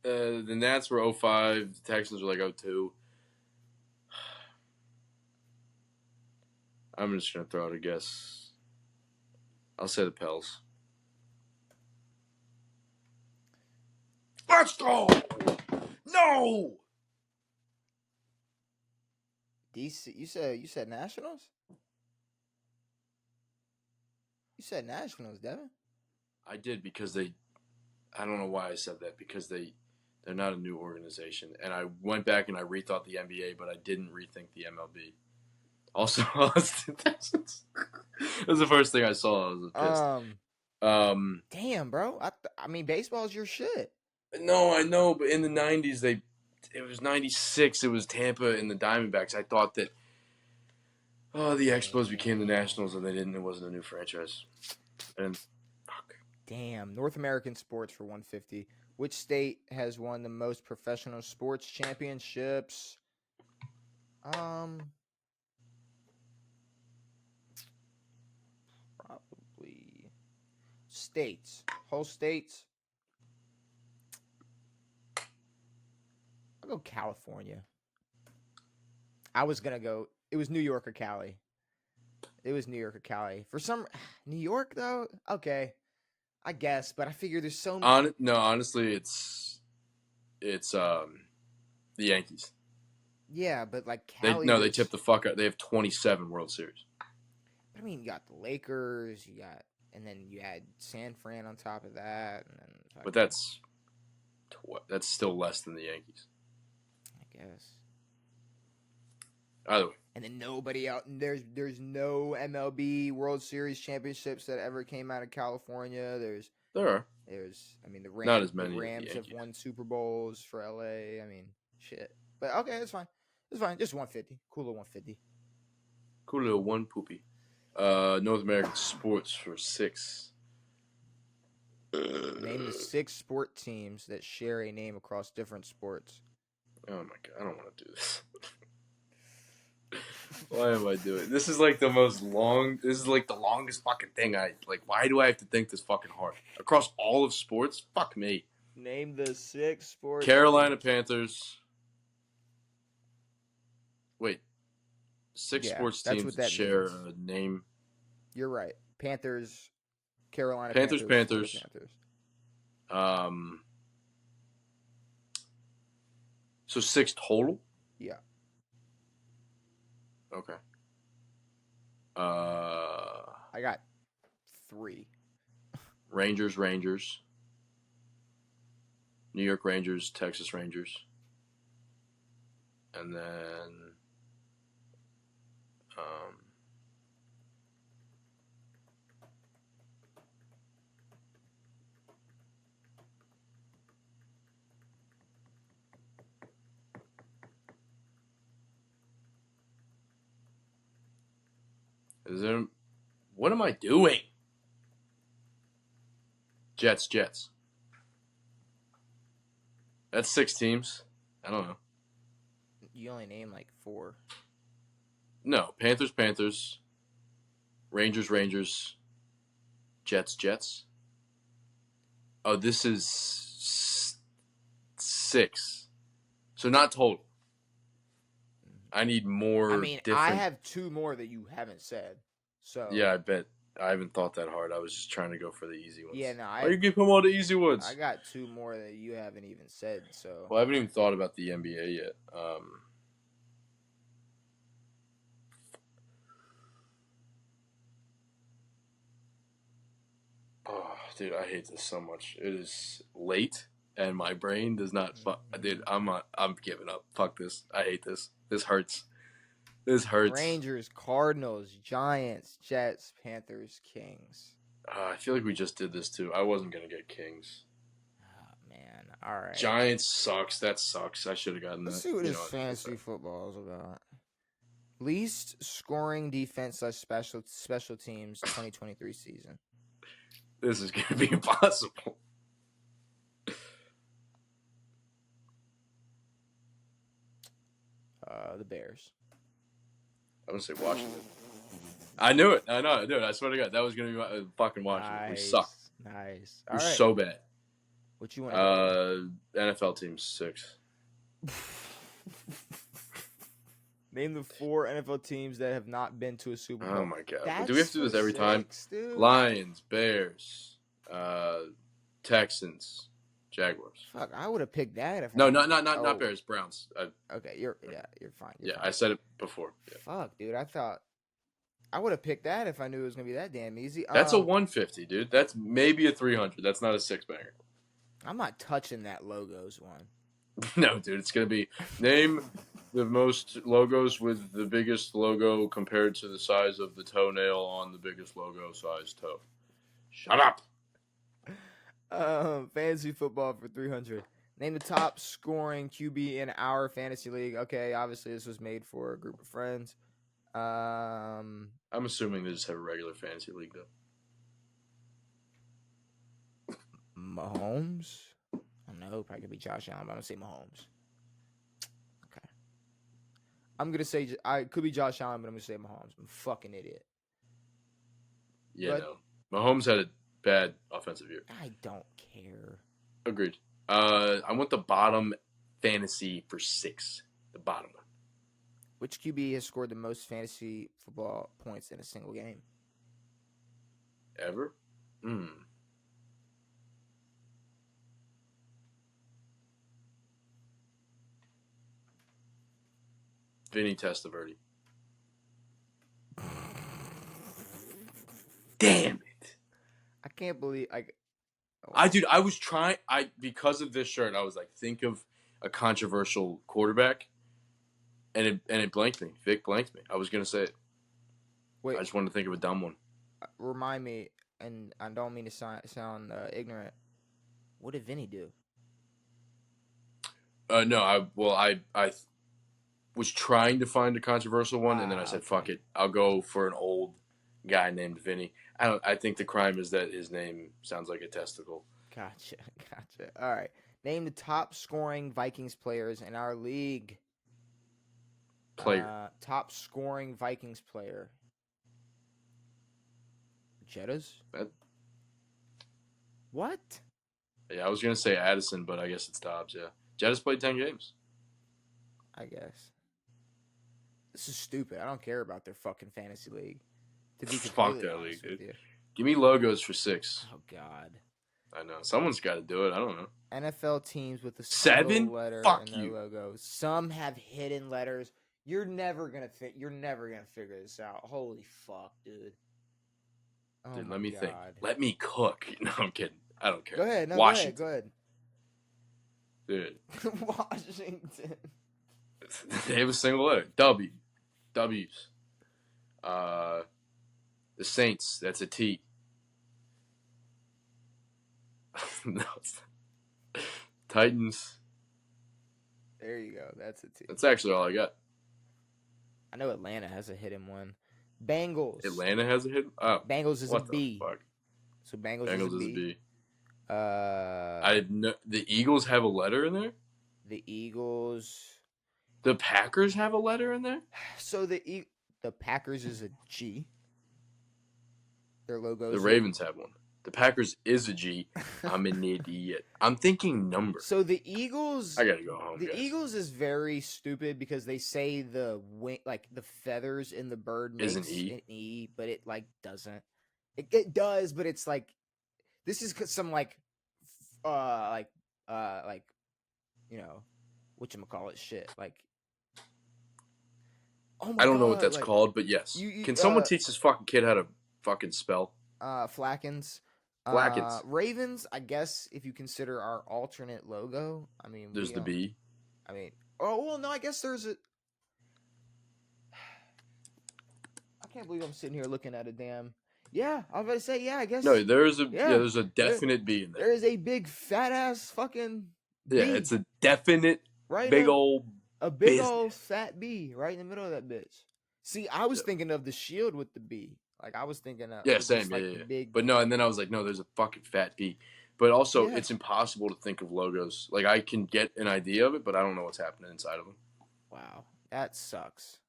The Nats were 05. The Texans were like 02. I'm just going to throw out a guess. I'll say the Pels. Let's go! No! DC, you said Nationals? You said Nationals, Devin? I did because I don't know why I said that, because they're not a new organization. And I went back and I rethought the NBA, but I didn't rethink the MLB. Also, Austin Texans. That was the first thing I saw. I was pissed. Damn, bro. I mean, baseball's your shit. No, I know, but in the 90s, it was 96. It was Tampa and the Diamondbacks. I thought that, the Expos became the Nationals, and they didn't. It wasn't a new franchise. And fuck. Damn. North American sports for 150. Which state has won the most professional sports championships? Probably states. Whole states. I'll go California. I was gonna go. It was New York or Cali. For some New York though. Okay, I guess, but I figure there's so many. No, honestly, it's the Yankees. Yeah, but like Cali. They tipped the fuck out. They have 27 World Series. But I mean, you got the Lakers. And then you had San Fran on top of that, and then. But that's still less than the Yankees. I guess. Either way. And then nobody out. There's no MLB World Series championships that ever came out of California. There are. I mean, the Rams. Not as many. The Rams have won Super Bowls for LA. I mean, shit. But okay, it's fine. It's fine. Just 150. Cool little 150. Cool little one poopy. North American sports for 6. Name the 6 sport teams that share a name across different sports. Oh my god, I don't want to do this. Why am I doing this? Is like the longest fucking thing. Why do I have to think this fucking hard? Across all of sports? Fuck me. Name the 6 sports. Carolina Panthers. Wait. 6 sports teams that share a name. You're right. Panthers, Carolina Panthers. So 6 total? Yeah. Okay. I got 3. Rangers. New York Rangers, Texas Rangers. And then what am I doing? Jets. That's 6 teams. I don't know. You only name like 4. No, Panthers. Rangers. Jets. Oh, this is 6. So not total. I need more. I mean, I have 2 more that you haven't said. So yeah, I bet. I haven't thought that hard. I was just trying to go for the easy ones. Yeah, no. Why you give him all the easy ones? I got 2 more that you haven't even said. So well, I haven't even thought about the NBA yet. Oh, dude, I hate this so much. It is late, and my brain does not. Dude, I'm giving up. Fuck this. I hate this. This hurts. Rangers, Cardinals, Giants, Jets, Panthers, Kings. I feel like we just did this too. I wasn't gonna get Kings. Oh man, all right. Giants sucks. That sucks. I should have gotten that. Let's see what this fantasy football is about. Least scoring defense / special teams 2023 season. This is gonna be impossible. The Bears. I'm gonna say Washington. I knew it. I know, dude. I swear to God, that was gonna be my fucking Washington. Nice, We suck. Nice. We're so bad. What you want to NFL teams 6. Name the 4 NFL teams that have not been to a Super Bowl. Oh my god! That's Do we have to do this every time? Dude. Lions, Bears, Texans, Jaguars. Fuck, I would have picked that if. Not Bears, Browns. Okay, you're fine. You're fine. I said it before. Yeah. Fuck, dude, I thought I would have picked that if I knew it was gonna be that damn easy. That's a 150, dude. That's maybe a 300. That's not a 6-banger. I'm not touching that logos one. No, dude, it's gonna be name the most logos with the biggest logo compared to the size of the toenail on the biggest logo size toe. Shut up. Fantasy football for 300. Name the top scoring QB in our fantasy league. Okay, obviously this was made for a group of friends. I'm assuming they just have a regular fantasy league though. Mahomes? I don't know. Probably could be Josh Allen, but I'm gonna say Mahomes. Okay. I'm gonna say I could be Josh Allen, but I'm gonna say Mahomes. I'm a fucking idiot. Yeah, no. Mahomes had a bad offensive year. I don't care. Agreed. I want the bottom fantasy for 6. The bottom one. Which QB has scored the most fantasy football points in a single game? Ever? Vinny Testaverde. Damn it! I can't believe I was trying. Because of this shirt, I was like, think of a controversial quarterback, and it blanked me. Vic blanked me. I was gonna say it. Wait, I just wanted to think of a dumb one. Remind me, and I don't mean to sound ignorant. What did Vinny do? No, I was trying to find a controversial one, and then I said, "Fuck it, I'll go for an old guy named Vinny." I think the crime is that his name sounds like a testicle. Gotcha. All right, name the top scoring Vikings players in our league. Top scoring Vikings player. Jettas? What? Yeah, I was gonna say Addison, but I guess it's Dobbs. Yeah, Jettas played 10 games. I guess. This is stupid. I don't care about their fucking fantasy league. To be Fuck that league, dude. Give me logos for 6. Oh God. I know someone's got to do it. I don't know. NFL teams with a 7 letter Fuck in their you. logo. Some have hidden letters. You're never gonna figure this out. Holy fuck, dude. Oh Dude, my let me God. think. Let me cook. No, I'm kidding. I don't care. Go ahead. No, Washington. Go ahead. Dude. Washington. They have a single letter. W. W's. The Saints. That's a T. No. Titans. There you go. That's a T. That's actually all I got. I know Atlanta has a hidden one. Bengals. Atlanta has a hidden. Oh. Bengals is what a B. The fuck? So Bengals is a B. B. The Eagles have a letter in there? The Eagles. The Packers have a letter in there? So the Packers is a G. Their logo. The Ravens have one. The Packers is a G. I'm an idiot. I'm thinking number. So the Eagles. I gotta go home. The guys. Eagles is very stupid because they say the wing, like the feathers in the bird makes an E, but it like doesn't. It does, but it's like this is some like you know, whatchamacallit shit like. Oh my I don't know God, what that's like, called, but yes. Can someone teach this fucking kid how to fucking spell? Flackens. Flackens. Ravens, I guess, if you consider our alternate logo. I mean, there's the B. I mean, oh well, no, I guess there's a. I can't believe I'm sitting here looking at a damn. Yeah, I was about to say, yeah, I guess. No, there's a definite B in there. There is a big fat ass fucking. B, yeah, it's a definite right big old. A big business. old fat B right in the middle of that bitch. See, I was thinking of the shield with the B. Like I was thinking of same, just, like, big. But no, and then I was like, no, there's a fucking fat B. But also, it's impossible to think of logos. Like I can get an idea of it, but I don't know what's happening inside of them. Wow, that sucks.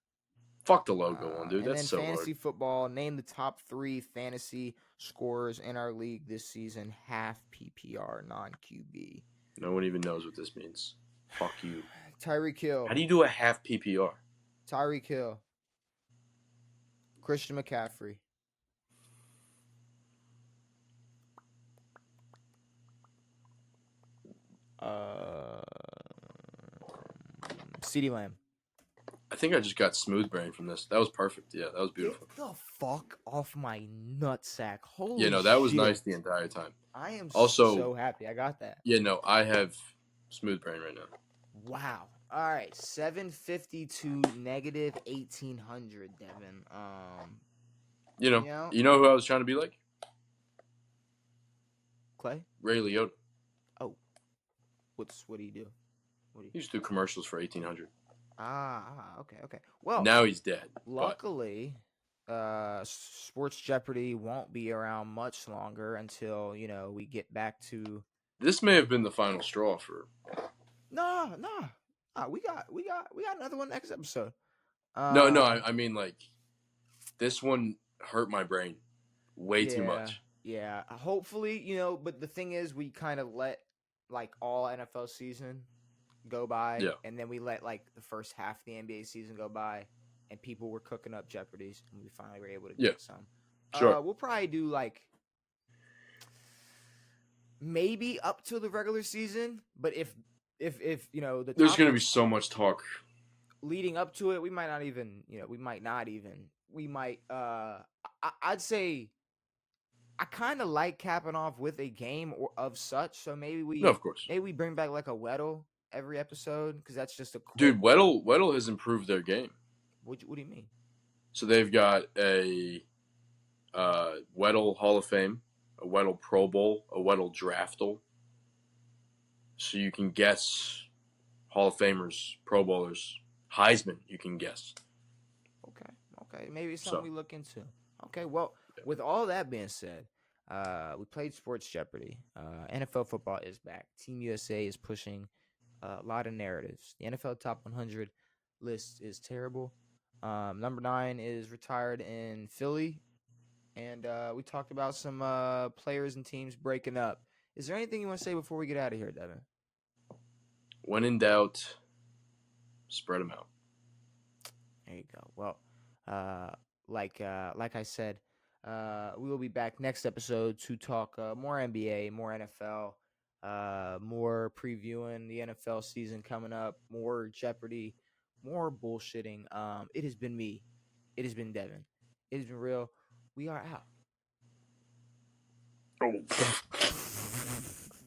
Fuck the logo one, dude. And That's then so fantasy hard. football. Name the top 3 fantasy scorers in our league this season. Half PPR, non QB. No one even knows what this means. Fuck you. Tyreek Hill. How do you do a half PPR? Tyreek Hill. Christian McCaffrey. CeeDee Lamb. I think I just got smooth brain from this. That was perfect. Yeah, that was beautiful. Get the fuck off my nutsack. Holy Yeah, no, that was shit. nice the entire time. I am Also, so happy I got that. Yeah, no, I have smooth brain right now. Wow. All right, 750 to negative 1800, Devin. You know who I was trying to be like? Clay? Ray Liotta. Oh. What do you do? He used to do commercials for 1800. Okay. Well, now he's dead. Luckily, Sports Jeopardy won't be around much longer until, we get back to. This may have been the final straw for. No. We got another one next episode. No, I mean, like, this one hurt my brain way too much. Yeah, hopefully, but the thing is, we kind of let, like, all NFL season go by, and then we let, like, the first half of the NBA season go by, and people were cooking up Jeopardies, and we finally were able to get some. Sure. We'll probably do, like, maybe up to the regular season, but if the there's going to be so much talk leading up to it, we might, I'd say I kind of like capping off with a game or of such, so maybe we bring back like a Weddle every episode, because that's just a quick... Dude, Weddle has improved their game. What do you mean? So they've got a Weddle Hall of Fame, a Weddle Pro Bowl, a Weddle Draftle. So you can guess Hall of Famers, Pro Bowlers, Heisman. You can guess. Okay. Maybe it's something we look into. Okay. Well, with all that being said, we played Sports Jeopardy. NFL football is back. Team USA is pushing a lot of narratives. The NFL Top 100 list is terrible. Number 9 is retired in Philly, and we talked about some players and teams breaking up. Is there anything you want to say before we get out of here, Devin? When in doubt, spread them out. There you go. Well, like I said, we will be back next episode to talk more NBA, more NFL, more previewing the NFL season coming up, more Jeopardy, more bullshitting. It has been me. It has been Devin. It has been real. We are out. Oh.